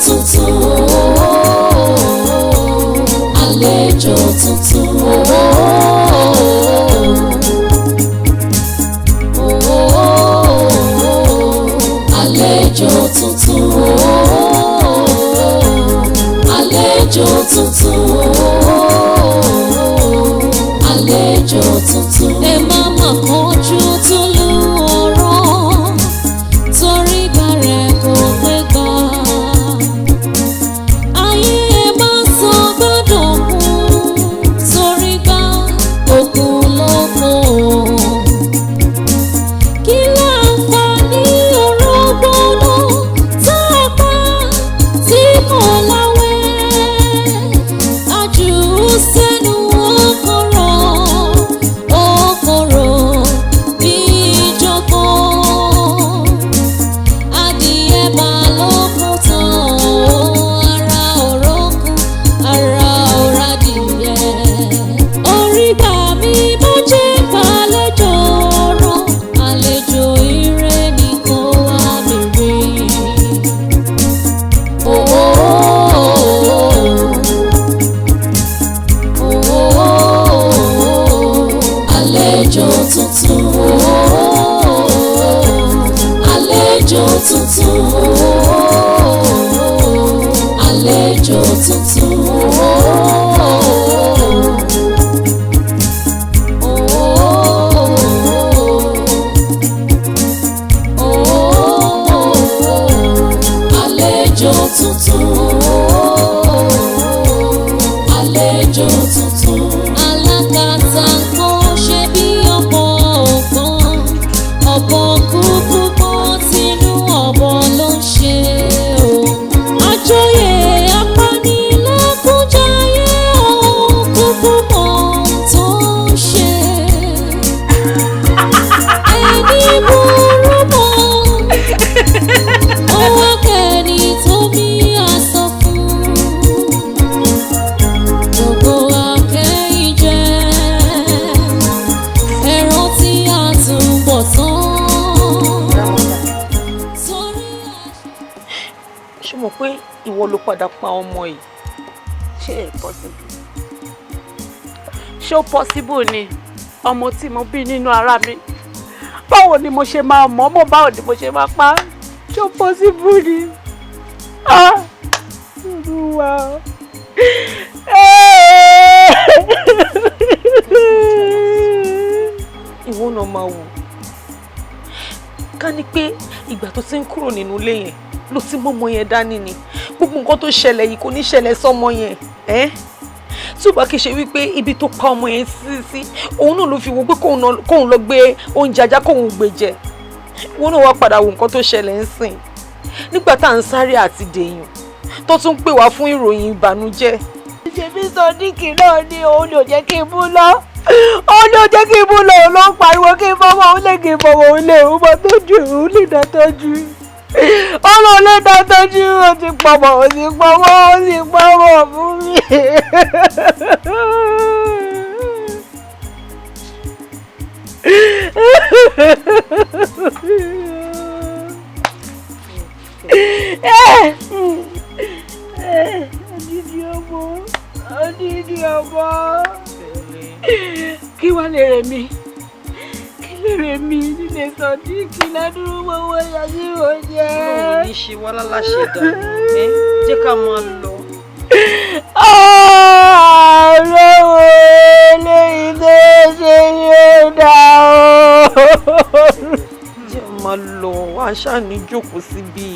tuntun, àlejò tuntun, àlejò tuntun, àlejò tuntun, àlejò tuntun. Ẹ má mà kánjú tó lù ọ̀rọ̀, torí ìgbà rẹ̀ kò pé gbà. Ayé ẹ má sọ gbọ́dọ̀ kú, torí gbà òkú ló kù. Kí láǹfààní ọ̀rọ̀ gbọ́dọ̀ tá a pa tí kò láwẹ̀? Àjù sẹ́nu ọkọ̀rọ̀ bí ìjọ̀gbọ́n. Adìẹ bá lókun tán, ara òrókun, ara òrádìẹ. Orí gbà mí bó jẹ́ ìbálẹ́jọ́ ọ̀rọ̀, àlejò ire ni kò wá bèrè. Àlejò tuntun, àlejò tuntun, àlejò tuntun. Àlejò tuntun, àlejò tuntun. Alákatá kò ṣe bí ọ̀bọ ògbọ́n, ọ̀bọ kúkú bọ́ sínú ọ̀bọ ló ń ṣe o. Àjọyè apanilẹ́kúnjayé òun kúkú mọ ohun tó ń ṣe. Ẹni burú mọ́, ó wá kẹ́ni tó bí aṣọ fún. Gbogbo akẹ́yìn jẹ́ ẹran tí a tún bọ̀ tán. Ṣé mo pé ìwọ ló padà pa ọmọ yìí? Ṣé ẹ possible? Ṣé ó possible ni ọmọ tí mo bí nínú ara mi? Báwo ni mo ṣe máa mọ̀ mọ́, báwo ni mo ṣe máa pa á? Ṣé ó possible ni? Olúwa. Ìwọ náà máa wò. Ká ní pé ìgbà tó ti ń kúrò nínú ilé yẹn ló ti mọ́mọ yẹn dání ni, gbogbo nǹkan tó ṣẹlẹ̀ yìí kò ní ṣẹlẹ̀ sọ́mọ yẹn. Tí ó bá kì í ṣe wípé ibi tó pa ọmọ yẹn sí òun náà ló fi wo pé kóun lọ gbé oúnjẹ ajá kóun gbé jẹ. Ìwọ náà wá padà wo nǹkan tó ṣẹlẹ̀ ń sìn. Nígbà tá à ń sáré àti dèèyàn tó tún pè wá fún ìròyìn ìbànújẹ́. Ṣebí Sodiq náà ni òun ni ò jẹ́ kí n mú lọ. Òun ni ò jẹ́ kí n mú lọ, òun ló ń pariwo kí n fọmọ òun lè kí n fọmọ òun lè òun mọ tójú òun lè dá tọ́jú. Ọlọ́run lè dá tọ́jú, ó ti pọ̀mọ̀, ó ti pọ̀mọ̀, ó ti pọ̀mọ̀ fún mi. Odidi ọmọ. Kí wá lè rẹ̀ mí? Kí lè rẹ̀ mí nílé Sodiq ládùúgbò mọ́wọ́ ìyàtí mo jẹ́? Ọlọ́run ní ṣe wá láláṣẹ dànù. Jẹ́ ká máa lọ. Ọlọ́run eléyìí tó ṣe yóò dá o. Jẹ́ máa lọ, wá ṣáà ní jókòó síbí.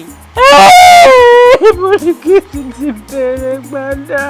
Mo ní kí n ti bẹ̀rẹ̀ gbádà.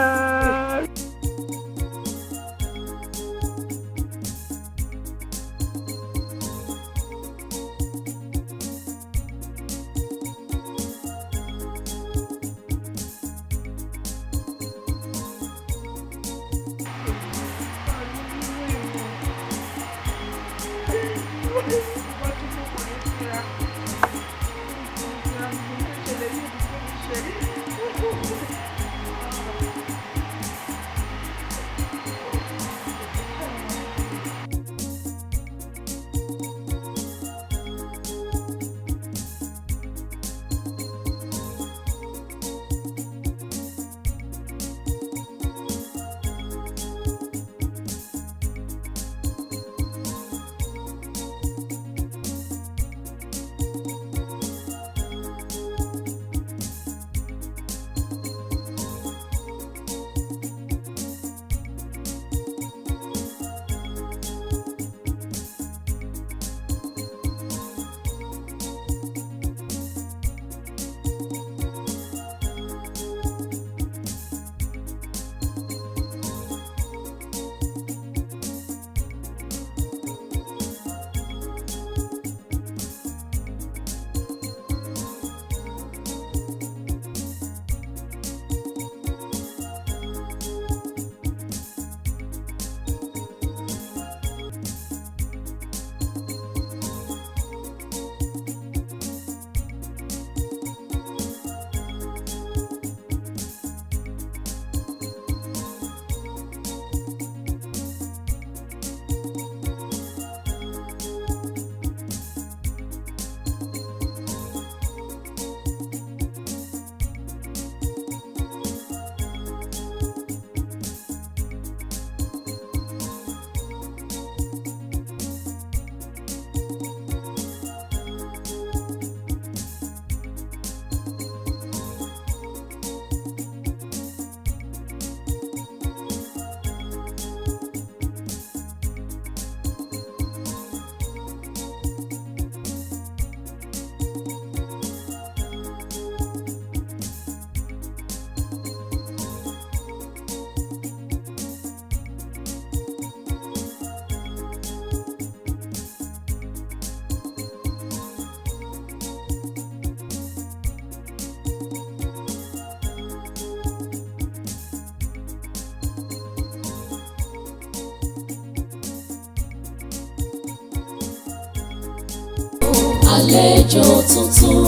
àlejò tuntun,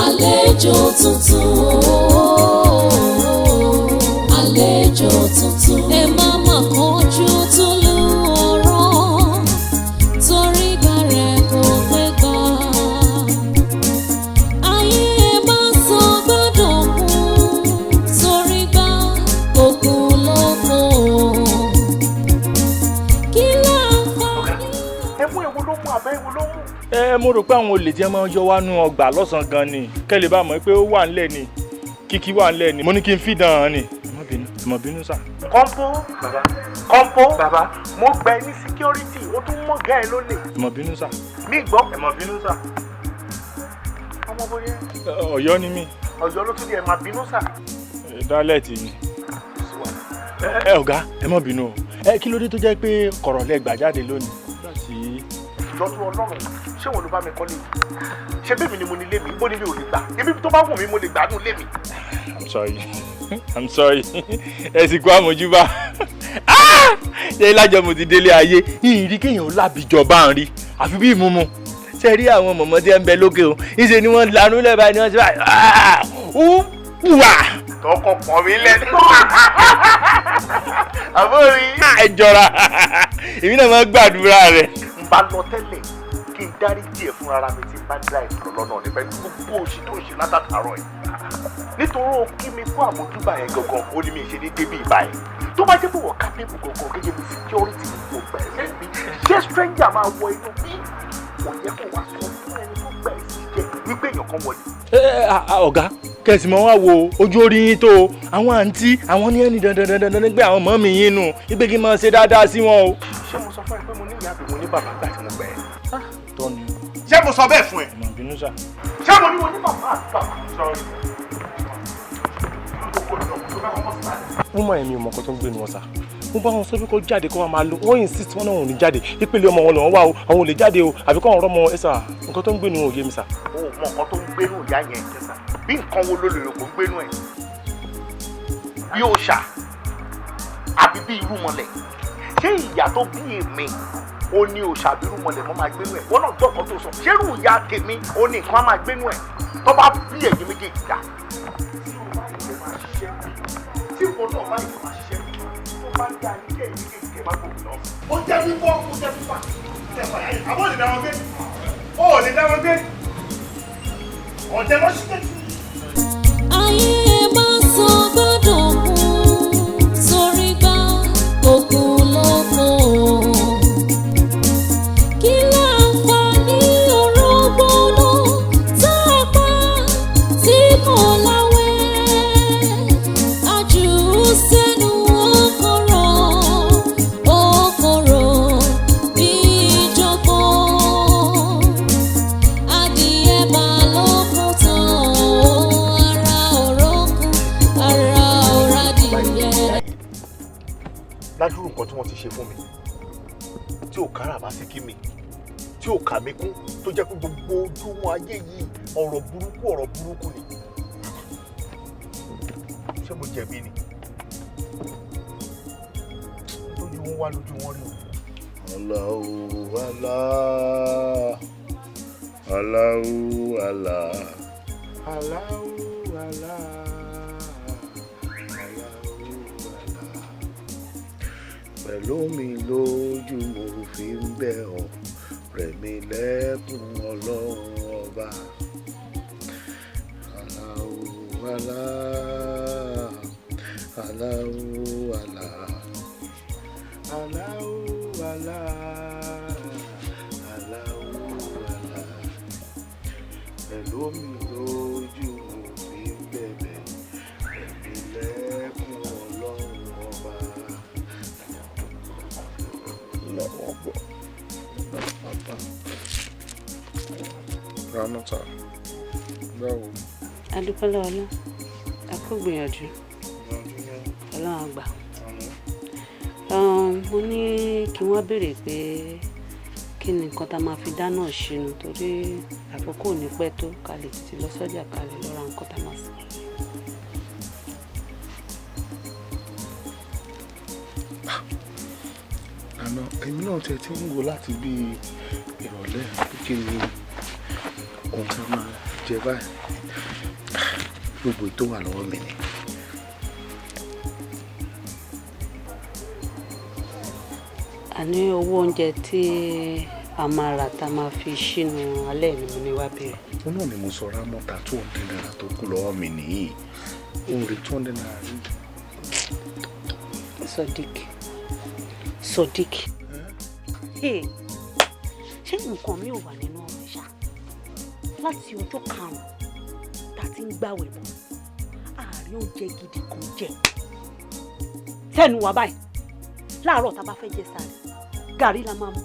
àlejò tuntun, àlejò tuntun. Ẹ má mà kánjú Tolú ọ̀rọ̀, torí ìgbà rẹ̀ kò pé gbà. Ayé ẹ má sọ gbọ́dọ̀ kún, torí gbà òkun lóko. Kí láǹfààní? Ẹmu èwo ló mú àbẹ́ èwo ló mú? Mo rò pé àwọn olè tí ẹ máa ń yọ wá nú ọgbà lọ́sàn-án gan ni kẹ́lẹ́ bá mọ̀ pé ó wà ńlẹ̀ ni kíkí wà ńlẹ̀ ni mo ní kí n fi dàn án ni. ẹ má bínú sà. Kọ́ńpó bàbá kọ́ńpó bàbá mo gbà ẹ ní síkírọ́rìtì ó tún mọ̀ gá ẹ lólè. ẹ má bínú sà. Mi gbọ́. ẹ má bínú sà. Ọmọ bóyá. Ọ̀yọ́ ni mí. Ọ̀yọ́ ló tún di ẹ má bínú sà. Dálẹ́ẹ̀tì ni. Ọ̀gá ẹ má bínú o. Kí ló dé tó jẹ́ pé kọ̀rọ̀ lẹ gbà jáde lónìí. Ìjọ́tún Ọlọ́run ṣé wọn ló bá mi kọ́lé? Ṣé bẹ́ẹ̀ mi ni mo ní lé mi? Bó ni mi ò lè gbà? Ibi tó bá wù mí mo lè gbádùn lé mi. I'm sorry. Ẹ sì kú àmójúbà. Ṣé lájọ mo ti délé ayé? Ìrìn kéèyàn lábìjọba ń rí. Àfi bí ìmúmu. Ṣé rí àwọn mọ̀mọ́ tí ẹ ń bẹ lókè o? Ìṣe ni wọ́n lanú lẹ́bàá ni wọ́n ti bá wà. Tọkọ pọ̀ mí lẹ́nu. Àbórí. Ẹ jọra. Èmi náà máa ń gbàdúrà rẹ̀. N bá lọ tẹ́lẹ̀ kí n dárí díẹ̀ fún ara mi tí n bá drive lọ́nà nípa gbogbo òṣì tó ń ṣe látàtàrọ̀ yìí. Nítorí o kí mi kó àmójúbà yẹn gangan ó ní mi ṣe ní débí ìbá yẹn. Tó bá jẹ́ pé wọ́n kápẹ́bù gangan gẹ́gẹ́ bí security gbogbo gbẹ̀rẹ̀ mi ṣé stranger máa wọ inú bí kò yẹ kó wá sọ fún ẹni tó gbà ẹ́ sí jẹ́ wípé èèyàn kan wọlé. Ọ̀gá kẹ̀sì mọ́ wá wo ojú orí yín tó àwọn àǹtí àwọn ní ẹni dandandandan nígbà àwọn mọ́ mi yín nù wípé kí n máa ṣe dáadáa sí wọn o. Ṣé mo sọ fún ẹ pé mo ní ìyá àbí mo ní bàbá gbà tí mo gbà ẹ́? Tọ́ni. Ṣé mo sọ bẹ́ẹ̀ fún ẹ? Ẹ má bínú sà. Ṣé mo ní mo ní bàbá àti bàbá? wọ́n mọ̀ ẹ̀mí ọmọ kan tó ń gbé nu wọn sá mo bá wọn sọ pé kó jáde kó máa lọ wọ́n insist wọn náà wọn ò ní jáde ìpele ọmọ wọn lọ́wọ́ wá o àwọn ò lè jáde o àbí kọ́ ọ̀rọ̀ ọmọ ẹ sà nǹkan tó ń gbé nu òye mi sà. O mọ nǹkan tó ń gbénú ìyá yẹn bí nǹkan wo ló lè rò kó ń gbénú ẹ bí òòṣà àbí bí irúmọlẹ̀ ṣé ìyá tó bí èmi ó ní òòṣà àbí irúmọlẹ̀ mọ́ máa gbénú ẹ wọ́n náà gbọ́ ọ̀kan tó sọ ṣé irú ìyá tèmi ó ní nǹkan á máa gbénú ẹ tó bá bí ẹ̀yin méjèèjì dá tí ìwọ náà bá yìí máa ṣiṣẹ́ tó bá ń dá ní kẹ́yìn méjèèjì kẹ́ má gbòòrò lọ. Ó jẹ́ fífọ́ ó jẹ́ fífà tẹ̀fà yáyé àbọ̀ lè dá wọn gbé ó lè dá wọn gbé ọ̀jẹ̀ lọ sí kẹ́kì. Ayé ẹ má sọ gbọ́dọ̀ kún torí gbà òkun lóko. Kí láǹfààní òrógbóná tá a pa tí kò láwẹ́? Àjù sẹ́nu okòrò bí ìjọ̀gbọ́n. Adìyẹ bá lókun tán ara òrókùn ara òrádìyẹ. Ládùúrú nǹkan tí wọ́n ti ṣe fún mi tí ò kára bá sí kí mi tí ò kà mí kún tó jẹ́ pé gbogbo ojúmọ́ ayé yìí ọ̀rọ̀ burúkú ni ṣé mo jẹ̀bi ni lójú wọn wá lójú wọn rí o. Allahu Allah Allahu Allah Allahu Allah Allahu Allah pẹ̀lú mi lójú mo fi ń bẹ̀ ọ́ rẹ̀ mi lẹ́kùn ọlọ́run ọba Allahu Allah Allahu Allah Allahu Allah Allahu Allah pẹ̀lú mi lójú mo fi ń bẹ̀bẹ̀ ẹ̀mí lẹ́kùn ọlọ́run ọba. Lọ́wọ́ gbọ́. Ramọ́ta, báwo? Adúpẹ́ lọ́wọ́ náà, a kò gbìyànjú. Ọlọ́run àgbà. Mo ní kí wọ́n béèrè pé kí ni nǹkan tá a máa fi dáná ṣínú torí àkókò ò ní pẹ́ tó ká lè tètè lọ sọ́jà ká lè lọ ra nǹkan tá a máa sè. àná èmi náà tẹ̀ tí ń wo láti bí ìrọ̀lẹ́ kí ni ohun tá máa jẹ báyìí gbogbo ètò wà lọ́wọ́ mi ni. àní owó oúnjẹ tí a máa rà tá a máa fi ṣínú alẹ́ ni mo ní wá bèrè. òun náà ni mo sọ Rámọ́tà 200 naira tó kù lọ́wọ́ mi nìyí òun rí 200 naira rí. Sodiq ṣé nǹkan mi ò wà nínú ọ̀rọ̀ ṣá láti ọjọ́ karùn-ún tá a ti ń gbàwẹ̀ bọ̀ àárín oúnjẹ gidi kan jẹ tẹnu wa báyìí láàárọ̀ tá a bá fẹ́ jẹ sààrì gàrí la máa mu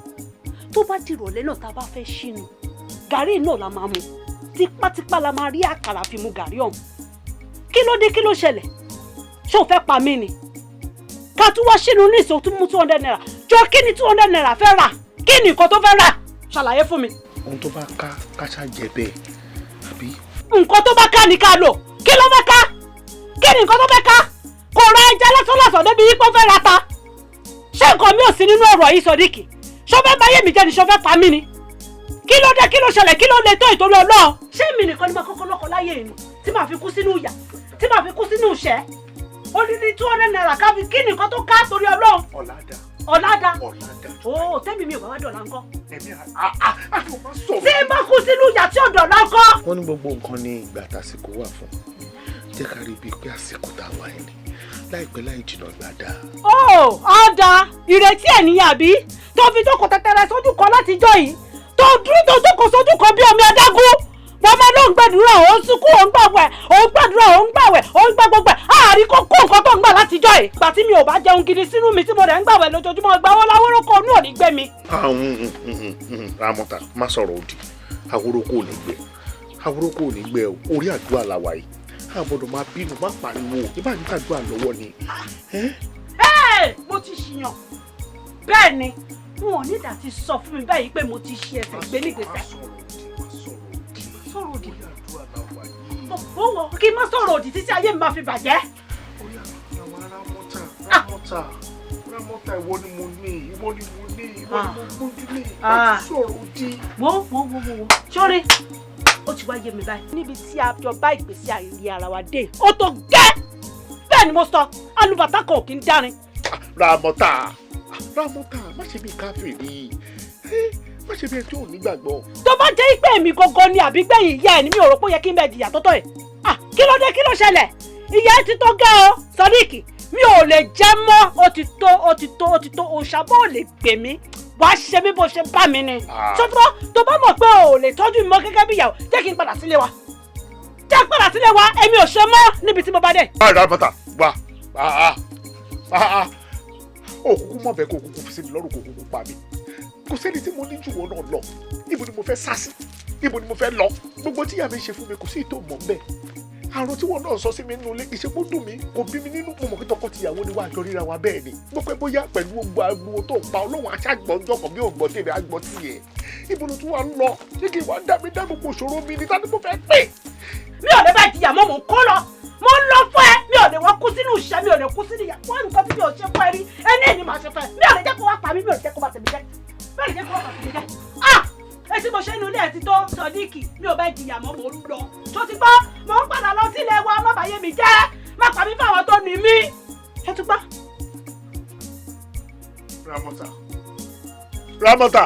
tó bá di ìrọ̀lẹ́ náà tá a bá fẹ́ ṣínu gàrí náà la máa mu tipátipá la máa rí àkàrà fi mu gàrí ọ̀hún kí ló dé kí ló ṣẹlẹ̀ ṣé o fẹ́ pa mí ni ká tún wá ṣínú ní ìṣó tún mú 200 naira jọ kí ni 200 naira fẹ́ rà kí ni nǹkan tó fẹ́ rà ṣàlàyé fún mi. ohun tó bá ká káṣá jẹ bẹ́ẹ̀ àbí. nǹkan tó bá ká ni ká lò kí ló fẹ́ ká kí ni nǹkan tó fẹ́ ká kò ra ẹja lásánlásán débi yìí pé ó fẹ́ ra ta ṣé nǹkan mi ò sí nínú ọ̀rọ̀ yìí Sodiq ṣó fẹ́ báyé mi jẹ́ ni ṣó fẹ́ pa mí ni kí ló dé kí ló ṣẹlẹ̀ kí ló lè tó ìtorí Ọlọ́run ṣé mi nìkan ni máa kọ́kọ́ lọ́kọ láyé yìí tí màá fi kú sínú ìyà tí màá fi kú sínú ìṣẹ́ odidi 200 naira ká fi kí nìkan tó ká torí Ọlọ́run. ọ̀làdà ooo tẹ́mi mi ò bá wá dọ̀la ńkọ́. tí bá kú sínú ìyà tí ò dọ̀la ńkọ́. wọ́n ní gbogbo nǹkan ní ìgbà tásìkò wà fún jẹ́ ká rí bíi pé àsìkò tá a wà yẹn ni láìpẹ́ láì jìnnà gbàdá. ó ọ̀dà ìrètí ẹ̀ níyà bí tó fi jókòó tẹ́tẹ́rẹ́ sójú kan látijọ́ yìí tó dúró tó jókòó sójú kan bí omi adágún wọ́n máa ló ń gbàdúrà ó ń sunkún ó ń gbàwẹ̀ ó ń gbàdúrà ó ń gbàwẹ̀ ó ń gbà gbogbo ẹ̀ àárí kókó nǹkan tó ń gbà látijọ́ yìí. ìgbà tí mi ò bá jẹun gidi sínú mi tí mo rẹ̀ ń gbàwẹ̀ lójoojúmọ́ ìgbà wo láwóró kò ní òní gbé mi. Rámọ́tà má sọ̀rọ̀ òdì àwòrókò ò ní gbẹ àwòrókò ò ní gbẹ orí àdúrà làwà yìí a gbọ́dọ̀ máa bínú má pariwo ìbá ní àdúrà lọ́wọ́ ni. mo ti ṣìyàn bẹ́ẹ̀ ni wọn ò ní ìdá ti sọ fún mi báyìí pé mo ti ṣe ẹsẹ̀ gbé nígbèsẹ̀. sọ̀rọ̀ òdì owó kí n má sọ̀rọ̀ òdì títí ayé mi máa fi bàjẹ́. orí Rámọ́tà ìwọ ni mo ní ìwọ ni mo gbójú ní ìbá sọ̀rọ̀ òdì. wo sórí ó ti wá yé mi báyìí níbi tí a jọ bá ìgbésí ayé ara wa dé ó tó gẹ́ bẹ́ẹ̀ ni mo sọ alùbàtà kan ò kí ń dárin. Rámọ́tà má ṣe bí káfíìrì má ṣe bí ẹ tí ò ní gbàgbọ́. tó bá jẹ́ ìpè mi gangan ni àbí gbẹ̀yìn ìyá ẹ̀ ni mi ò rò pé ó yẹ kí n bẹ̀ jìyà tó tọ́ ẹ̀. kí ló dé kí ló ṣẹlẹ̀ ìyá ẹ ti tó gẹ́ o Sodiq mi ò lè jẹ́ mọ́ ó ti tó òṣàbọ̀ ò lè gbè mí wàá ṣe mí bó ṣe bá mi ni. ṣùgbọ́n tó bá mọ̀ pé o ò lè tọ́jú mi mọ́ gẹ́gẹ́ bí ìyàwó jẹ́ kí n padà sílé wa èmi ò ṣe mọ́ níbi tí mo bá dé. Rámọ́tà wá òkùnkùn mọ̀ bẹ́ẹ̀ kó òkùnkùn fi sí mi lọ́rùn kó òkùnkùn pa mí kò sẹ́ni tí mo ní jù wọ́n náà lọ ibo ni mo fẹ́ sá sí ibo ni mo fẹ́ lọ gbogbo tí ìyá mi ṣe fún mi kò sí ìtò mọ̀ bẹ́ẹ̀ àrùn tí wọ́n náà sọ sí mi nínú ilé ìṣepò dùn mí kò bí mi nínú mo mọ̀ pé tọkọ-tìyàwó ni wàá jọ ríra wa bẹ́ẹ̀ ni mo pẹ́ bóyá pẹ̀lú gbogbo agbo tó pa ọlọ́run aṣáàgbọ́n jọkàn bí ògbọ́n tèmi àgbọ̀n tiẹ̀ ibo ló tún wà lọ ṣé kí wàá dá mi dá gbogbo ìṣòro mi ní tani mo fẹ́ pè. mi ò lè bá ìjìyà mọ́ mò ń kó lọ mo ń lọ fún ẹ mi ò lè wọ́n kú sínú ìṣẹ́ mi ò lè kú sínú ìyà wọ́n nǹkan tí mi ò ṣe fún ẹ rí ẹni èyí máa ṣe fún ẹ mi ò lè jẹ́ kó wá pa mí mi ò lè jẹ́ kó bá tèmi jẹ́ mi ò lè jẹ́ kó wá pa tèmi jẹ́ etí mo ṣe inú ilé ẹ̀ ti tó Sodiq mi ò bá ìjìyà mọ́ mò ń lọ tó ti gbọ́ mò ń padà lọ sílé wa má bàyé mi jẹ́ má pa mí fáwọn tó ní mí ẹ tún gbọ́. Rámọ́tà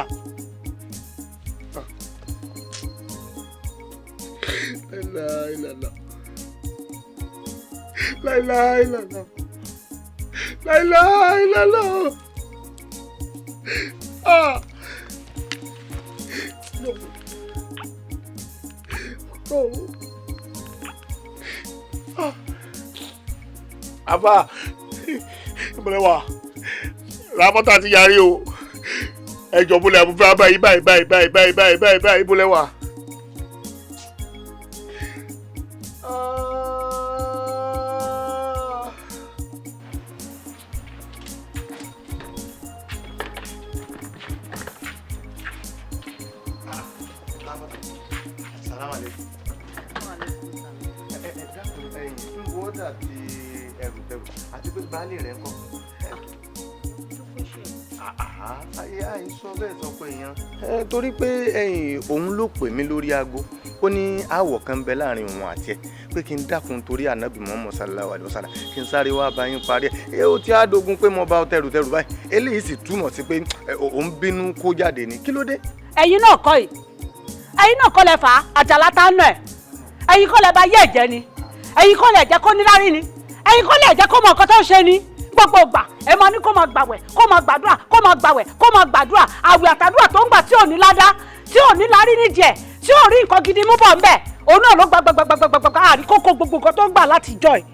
láìláìlàlà àbá ìbúlẹ̀ wà Rámọ́tà ti yarí o ẹjọ́ búlẹ̀ àbúfẹ́ báyìí ìbúlẹ̀ wà. ayé àìsàn bẹ́ẹ̀ sọ pé èèyàn. Torí pé òun ló pè mí lórí aago ó ní àwọ̀ kan bẹ láàrin òun àti ẹ pé kí n dákun torí ànábì Muhammad sallallahu alaihi wasallam kí n sáré wá bá yín parí ẹ ó ti á dogun pé mo bá ọ tẹrù báyìí eléyìí sì túmọ̀ sí pé òun bínú kó jáde ní kí ló dé. ẹ̀yin náà kọ́ yìí ẹ̀yin náà kọ́ lẹ fà á àjàlá tá ń nà ẹ̀ ẹ̀yin kọ́ lẹ bá yé ẹ̀jẹ̀ ni ẹ̀yin kọ́ lẹ jẹ́ kó níláárí ni ẹ̀yin kọ́ lẹ jẹ́ kó mọ nǹkan tó ń ṣe ni gbogbo ìgbà ẹ máa ní kó máa gbàwẹ̀ kó máa gbàdúrà kó máa gbàwẹ̀ kó máa gbàdúrà àwẹ̀ àtàdúrà tó ń gbà tí ò ní ládá tí ò ní lárí níjẹ̀ tí ò rí nǹkan gidi mú bọ̀ ńbẹ̀ òun náà ló gbàgbàgbàgbàgbà àrí kókó gbogbo nǹkan tó ń gbà láti jọ ẹ̀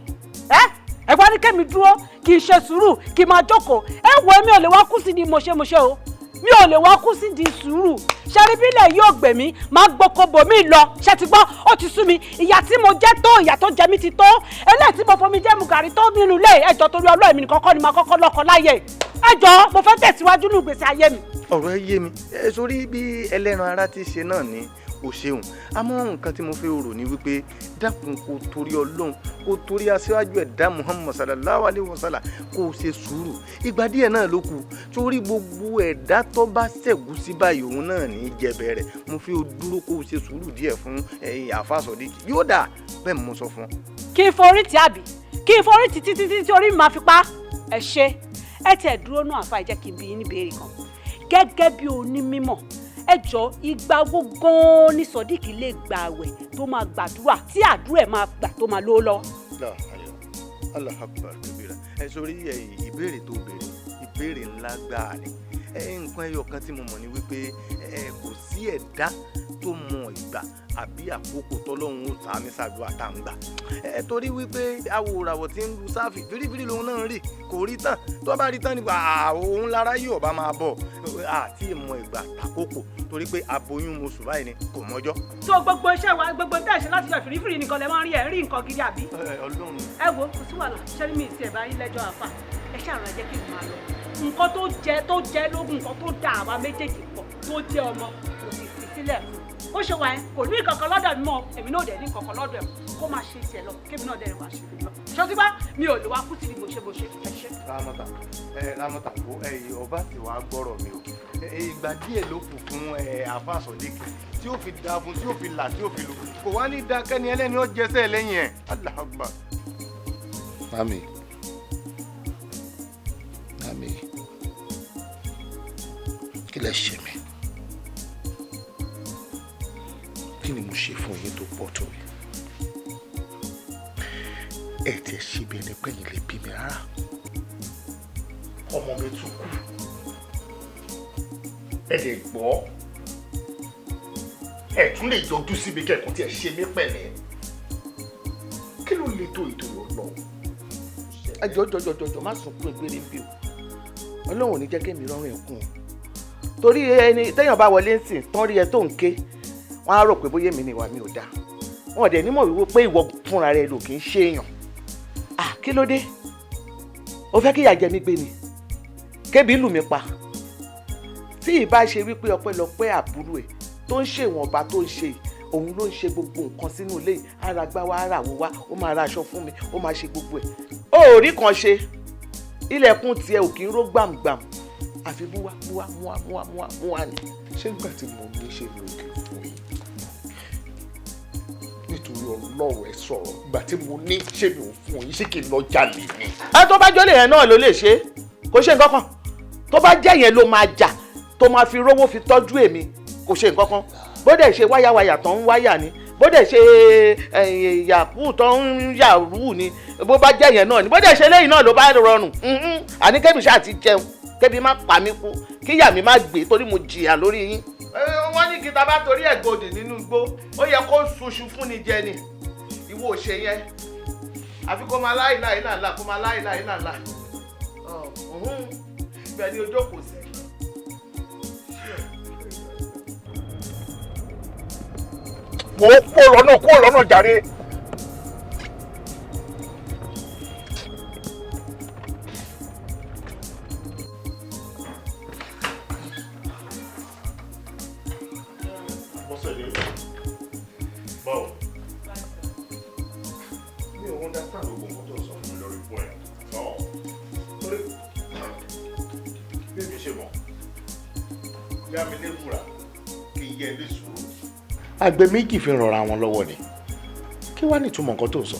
ẹ̀gbọ́n ní kémi dúró kì í ṣe sùúrù kì í máa jókòó wo mi ò lè wá kú sí di mọ̀ṣẹ́mọ̀ṣẹ́ o mi ò lè wá kú sí di sùúrù ṣẹ́ríbílẹ̀ yóò gbè mí máa gbọ́kọ̀bọ̀ mi lọ ṣe ti gbọ́ ó ti sú mi ìyà tí mo jẹ́ tó ìyà tó jẹ mí ti tó eléyìí tí mo fomi jẹ́ mu gàrí tó nínú ilé ẹjọ́ torí ọlọ́ọ̀ mi nìkan kọ́ ni máa kọ́kọ́ lọ́kọ láyé ẹjọ́ mo fẹ́ tẹ̀síwájú ní ìgbésí ayé mi. ọ̀rọ̀ ẹ yé mi sórí bí ẹlẹ́ran ara ti ṣe náà ni o ṣeun àmọ́ nǹkan tí mo fẹ́ rò ní wípé dákun kó torí ọlọ́run kó torí aṣáájú ẹ̀dá Muhammad sallallahu alaihi wasallam kó o ṣe sùúrù ìgbà díẹ̀ náà ló kù torí gbogbo ẹ̀dá tó bá ṣẹ̀gùn sí báyìí òun náà ní í jẹ̀bẹ̀ rẹ̀ mo fi dúró kó o ṣe sùúrù díẹ̀ fún àfa Sodiq yóò dà bẹ́ẹ̀ mo sọ fún ọ. kí n forí tì àbí kí n forí tì títí tí orí mi máa fi pa ẹ ṣe ẹ tẹ̀ dúró náà àfa ìjẹ́ kí n bí yín níbèrè kan gẹ́gẹ́ bí onímọ̀ ẹ jọ ìgbà wo gan-an ni Sodiq lè gba àwẹ̀ tó máa gbàdúrà tí àdúrà ẹ̀ máa gbà tó máa lówó lọ. Allahu Akbar kabira sórí ìbéèrè tó béèrè ìbéèrè ńlá gbáà ni nǹkan ẹyọ kan tí mo mọ̀ ni wípé kò sí ẹ̀dá tó mọ ìgbà àbí àkókò tọ́lọ́run ó ta ní ṣàdúrà tá ń gbà torí wípé awòràwọ̀ tí ń lu sáfì fírífírí lòun náà rí kò rí tán tó bá rí tán nípa òun lára yóò bá máa bọ̀ àti ìmọ̀ ìgbà àkókò torí pé aboyún oṣù báyìí ni kò mọ́jọ́. tó gbogbo iṣẹ́ wa gbogbo tẹ́ ẹ̀ ṣe láti jọ fìrífìrí nìkan lè máa rí ẹ̀ rí nǹkan gidi àbí. Ọlọ́run. ẹ wo kò sí wàhálà ṣẹ́rí mi ìsì ẹ̀ bá yín lẹ́jọ́ àfà ẹ ṣàrọ̀ ẹ jẹ́ kí n máa lọ nǹkan tó jẹ́ lógún nǹkan tó dà àwa méjèèjì pọ̀ tó jẹ́ ọmọ kò sì fi sílẹ̀ fún ó ṣe wà ẹ́ kò ní ìkankan lọ́dọ̀ mi mọ́ èmi náà dẹ̀ ní ìkankan lọ́dọ̀ ẹ̀ kó máa ṣe tiẹ̀ lọ kémi náà dẹ̀ wá ṣe lọ ṣọtíbá mi ò lè wá kú sí ní bó ṣe ẹ ṣe. Ramota kó ọba tí wàá gbọ́rọ̀ mi o ìgbà díẹ̀ ló kù fún àfa Sodiq tí ó fi da fún tí ó fi là tí ó fi lò kò wá ní dákẹ́ni ẹlẹ́ni ó jẹsẹ̀ lẹ́yìn ẹ̀ Allahu Akbar. Mami kí lẹ ṣe mí kí ni mo ṣe fún yín tó pọ̀ tó yìí ẹ tẹ ṣe bí ẹni pé yín lè bí mi rárá ọmọ mi tún kú ẹ lè gbọ́ ẹ tún lè yọjú síbi kẹ́kọ̀ọ́ tí ẹ ṣe mí pẹ̀lẹ́ kí ló lè tó ìtòyọ̀ lọ. ẹ jọjọjọjọ má sunkún ìgbére bí o Ọlọ́run ò ní jẹ́ kémi rọrùn ẹ̀kún o torí ẹni téèyàn bá wọlé ń sìn tán rí ẹ tó ń ké wọn á rò pé bóyá èmi ni ìwà mi ò dáa wọn ò dẹ̀ nímọ̀ wíwó pé ìwọ fúnra rẹ lò kì í ṣe èèyàn kí ló dé o fẹ́ kí ìyà jẹ mí gbé ni kébi lù mí pa tí ìbá ṣe wípé ọpẹ́lọpẹ́ àbúrò ẹ̀ tó ń ṣèwọ̀nba tó ń ṣe òun ló ń ṣe gbogbo nǹkan sínú ilé yìí ara gbá wa ara wo wá ó máa ra aṣọ fún mi ó máa ṣe gbogbo ẹ̀ ó rí kan ṣe ilẹ̀kùn tiẹ̀ ò kì í ró gbàmgbàm àfi múwá ni. ṣé nígbà tí mo ní ṣe mi ò kì í fún yín nítorí Ọlọ́run ẹ sọ̀rọ̀ ìgbà tí mo ní ṣe mi ò fún yín ṣé kí n lọ jalè ni. ẹ tó bá jọ́lé yẹn náà ló lè ṣe kò ṣe nǹkan kan tó bá jẹ́ yẹn ló máa jà tó máa fi rówó fi tọ́jú èmi kò ṣe nǹkan kan bó dẹ̀ ṣe wáyàwáyà tó ń wáyà ni bó dẹ̀ ṣe yàkú tó ń yàrú ni bó bá jẹ́ yẹn náà ni bó dẹ̀ ṣe lẹ́yìn náà ló bá rọrùn àní kébì ṣáà ti jẹun kébì má pa mí kú kíyà mi má gbé torí mo jìyà lórí yín. wọ́n ní kí ta bá torí ẹ̀ gbòdì nínú igbó ó yẹ kó ṣuṣu fún ni jẹ ni ìwọ ò ṣe yẹn àfi kó máa láìláìláìlá kó máa láìláìláìlá ibẹ̀ ni ojú kò sí. mo kó lọ́nà jàre. báwo mi ò understand gbogbo nǹkan tó sọ fún mi lórí fún ẹ torí bí mi ṣe mọ̀ yá mi léwúrà kí n yẹ ní sùúrù. àgbẹ̀ méjì fi rọra wọn lọ́wọ́ ni kí wàá ní ìtumọ̀ nǹkan tó ń sọ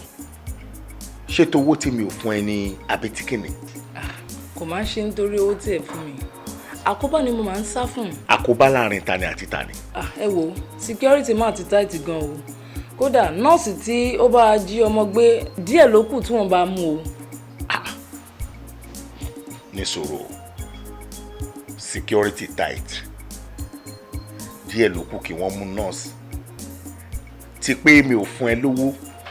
ṣètò owó tí mi ò fún ẹ ní abitikini. kò máa ń ṣe nítorí owó tí ẹ fún mi àkóbá ni mo máa ń sá fún. àkóbá láàrin tani àti tani. ẹ wo security máa ti tight gan o kódà nọ́ọ̀sì tí ó bá jí ọmọ gbé díẹ̀ ló kù tí wọ́n bá mú o. ní sọ̀rọ̀ security tight díẹ̀ ló kù kí wọ́n mú nọ́ọ̀sì ti pé mi ò fún ẹ lówó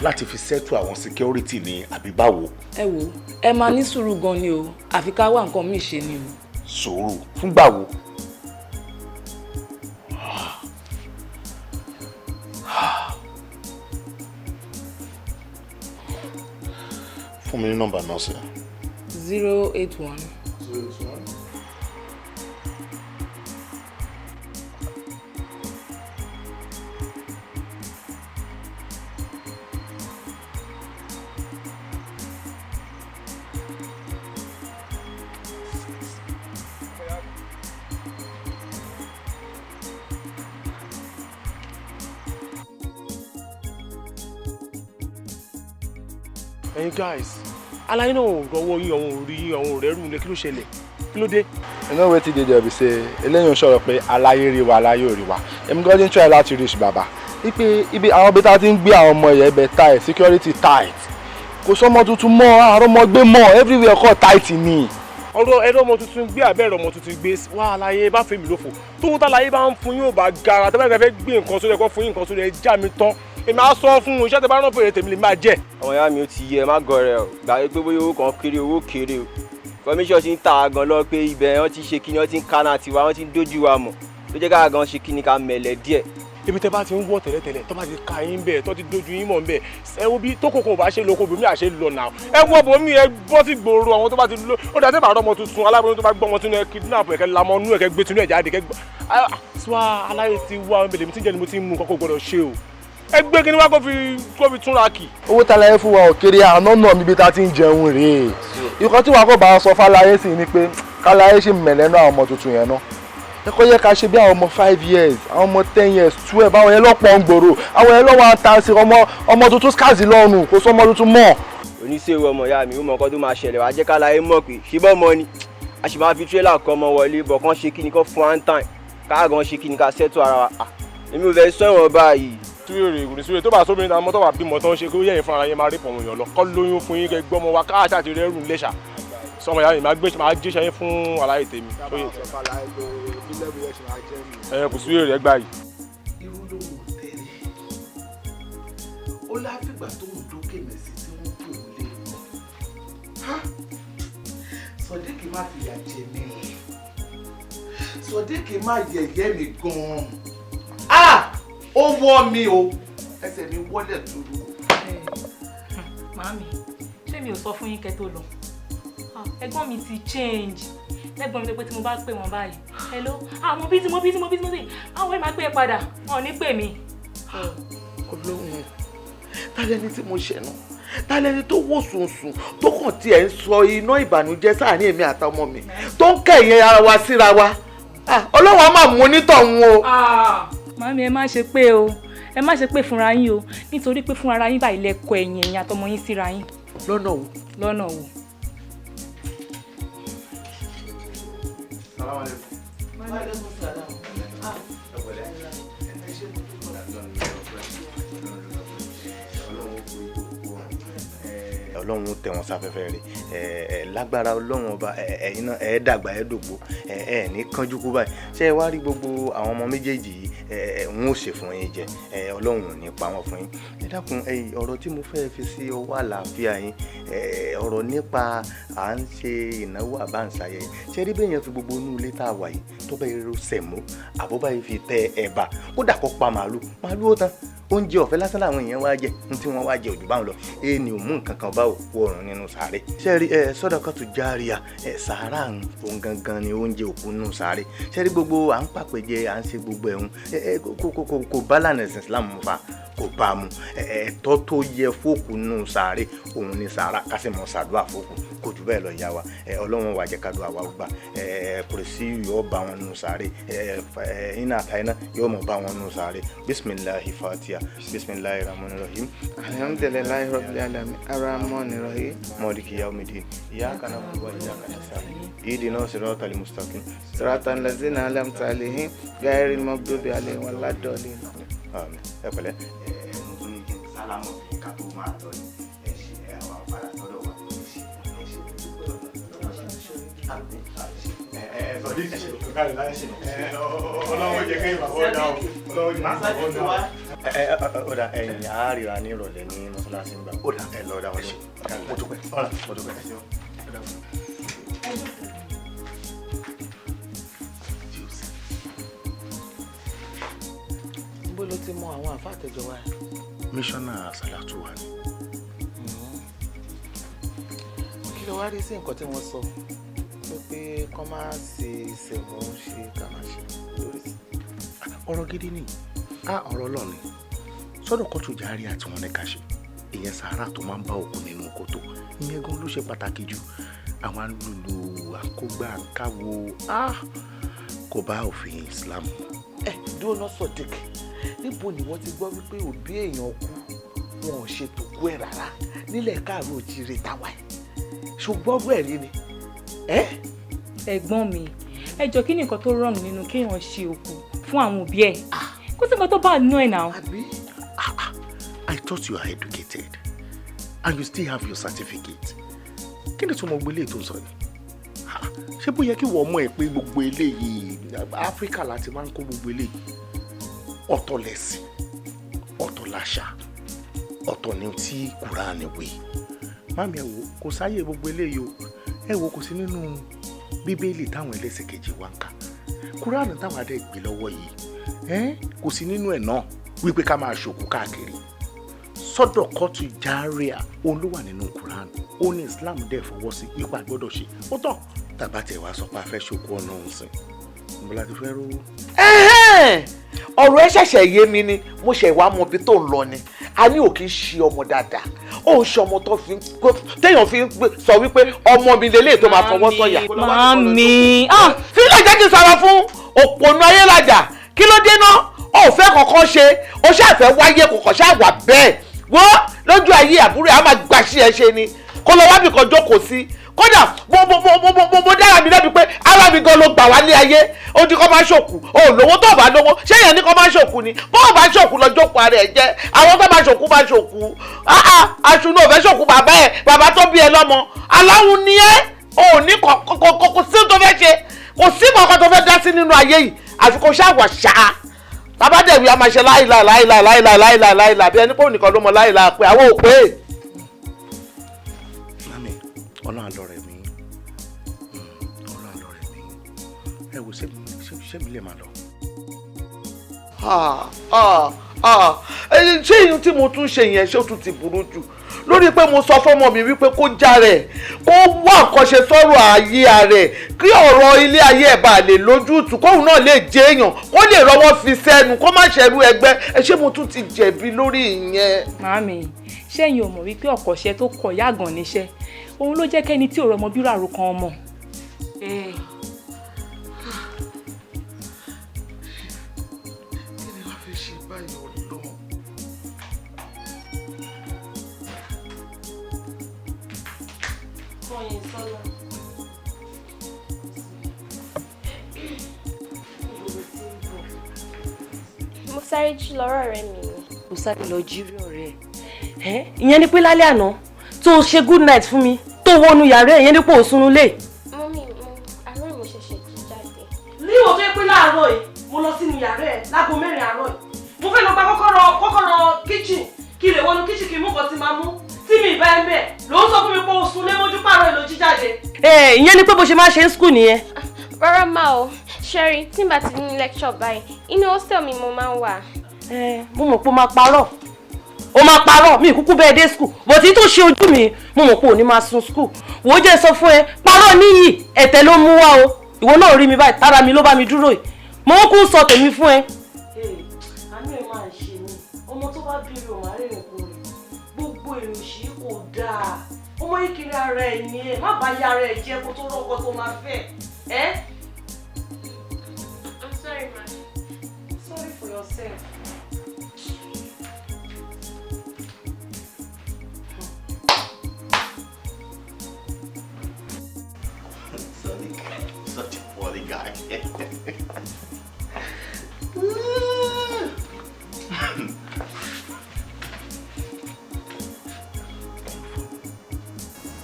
láti fi settle àwọn security ní àbí báwo. ẹ wo ẹ máa ní sùúrù gan ni o àfi ká wá nǹkan míì ṣe ni o. sùúrù fúngbà wo. fún mi ní nọ́mbà nọ́ọ̀sì. 081. Hey guys, aláyé náà ò rọwọ́ yín àwọn ò rí yín àwọn ò rẹ́rù nílé kí ló ṣẹlẹ̀ kí ló dé. You know wetin dey there be say eléyìí ń sọ̀rọ̀ pé aláyé rí wa aláyé ò rí wa èmi gan dey try láti reach bàbá wípé ibi àwọn ibi tá a ti ń gbé àwọn ọmọ yẹn bẹ tight security tight kò sọmọ tuntun mọ́ àárọ̀ ọmọ gbé mọ́ everywhere kọ́ tight ni. ọ̀rọ̀ ẹ̀rọ ọmọ tuntun gbé àbẹ̀rẹ̀ ọmọ tuntun gbé wá aláyé bá fèmí lófo tóun tá aláyé bá ń fún yín ò bá gara tẹ́lẹ̀ kẹ́ fẹ́ gbé nǹkan sórí ẹ̀kọ́ fún yín nǹkan sórí ẹ̀ já mi tán èmi á sọ fún un iṣẹ́ tẹ́ bá rán fèrè tèmi lè máa jẹ́. àwọn ìyá mi ò ti yẹ má gọrẹ o gbà pé bóyá owó kan kéré owó kéré o commission ti ń ta gan lọ pé ibẹ̀ wọ́n ti ṣe kíni wọ́n ti ń kánà tiwa wọ́n ti ń dójú wa mọ̀ tó jẹ́ ká gan ṣe kíni ká mẹ̀lẹ̀ díẹ̀. ibi tẹ́ bá ti ń wọ̀ tẹ́lẹ̀tẹ́lẹ̀ tó bá ti ka yín bẹ́ẹ̀ tó ti dojú yín mọ̀ bẹ́ẹ̀ ẹ wo bí tó kòkò bá ṣe lóko bòmí àṣẹ lọ nà ẹ wọ bòmí ẹ bọ́ sí gbòòrò àwọn tó bá ti lọ ó dàtẹ́ bá rọmọ tuntun aláboyún tó bá gbọ́ ọmọ tún ẹ kidnap ẹ kẹ lamọ nú ẹ kẹ gbé tún ẹ jáde kẹ gbọ́ swa aláyé ti wá ọmọbìnrin mi ti jẹ́ ni mo ti mú kọ́kọ́ gbọ́dọ̀ ṣe o ẹ gbé kí ni wá kó fi túnra kì. owó tàlàyé fún wa ò kéré àná náà níbi tá a ti ń jẹun rèé ikọ̀ tí wàá kó bá a sọ fáláyé sí ni pé káláyé ṣì mẹ̀lẹ́nu àwọn ọmọ tuntun yẹn náà ẹ kọ́ yẹ ká ṣe bí àwọn ọmọ 5 years àwọn ọmọ 10 years 12 àwọn yẹn lọ́pọ̀ ń gbòòrò àwọn yẹn lọ́wọ́ àtàǹsì ọmọ tuntun skazi lọ́rùn kò sọ ọmọ tuntun mọ́. oníṣègùn ọmọ ìyá mi ó mọ nǹkan tó máa ṣẹlẹ̀ wá jẹ́ káláyé mọ̀ pé ṣíbọ̀ mọ́ ni a sì máa fi tírélà kọ́ ọmọ wọlé bọ̀ kán ṣe kíni kán fún one time káàgàn ṣe kíni ká sẹ́tù ara wa èmi ò fẹ́ sọ ìwọ̀n báyìí. túwèrè ìwòrìṣúwèrè tó bá sóbìnrin náà mọ́tò wà bímọ tó ń ṣe kó yẹ̀yìn fún ara yẹn máa rí pọ̀ wọ̀nyàn lọ kọ́ lóyún fún yín kẹ́ gbọ́mọ wa káàṣà àti rẹ́rù ńlẹ́ṣà sọmọ ìyá mi máa jíṣẹ́ yín fún aláyè tèmi. kò sí èrè ẹgbàá yìí. irú ló wò tẹ́lẹ̀ ó láfìgbà tó ń dókè mẹ́sì tí wọ́n pè ó lé Sodiq má fìyà jẹ mí Sodiq má yẹ̀yẹ́ mi gan-an ó wọ́ mi o ẹsẹ̀ mi wọlé dúró. Màámi ṣé mi ò sọ fún yín kẹ́ tó lọ ẹ̀gbọ́n mi ti change lẹ́gbọ́n mi tó pé tí mo bá pè wọ́n báyìí hello mo bí àwọn ẹ̀ máa pè é padà wọn ò ní pè mí. Ọlọ́run tálẹ́ni tí mo ṣẹ̀ náà tálẹ́ni tó wò sùnsùn tó kàn tiẹ̀ ń sọ iná ìbànújẹ́ sáàrin èmi àtọmọ mi tó ń kẹ̀yìn ara wa síra wa Ọlọ́run á máa mú onítọ̀hún o. Màámi ẹ má ṣe pé o ẹ má ṣe pé fúnra yín o nítorí pé fúnra yín báyìí lẹ́kọ̀ọ́ ẹ̀yìn àtọmọ yín síra yín. lọ́nà wo. lọ́nà wo. Ọlọ́run tẹ̀ wọ́n sáfẹ́fẹ́ rẹ̀ lágbára Ọlọ́run ọba ẹ̀yin náà ẹ̀ dàgbà ẹ̀ dògbò ẹ̀ ní kánjú kú báyìí ṣé ẹ wá rí gbogbo àwọn ọmọ méjèèjì yìí n ó ṣe fún yín jẹ Ọlọ́run ò ní pa wọ́n fún yín ẹ dákun ọ̀rọ̀ tí mo fẹ́ fi sí ọwọ́ àlàáfíà yín ọ̀rọ̀ nípa à ń ṣe ìnáwó àbáǹsáyẹyẹ ṣé rí bẹ́ẹ̀ yẹn fi gbogbo inú ilé tá a wà yìí tó bá yẹ sẹ̀mó àbúbá yìí fi tẹ ẹ̀bà kódà kó pa màálù ó tán oúnjẹ ọ̀fẹ́ lásán làwọn èèyàn wá jẹ ní tí wọ́n wá jẹ òjò báwọn lọ ẹni ò mú nǹkan kan bá òkú ọ̀run nínú sàárè. sẹ́ẹ̀rí sọ́dọ̀kọ́tù járíà sàárà òun gangan ni oúnjẹ òkú nínú sàárè. sẹ́ẹ̀rí gbogbo à ń pàpẹ́jẹ à ń ṣe gbogbo ẹ̀hún kò bá lànà ẹ̀sìn Islam mu fa kò bá mu ẹ̀tọ́ tó yẹ fóòkù nínú sàárè òun ni sàárà kásìmọ̀ ṣàdúrà fóòkù kò jù bẹ́ẹ̀ lọ ìyá wa ọlọ́run wà jẹ́ kádùn àwa gbà kùrìsì yóò bá wọn nínú sàárè iná àtàyínà yóò mọ̀ bá wọn nínú sàárè bisimilahi fatiha bisimilahi rahmanir rahim alhamdulilayi rabbil alamin arrahmanir rahim maliki yawmiddin iyyaka na'budu wa iyyaka nasta'in ihdina siratal mustaqim siratal ladzina an'amta alaihim ghayril maghdubi alaihim waladdallin. àmín. ẹ pẹ̀lẹ́ sálámù ká tó máa lọ ní àwọn àpárá lọ́dọ̀ wa. Ọlọ́run jẹ́ kí ìbàbọ̀ ọ̀dà o. Ọlọ́run jẹ́ kí ìbàbọ̀ ọ̀dà o. Ọ̀dà ẹ̀yìn àárira ní ìrọ̀lẹ́ ní mọ́ṣáláṣí ń gbà. Ọ̀dà ẹ̀ lọ́dà wọn ṣe. Mo dúpẹ́. Mo dúpẹ́. Bó ló ti mọ àwọn àfáà àtẹjọ wa? Míṣọ́nà Sàlátù wa ni. Kí ló wá rí sí nǹkan tí wọ́n sọ? Pé kọ́ máa ṣe ìṣẹ̀mú ṣe ká máa ṣe lórí sí. Ọ̀rọ̀ gidi ni ọ̀rọ̀ Ọlọ́run ni sọ́dọ̀ kọ́tù járí àti wọn ní ká ṣe ìyẹn sàárà tó máa ń bá òkú nínú kòtò ìyẹn gan ló ṣe pàtàkì jù àwọn alùlù àkógbà káwo kò bá òfin Islam. Dúró náà Sodiq, níbo ni wọ́n ti gbọ́ wípé òbí èèyàn kú wọn ò ṣètò kú ẹ̀ rárá nílẹ̀ káàró òjìrè táwa ẹ̀ ṣùgbọ́n ọ̀rọ̀ ẹ̀rí ni. Ẹ̀gbọ́n mi ẹ jọ kí ni nǹkan tó wrong nínú kéèyàn ṣe òkú fún àwọn òbí ẹ̀ kó sì nǹkan tó bá nínú ẹ̀ náà. I thought you are educated and you still have your certificate. Kí ni tí mo gbé eléyìí tó ń sọ ni? Ṣé bó yẹ kí wọ́n mọ̀ ẹ́ pé gbogbo eléyìí Áfíríkà láti máa ń kó gbogbo eléyìí ọ̀tọ̀ lẹ̀sìn ọ̀tọ̀ làṣà ọ̀tọ̀ ni tí Kùránì wí. Mami ẹ wo kò sáyè gbogbo eléyìí o ẹ wo kò sí nínú Bíbélì táwọn ẹlẹ́sìn kejì wá ń kà Kùránì táwọn adé gbé lọ́wọ́ yìí kò sí nínú ẹ̀ náà wípé ká máa ṣòkú káàkiri sọ́dọ̀ kọ́tù járíà òun ló wà nínú Kùránì ó ní Islam dẹ̀ fọwọ́ sí ipa gbọ́dọ̀ ṣe ó tán tàbá tẹ̀ wá sọ pé a fẹ́ ṣòkú ọ̀nà òun sìn níbo la ti fẹ́ rówó. ọ̀rọ̀ ẹ ṣẹ̀ṣẹ̀ yé mi ni mo ṣẹ̀ wá mọ ibi tó ń lọ ni a ní ò kì í ṣe ọmọ dáadáa ó ń ṣe ọmọ tó fi téèyàn fi sọ wípé ọmọ mi lélẹ́yìí tó máa fọwọ́ sọ̀yà. Màámi fílẹ̀ jẹ́ kí n sọ̀rọ̀ fún òpònú ayélujára kí ló dé náà ó fẹ́ kọ̀ọ̀kan ṣe ó ṣàfẹ́ wáyé kọ̀ọ̀kan ṣàwà bẹ́ẹ̀ wọ́n lójú ayé àbúrò ẹ̀ á máa gbàṣí ẹ ṣe ni kó lọ wábì kan jókòó sí kódà mo dára mi lẹ́bi pé ara mi gan ló gbà wá ní ayé ó ti kọ́ máa ṣòkù ó lówó tó bá lówó ṣé èèyàn ní kọ́ máa ṣòkù ni bó o bá ṣòkù lọ jókòó ara ẹ̀ jẹ́ àwọn tó máa ṣòkù máa ṣòkù aṣù náà ò fẹ́ ṣòkù bàbá ẹ̀ bàbá tó bí ẹ lọ́mọ aláwọ̀ ni ẹ́ ò ní kò sí tó fẹ́ ṣe kò sí kankan tó fẹ́ dá sí nínú ayé yìí àfi kò ṣàwà ṣáá bàbá dẹ̀wì a máa ṣe láìláìláìláìláìláìláìláìláì bí ẹni pé òun nìkan ló mọ láìláì pé àwọn ò pé. Mami ọlọ́run àlọ́rẹ̀ mi ọlọ́run àlọ́rẹ̀ mi ẹ wò ṣé mi lè máa lọ. ṣé ìyún tí mo tún ṣe yẹn ṣé ó tún ti burú jù lórí pé mo sọ fọ́mọ mi wípé kó já rẹ̀ kó wá nǹkan ṣe sọ́rọ̀ ayé rẹ̀ kí ọ̀rọ̀ ilé ayé ẹ̀ bá lè lójútùú kóun náà lè jẹ́ èèyàn kó lè rọwọ́ fi sẹ́nu kó má ṣẹ̀rú ẹgbẹ́ ẹ ṣé mo tún ti jẹ̀bi lórí ìyẹn. Màámi ṣẹ́yìn ò mọ̀ wípé ọ̀kọ̀ṣẹ́ tó kọ̀ yàgàn níṣẹ́ òun ló jẹ́ kẹ́ni tí ò rọmọ bírò àròkàn ọmọ. kí ni wàá fi ṣe báyìí ọlọ́run. mo sáré jí lọ́rọ̀ rẹ mi ni. mo sáré lọ jí rí ọ̀rẹ́ ẹ̀ ìyẹn ni pé lálẹ́ àná tó ṣe good night fún mi tó wọnú yàrá ẹ̀ ìyẹn ni pé ò sunú lé. mọ́mí àárọ̀ mo ṣẹ̀ṣẹ̀ jí jáde. ní ìwọ̀n tó yẹ pé láàárọ̀ yìí mo lọ sínú yàrá ẹ̀ láago 4 àárọ̀ yìí mo fẹ́ lọ gba kọ́kọ́rọ́ kitchen kí lè wọnú kitchen kí n mú nǹkan tí máa mú tí mi ìbá ẹ̀ ń bẹ̀ ló ń sọ fún mi pé o sun lé mójú pààrọ̀ èlò jíjáde. ìyẹn ni pé bó ṣe máa ṣe ń school nìyẹn. rárá máa o Sherry tí n bá ti ní lecture báyìí inú hostel mi mo máa ń wà. mo mọ̀ pé ó máa parọ́ ó máa parọ́ mi kúkú bẹ́ẹ̀ dé school bó ti tó ṣe ojú mi mo mọ̀ pé ò ní máa sun school wò ó jẹ́ sọ fún ẹ parọ́ níyì ẹ̀tẹ̀ ló mú wá o ìwọ náà rí mi báyìí tára mi ló bá mi dúró yìí mo kún sọ tèmi fún ẹ. àánú ẹ máa ń ṣe mí ọmọ tó bá bírí ọmọ arìnrìn kò rí gbogbo èrò sí kò dáa ọmọ yìí kiri ara ẹ ní ẹ má bá yá ara ẹ jẹ kó tó rọkọ tó máa fẹ́ ẹ. I'm sorry, ma. Sorry for yourself. Such a funny guy.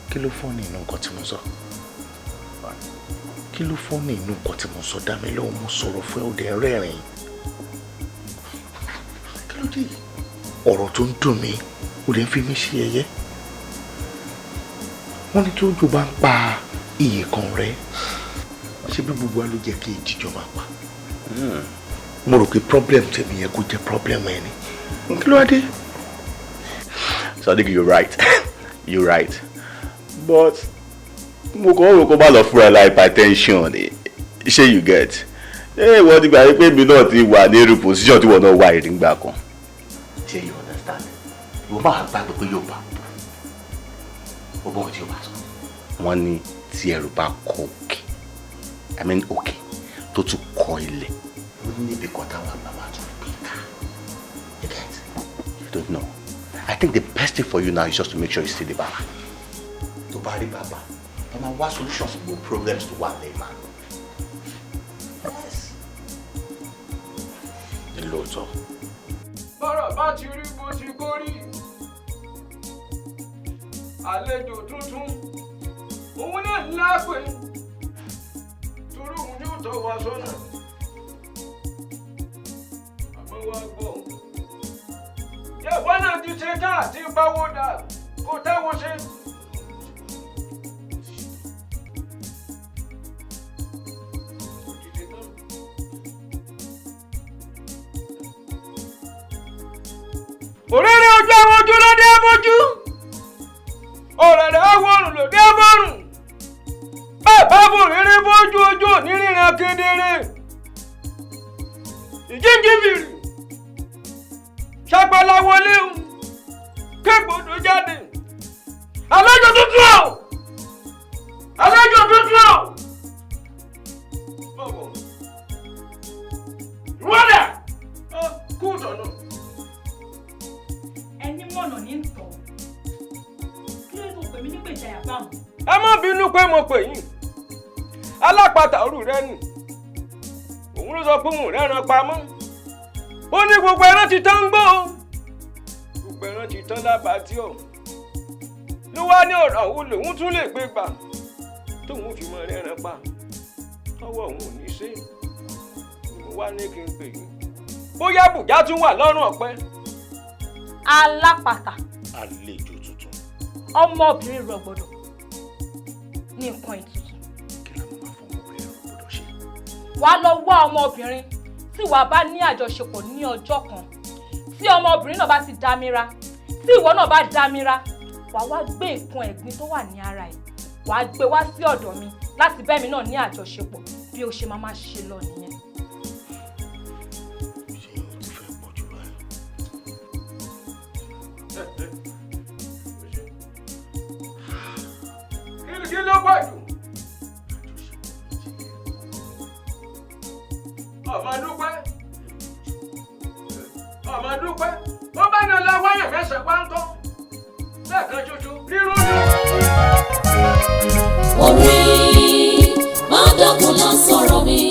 Kí ló fọ́ ní inú nǹkan tí mo sọ? Kí ló fọ́ ní inú nǹkan tí mo sọ? Dá mi lóhùn, mo sọ̀rọ̀ fún ẹ ó dẹ̀ rẹ́rìn. Kí ló dé? Ọ̀rọ̀ tó ń dùn mí, ó lè fi mí ṣe ẹyẹ. Wọ́n ní tí òjò bá ń pa iye kan rẹ̀, ṣé bí gbogbo wa ló jẹ́ kí ìjìjọ máa pa? Mo rò pé problem tèmi yẹ kó jẹ́ problem ẹ ni. Kí ló wá dé? Sadiq, you're right. You're right. But mo kàn rò kó bá lọ fúra la hypertension ṣé you get? Wọ́n ti gbà pé mi náà ti wà ní irú position tí wọ́n náà wà ìrìngbà kan. Ṣé you understand? Ìwọ máa gbàgbé pé yóò bá ó bọ́ tí ó bá sọ. Wọ́n ní tí ẹrù bá kọ òkè, I mean òkè tó tún kọ ilẹ̀. Ó ní ibi kan táwọn àgbà máa tún gbé ká. You get? You don't know. I think the best thing for you now is just to make sure you see the Baba. Tó bá rí bàbá, ẹ máa wá solutions to problems tó wà lẹ́yìn máa. Yes. Ní lóòótọ́. Bọ́rọ̀ bá ti rí bó ti kórí. Àlejò tuntun, òun náà ńlá pé torí òun yóò tọ́ wa sọ́nà. Àmọ́ wá gbọ́. Yẹ̀wọ́n náà ti ṣe tá àti báwo dà kó táwọn ṣe. Òrèrè ojú àwọn ojú ló dé bójú. Ọ̀rẹ̀rẹ̀ awọ̀rùn ló dé bọ́rùn. Bàbá bò rere bójú ojú òní ríran kedere. Ìjíǹjìbìrì. Ṣàgbọ́lá wọlé o. Kégbodò jáde. Àlejò tuntun o. Àlejò tuntun o. Bọ̀bọ̀. Rwanda. Kú tọ̀nà. Ẹni mọ̀nà ní ntọ́. Kí ló tó pè mí nígbà ìjà yàgbá mu? Ẹ má bínú pé mo pè yín. Alápatà òru rẹ nì. Òun ló sọ pé òun rẹ́ran pamọ́. Ó ní gbogbo ẹran ti tán ń gbó. Gbogbo ẹran ti tán lábàtí ọ̀. Ló wá ní ọ̀rọ̀ òun lòun tún lè gbé gbà. Tóun fi mọ rẹ́ran pa. Tọ́wọ́ òun ò ní ṣe. Mo wá ní kí n pè yín. Bóyá bùjá tún wà lọ́rùn ọ̀pẹ. Alápatà. Àlejò tuntun. Ọmọbìnrin rọ̀gbọ̀dọ̀ ní nǹkan ìtutù. Kí ló máa fọ ọmọbìnrin rọ̀gbọ̀dọ̀ ṣe? Wàá lọ wá ọmọbìnrin tí wàá bá ní àjọṣepọ̀ ní ọjọ́ kan. Tí ọmọbìnrin náà bá ti dámíra, tí ìwọ náà bá dámíra, wàá wá gbé nǹkan ẹ̀gbin tó wà ní ara ẹ̀. Wàá gbé wá sí ọ̀dọ̀ mi láti bẹ́ẹ̀ mi náà ní àjọṣepọ̀ bí ó ṣe máa ṣe lọ nìyẹn. Kí ló pọ̀ jù? Ọmọ dúpẹ́. Ọmọ dúpẹ́. Ó bá ní ọlá wáyà mẹ́sàn-án páńtọ́. Lẹ́ẹ̀kan ṣoṣo rírun ni. Orí máa dákun lá sọ̀rọ̀ mi.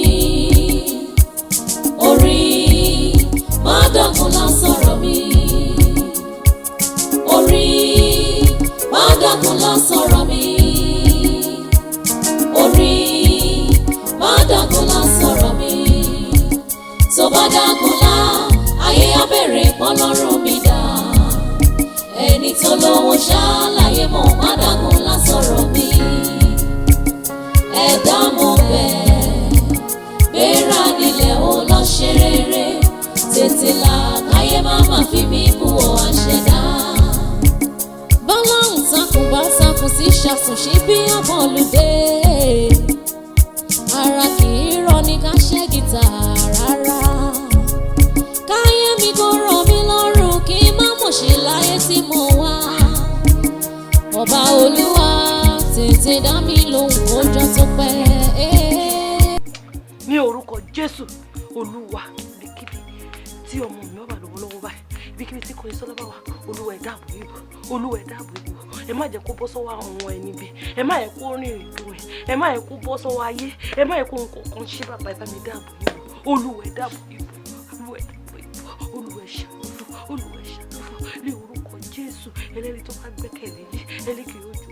Orí máa dákun lá sọ̀rọ̀ mi. Orí máa dákun lá sọ̀rọ̀ mi. Orí máa dákun lá sọ̀rọ̀ mi. Tó bá dákun lá, ayé á bẹ̀rẹ̀ pọ́n lọ́rùn mi dá. Ẹni tó lówó ṣáláyé mọ̀ má ṣàsùn sí bí ọmọlúdé ara kì í rọ ní ká ṣe gìtà rárá káyé mi kò rọ̀ mí lọ́rùn kí n má mọ̀ ṣe láyé tí mo wá ọba olúwa tètè dá mi lóhùn ọjọ́ tó pẹ́. ní orúkọ Jésù olúwa ibikíbi tí ọmọ mi wà lọ́wọ́lọ́wọ́ báyìí ibikíbi tí kò ní sọ́lá bá wà olúwa ẹ̀ dáàbò ìbò olúwa ẹ̀ dáàbò ìbò ẹ má jẹ́ kó bọ́ sọ́wọ́ àwọn ẹni bí ẹ má yẹ kó rìn ìrìn ẹ má yẹ kó bọ́ sọ́wọ́ ayé ẹ má yẹ kó nǹkan ṣe bàbá ẹ bá mi dáàbò ìbò olúwa ẹ̀ dáàbò ìbò olúwa ẹ̀ dáàbò ìbò olúwa ẹ̀ ṣàlùfọ́ olúwa ẹ̀ ṣàlùfọ́ ní orúkọ Jésù ẹlẹ́rìí tó bá gbẹ́kẹ̀lé yìí ẹlẹ́kì yóò jù.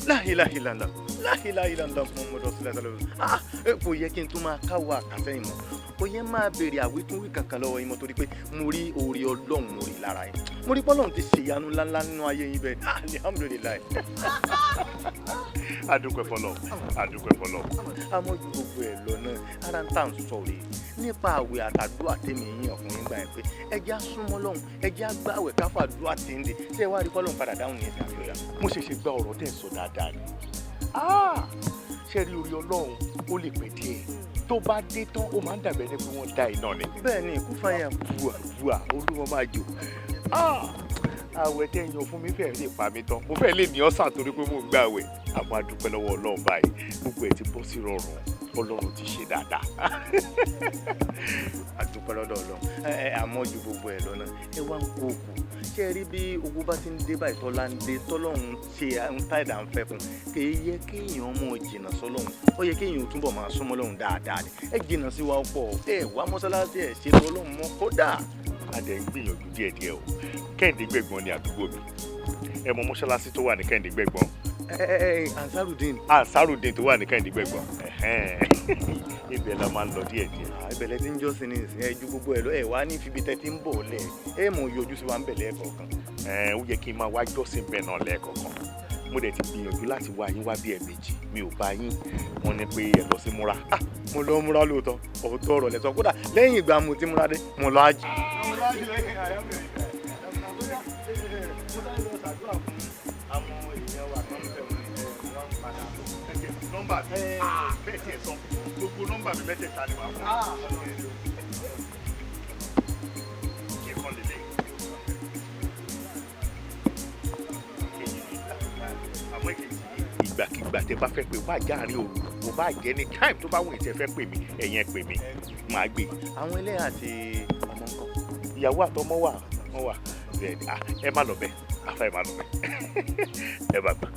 láhìláhìlànà láhìláhìlànà Muhammadu Rasulullah kò yẹ kí n tún máa káwọ́ àkàsẹ́yìn mọ́ kò yẹ máa béèrè àwítúnwí kankan lọ́wọ́ yín mọ́ torí pé mo rí oore Ọlọ́run mo rí lára yín mo rí pọ́lọ́run ti ṣèyanu ńláńlá nínú ayé yín bẹ́ẹ̀ alhamdulilayi. adúpẹ́ fọlọ́ adúpẹ́ fọlọ́. àmọ́ ju gbogbo ẹ̀ lọ náà ara ń tà ń sọ rèé nípa àwẹ̀ àtàdúrà tèmi yín ọkùnrin gbà yẹn pé ẹjẹ́ á súnmọ́ lọ́hùn ẹjẹ́ á gbàwẹ̀ káfàdúrà tèǹdè ṣé ẹ wá rí pọ́lọ́run padà dáhùn ní ẹ̀sìn àfihàn. mo ṣẹ̀ṣẹ̀ gba ọ̀rọ̀ tẹ̀ sọ dáadáa ni ṣe rí orí Ọlọ́run ó lè pẹ́ díẹ̀ tó bá dé tán ó máa ń dàbẹ̀ ní pé wọ́n dá iná ni. bẹ́ẹ̀ ni kú fàyà buà olúwa máa jò àwẹ̀ tẹ́ yan fún mi fẹ́ẹ́ lè pa mí tán mo fẹ́ẹ́ lè ní ọ̀sán torí pé mo ń gbà àwẹ̀ àmọ́ a dúpẹ́ lọ́wọ́ Ọlọ́run báyìí gbogbo ẹ̀ ti bọ́ sí rọrùn Ọlọ́run ti ṣe dáadáa. a dúpẹ́ lọ́dọ̀ Ọlọ́run àmọ́ ju gbogbo ẹ̀ lọ́nà ẹ wá ń kó òkú ṣé ẹ rí bí owó bá ti ń dé báyìí tọ́lá ń dé tọ́lọ́run ṣe ń táìdà ń fẹ́ fún kì í yẹ kéèyàn mọ̀ jìnnà sọ́lọ́run ó yẹ kéèyàn túbọ̀ máa súnmọ́ lọ́run dáadáa ni ẹ jìnnà sí wa pọ̀ ẹ wá mọ́sálásí ẹ ṣe tọ́lọ́run mọ́ kódà. adẹ ń gbìyànjú díẹ̀díẹ̀ o Kẹ́hìndé Gbẹ̀gbọ́n ní àdúgbò mi ẹ mọ mọ́sálásí tó wà ní Kẹ́hìndé Gbẹ̀gbọ́n. Ansarudeen tó wà ní Kẹ́hìndé Gbẹ̀gbọ́n ibẹ̀ la máa ń lọ díẹ̀díẹ̀. ìbẹ̀lẹ̀ tí ń jọ́sìn ní ìsìn ẹ ju gbogbo ẹ̀ lọ ẹ wá ní fibi tẹ́ ti ń bọ̀ lẹ̀ ẹ mọ̀ yọjú sí wa ń bẹ̀ lẹ́ẹ̀kọ̀ọ̀kan. ó yẹ kí n máa wá jọ́sìn bẹ́ẹ̀ náà lẹ́ẹ̀kọ̀ọ̀kan mo dẹ̀ ti gbìyànjú láti wá yín wá bí ẹ̀ẹ̀mejì mi ò bá yín wọ́n ní pé ẹ lọ sí múra. mo lọ múra lóòótọ́ ọ̀tọ̀ ọ̀rọ̀ lẹ́sọ̀ kódà lẹ́yìn ìgbà mo ti múra dé mo lọ ájì. nọ́mbà bẹ́ẹ̀ tiẹ̀ sọ gbogbo nọ́mbà mi mẹ́tẹ̀ẹ̀ta ni wàá fún mi. kí n kàn lè lè. àmọ́ èkejì ìgbàkigbà tẹ bá fẹ́ pé wá jáàrin òru wò bá jẹ́ ní time tó bá wù ní tẹ fẹ́ pè mí ẹ̀yin ẹ pè mí màá gbé. àwọn ẹlẹ́yà àti ọmọ nǹkan. ìyàwó àtọmọ wà wọ́n wà ẹ má lọ bẹ́ẹ̀ afa ẹ má lọ bẹ́ẹ̀ ẹ bá gbà.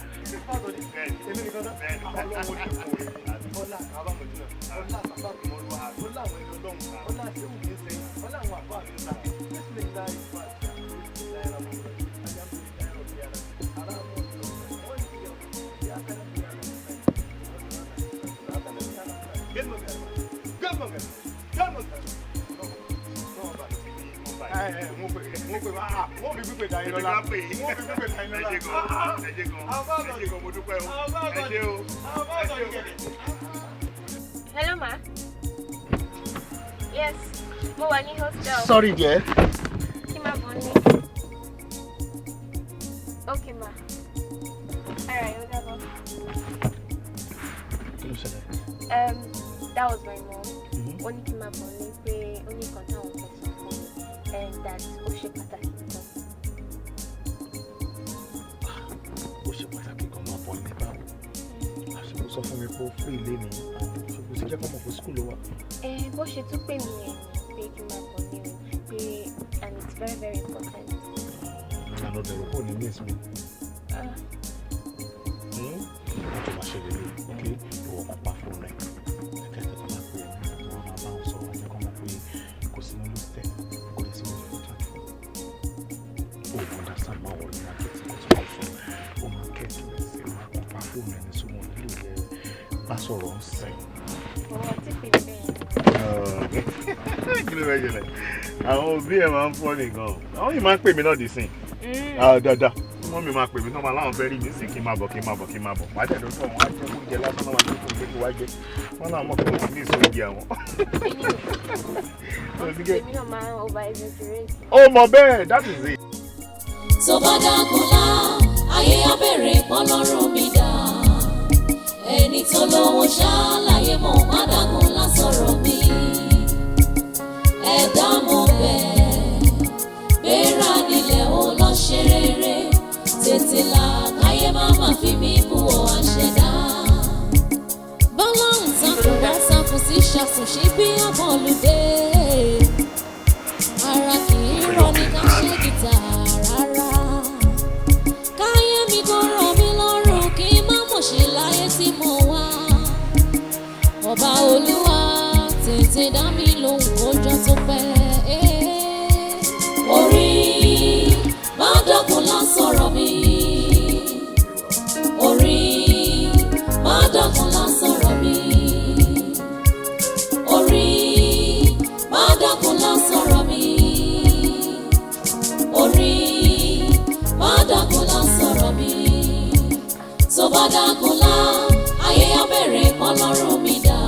Hello, ma. Yes, mo wà ní hostel. Sorry, dear. Kí máa bọ̀ ní. Okay, ma. Alright, ó dàbọ̀. Kí ló ṣẹlẹ̀? That was my mom. Ó ní kí máa bọ̀ ní pé ó ní nǹkan táwọn fẹ́ sọ fún mi and that ó ṣe pàtàkì gan. Ó ṣe pàtàkì gan máa bọ̀ ní báwo? Àṣìkò sọ fún mi pé ó fún ilé ni ṣùgbọ́n sì jẹ́ kó mọ̀ pé skul ló wà. Bó ṣe tún pè mí ẹ̀ ní pé kí máa bọ̀ ní o pé and it's very very important. Ìlànà ọ̀dẹ̀rọ̀ kò ní miss mi. Wọ́n tó máa ṣe lè lè ok ìwọ kan pa fóònù rẹ̀. Ẹ̀kẹ́ tó máa pè é wọ́n máa bá wọn sọ̀rọ̀ wọ́n jẹ́ kó mọ̀ pé kò sí nínú stẹ̀ kò lè sí nínú ìjà fún. O ò understand máa wọ̀ ní àkẹ́tì kò tó máa fún o máa kẹ́ẹ̀tì rẹ̀ sí máa kó pa fóònù ẹni súnmọ́ nílò yẹ bá sọ̀rọ̀ ń sìn. fọwọ́ tí pè bẹ́ẹ̀. Kí ló fẹ́ ṣẹlẹ̀? Àwọn òbí ẹ̀ máa ń fọ́ nìkan o. Àwọn yìí máa ń pè mí náà dì sí. Dáadáa. Wọ́n mi máa pè mí náà máa láwọn fẹ́ rí mi sí kí n máa bọ̀. Wàá tẹ̀lé ọ̀tọ̀ wọn á jẹ́ oúnjẹ lásán náà wà ní ìfún pé kí wá jẹ. Wọ́n náà mọ̀ pé wọ́n ní ìsọ̀njẹ àwọn. Èmi náà máa ń over exaggerate. Ó mọ bẹ́ẹ̀, that is it. Tó bá dágunlá ayé abẹ́rẹ́ pọ́lọ́run mi dá ẹni tó lówó ṣàlàyé mọ́ má dágunlá sọ̀rọ̀ mi ẹ̀dá mo bẹ̀ gbéra nílẹ̀ ó lọ ṣe rere tètè là káyé má má fi mí bú ọ àṣẹdá bọ́lọ́hùn takùn bá takùn sí ṣàkùnṣe bí ọmọlúdé ara kì í rọ ní ká ṣe gìtá rárá káyé mi kò rọ̀ mí lọ́rùn kí n má mọ̀ ṣe láyé tí mo wá ọba olúwa tètè dá mi lóhùn kọjọ́ tó pẹ́ orí má dọ́kun lá sọ̀rọ̀ mi orí má dọ́kun lá sọ̀rọ̀ mi orí má dọ́kun lá sọ̀rọ̀ mi orí má dọ́kun lá sọ̀rọ̀ mi tó bá dọ́kun lá ayé abẹ́rẹ́ pọ́lọ́run mi dá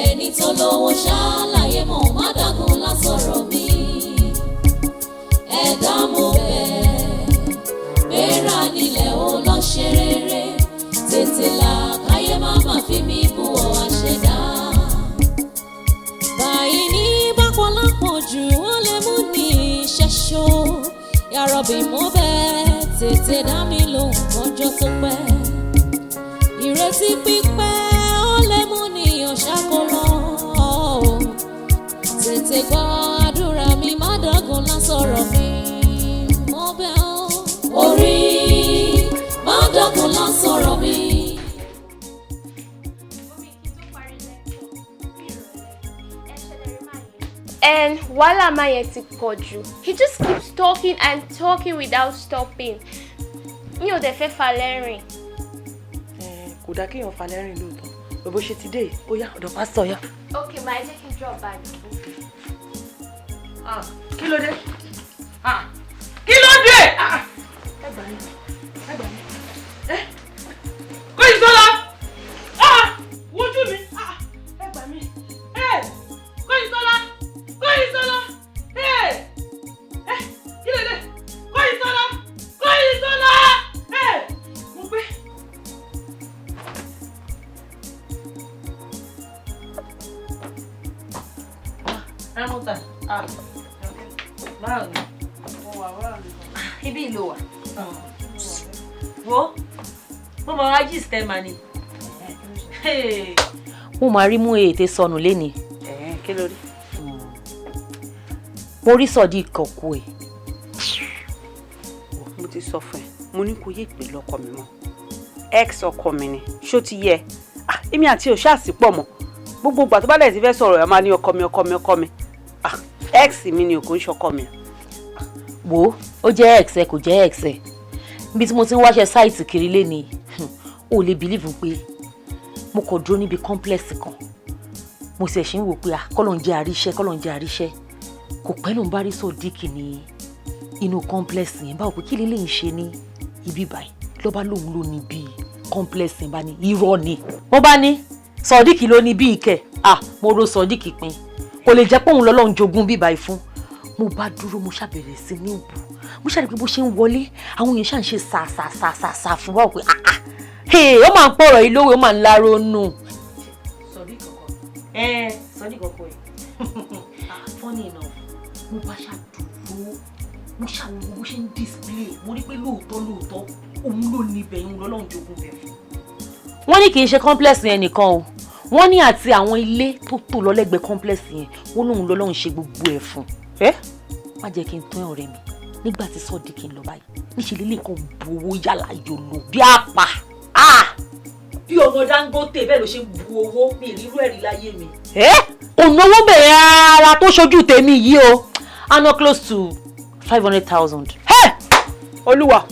ẹni tó lówó ṣàlàyé mọ́ má dọ́kun lá sọ̀rọ̀ mi ẹ̀dá mo bẹ̀ gbéra nílẹ̀ ó lọ ṣe rere tètè là káyé má má fi mí bú ọ àṣẹdá báyìí ní bápọ̀lápọ̀ jù wọ́n lè mú ní ṣẹ́ṣó yàrá-bí mo bẹ̀ tètè dá mi lóhùn kọjọ́ tó pẹ́ ìrètí pípẹ́ ó lè mú ní ọ̀ṣàkólọ́ tètè gbọ́ àdúrà mi má dọ́gun lá sọ̀rọ̀ mi mo bẹ̀ ọ́ orí má dọ́gun lá sọ̀rọ̀ mi. And while Maye ti pọ̀ jù, he just keeps talking and talking without stopping. Mi ò dẹ̀ fẹ́ fa lẹ́rìn. Kò dá kéèyàn fa lẹ́rìn lóòótọ́. Bó ṣe ti dé, ó yá ọ̀dọ̀ pásítọ̀ yá. Okay, ma, ẹ jẹ́ kí n drop bag. Kí ló dé? Kí ló dé? Ẹ gbà mí. Kó ìsọ́lá! Wojú mi! Ẹ gbà mí! Kó ìsọ́lá! Kó ìsọ́lá! Kí ló dé? Kó ìsọ́lá! Kó ìsọ́lá! Mo gbé. Ramota. Báwo ni? Ibi ìlò wà. Wo? Mo máa wá jí stẹ́mà ni. Mo máa rí mú ètè sọnù léni. Kí ló rí? Mo rí sọ̀dí ìkọ̀kú ẹ̀. Mo ti sọ fún ẹ, mo ní kó yé ìpè lọ́kọ mi mọ́. Ex ọkọ mi ni, ṣó ti yẹ? Èmi àti òṣàsì pọ̀ mọ́. Gbogbo ìgbà tó bá dẹ̀ ti fẹ́ sọ̀rọ̀ ẹ̀ máa ní ọkọ mi. Ex mi ni òkú ń ṣọkọ mi. Wo, ó jẹ́ ex ẹ kò jẹ́ ex ẹ. Níbi tí mo ti ń wáṣẹ sáìtì kiri léni, o lè believe pé mo kò dúró níbi complex kan. Mo sì ṣe ń wò pé kọ́lọ́n jẹ́ àríṣẹ́. Kò pẹ́ ló ń bá rí Sodiq ní inú complex yẹn báwo pé kí lè ń ṣe ní ibi báyìí ló bá lóun ló ní bí complex yẹn bá ní irọ́ ni. Mo bá ní Sodiq ló ní bí ìkẹ́ mo ro Sodiq pin kò lè jẹ́ pé òun lọ́lọ́run jogún bí báyìí fún. Mo bá dúró mo ṣàbẹ̀rẹ̀ sí ní òbú mo ṣàrí pé bó ṣe ń wọlé àwọn èèyàn ṣà ń ṣe sàsàsàsà fún wa pé ó máa ń pọ̀rọ̀ yìí lówó ó máa ń láró nù. Sodiq kọ̀kọ́. Sodiq kọ̀kọ́ ẹ̀. Funny enough mo bá ṣàdúró mo ṣàwọn bó ṣe ń display mo rí pé lóòótọ́ òun ló ní ibẹ̀ òun lọ́lọ́run jogún bẹ̀ fún. Wọ́n ní kì í ṣe complex yẹn nìkan o wọ́n ní àti àwọn ilé tó tò lọ́lẹ́gbẹ̀ẹ́ complex yẹn wọ́n lóun lọ́lọ́run ṣe gbogbo ẹ̀ fún. Má jẹ́ kí n tán ọ̀rẹ́ mi nígbà tí Sodiq ń lọ báyìí níṣẹ́ lílé kan bu owó yàrá yòlò bí àpá. Bí ọmọ Dangote bẹ́ẹ̀ ló ṣe bu owó ní ìrírú ẹ̀rí láyé mi. Òun owó bẹ̀rẹ̀ ara tó ṣojú tèmi yìí o I know close to 500,000. Olúwa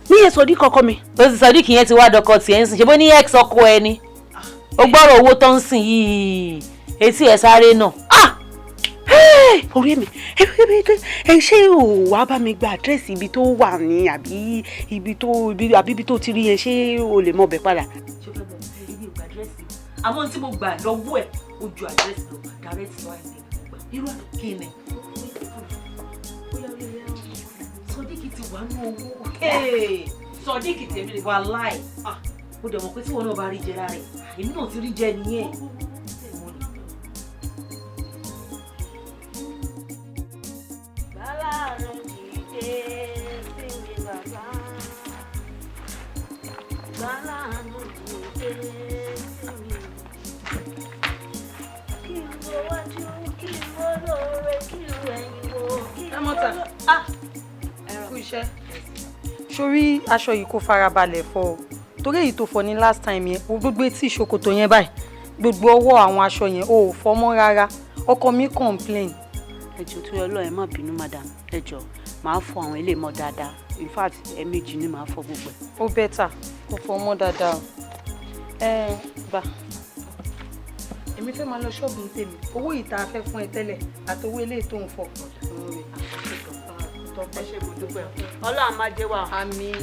níyẹn Sodiq ọkọ mi. Ó sì Sodiq yẹn ti wá dọkọ tiẹ̀ ń sìn ṣe bó ní ex ọkọ ẹ ni. ó gbọ́rọ̀ owó tó ń sìn yìí etí ẹ̀ sáré náà. Ọ̀rẹ́ mi ṣé o wá bá mi gba àdírẹ́sì ibi tó wà ní àbí ibi tó ti rí yẹn ṣé o lè mọ̀ bẹ̀ padà. ṣé o fẹ́ bọ̀ ibi ìgbà àdírẹ́sì àmọ́ tí mo gbà lọ́wọ́ ẹ̀ ó ju àdírẹ́sì lọ dàrẹ́tì lọ́wọ́ ẹ̀ nígbà irú àdókè ni. Sọdíkì ti wà nù owó. Sọdíkì tèmi wà láì. Mo dẹ̀ mọ̀ pé tí wọn náà bá rí jẹ lára ẹ̀ èmi náà ti rí jẹ nìyẹn. Sórí aṣọ yìí kó farabalẹ̀ fọ o torí èyí tó fọ ní last time yẹn gbogbo etí ìṣòkòtò yẹn báyìí gbogbo ọwọ́ àwọn aṣọ yẹn ò fọ mọ́ rárá ọkọ mi complain. Ẹ jọ̀ọ́ tó yọ lọ ẹ má bínú madam ẹ jọ̀ọ́ màá fọ àwọn ilé mọ́ dáadáa in fact ẹ̀ẹ̀mejì ni màá fọ gbogbo ẹ̀. Ó bẹ́tà kó fọ mọ́ dáadáa o. Gbà èmi fẹ́ máa lọ ṣọ́ọ̀bù ní tèmi owó yìí tá a fẹ́ fún ẹ tẹ́lẹ̀ àtowó eléyìí tó ń fọ. Ẹ ṣé mo dúpẹ́ Ọlọ́run máa jẹ́ wa. Àmín.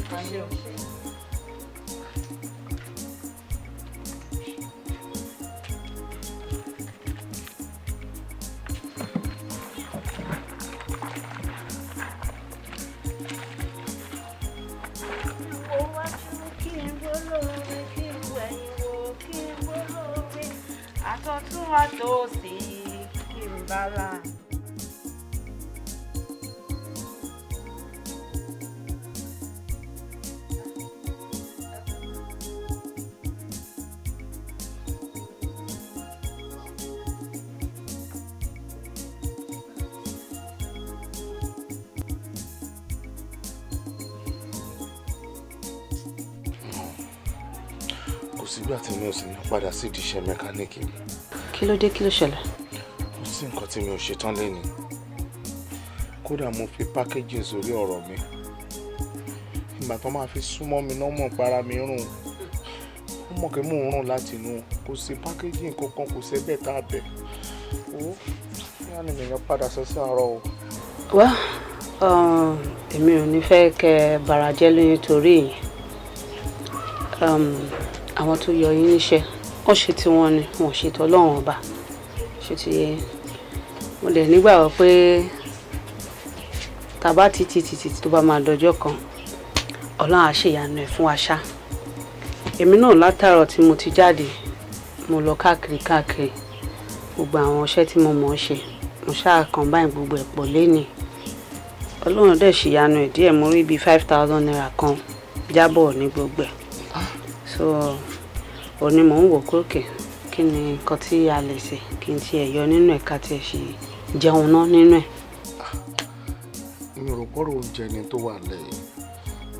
Àtọ̀tún àtòsí kí n bala. Kò sígbà tí mi ò sì ní padà sí ìdí iṣẹ́ mẹkáníìkì mi. Kí ló dé kí ló ṣẹlẹ̀? Kò sí nǹkan tí mi ò ṣe tán lénìí. Kódà mo fi pákéjì sórí ọ̀rọ̀ mi. Ìgbà tó máa fi súnmọ́ mi náà mọ̀ para mi rùn. Ó mọ̀ pé mò ń rùn láti inú. Kò sí pákéjì nǹkankan kò sẹ́bẹ̀ tá a bẹ̀. Ó yá ni èèyàn padà sọ sí àárọ̀ o. Wá èmi ò ní fẹ́ kẹ́ bara jẹ́ lóyún torí yìí. Àwọn tó yọ yín níṣẹ́ wọ́n ṣe tí wọ́n ní wọ́n ṣe tọ́lọ́run ọba ṣe ti yẹ mo dẹ̀ nígbàgbọ́ pé tàbá títí tó bá máa dọjọ́ kan Ọlọ́run á ṣèyanu ẹ̀ fún wa ṣá. Èmi náà látàárọ̀ tí mo ti jáde mo lọ káàkiri gbogbo àwọn iṣẹ́ tí mo mọ̀ ọ́ ṣe mo ṣáà kàn báyìí gbogbo ẹ̀ pọ̀ lénìí Ọlọ́run dẹ̀ ṣèyanu ẹ̀ díẹ̀ mo rí bíi 5,000 naira kan jábọ̀ ní gbogbo ẹ̀ so òní mò ń wò kókè kí ni nǹkan tí a lè ṣe kí n tiẹ̀ yọ nínú ẹ̀ka tí ẹ ṣe jẹun náà nínú ẹ̀. Mi ò rò pọ́rọ̀ oúnjẹ ni tó wà lẹ́yìn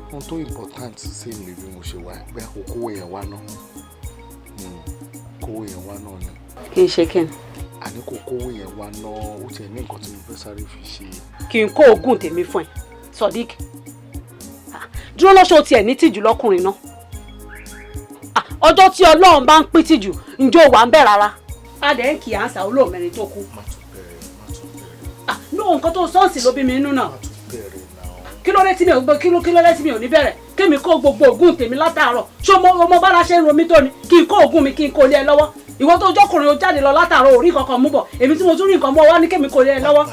ohun tó important sí mi bí mo ṣe wà pé àkókò yẹn wá náà kówó yẹn wá náà ni. Kí n ṣe kí ni. Àní kò kówó yẹn wá náà ó tiẹ̀ ní nǹkan tí mo fẹ́ sáré fi ṣe. Kí n kó oògùn tèmi fún ẹ Sodiq dúró lọ́sọ̀ tiẹ̀ ní tìjú lọ́kùnrin náà ọjọ́ tí Ọlọ́run bá ń pín tìjú ǹjẹ́ ò wà ń bẹ̀ rárá. Adẹ̀ ń kì í àǹsà olóòmẹ́rin tó kú. Lóhun nǹkan tó sọ́ọ̀sì ló bí mi nínú náà. Kí ló dé tí mi ò ní bẹ̀rẹ̀ kémi kó gbogbo ògùn tèmi látàárọ̀ ṣó mo bára ṣe ń ro mí tó ni kí n kó ògùn mi kí n kó lé ẹ lọ́wọ́ ìwọ tó jọkùnrin o jáde lọ látàárọ̀ orí kankan mú bọ̀ èmi tí mo tún rí nǹkan mọ́ wá ní kémi kó lé ẹ lọ́wọ́.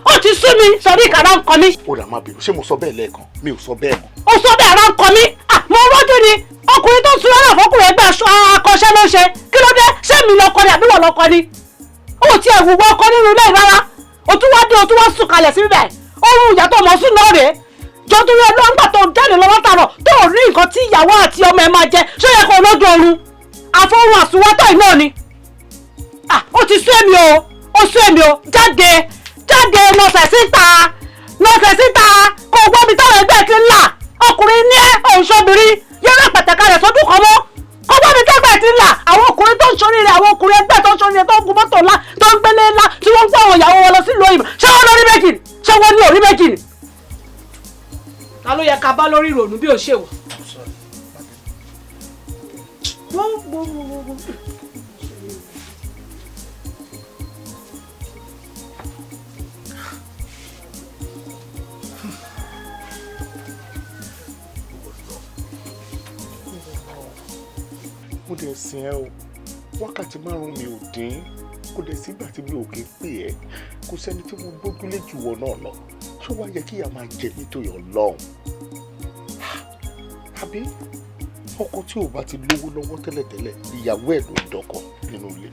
Ó ti sú mi sọ bí ìkàrà ń kọ mí. Ó dà má bínú ṣé mo sọ bẹ́ẹ̀ lẹ́ẹ̀kan mi ò sọ bẹ́ẹ̀ mọ́. Ó sọ bẹ́ẹ̀ ara ń kọ mí mo rọ́jú ni ọkùnrin tó sun ẹ̀rọ fọkùnrin ẹgbẹ́ akọ́ṣẹ́ ló ṣe kí ló dé ṣé mi lọkọ ni àbí wọ́n lọkọ ni. Ó ti ẹ̀wù wọ ọkọ nínú ilé rárá o tún wá dé o tún wá sùn kalẹ̀ sí bíbẹ̀ ohun ìyá tó mọ̀ sùn náà rèé jọ tó yẹ lọ́ngbà tó jáde lọ látàrọ̀ tó rí nǹkan tí ìyàwó àti ọmọ ẹ máa jẹ ṣé yẹ kó lójú oorun àfọwọ́n àsùnwọ́tọ̀ iná ni. Ó ti sú èmi o ó sú èmi o jáde lọ́sẹ̀ síta kò gbọ́ mi táwọn ẹgbẹ́ ti ń là ọkùnrin ní òun ṣọ́bìnrin yẹ́rọ pàtàkì rẹ̀ sọ́dún kan mọ́ kò gbọ́ mi tẹ́gbẹ́ ti ń là àwọn ọkùnrin tó ń ṣoríire àwọn ọkùnrin ẹgbẹ́ tó ń ṣoríire tó ń gun mọ́tò ńlá tó ń gbélé ńlá tí wọ́n ń gbọ́ àwọn ìyàwó wọn lọ sílùú òyìnbó ṣé wọ́n lórí méjì ṣé wọ́n ní orí méjì ni. ta ló yẹ ká bá lórí ìrònú bí ò ṣe wọ̀. Whoa. Mo dẹ̀ sìn ẹ́ o, wákàtí 5 mi ò dín, kò dẹ̀ sígbà tí mi ò kí ń pè ẹ́, kò sẹ́ni tí mo gbójúlé jù wọ náà lọ, ṣó wá yẹ kí ìyá máa jẹ nítorí Ọlọ́run. Àbí ọkọ tí ò bá ti lówó lọ́wọ́ tẹ́lẹ̀tẹ́lẹ̀, ìyàwó ẹ̀ ló ń dọkọ nínú ilé.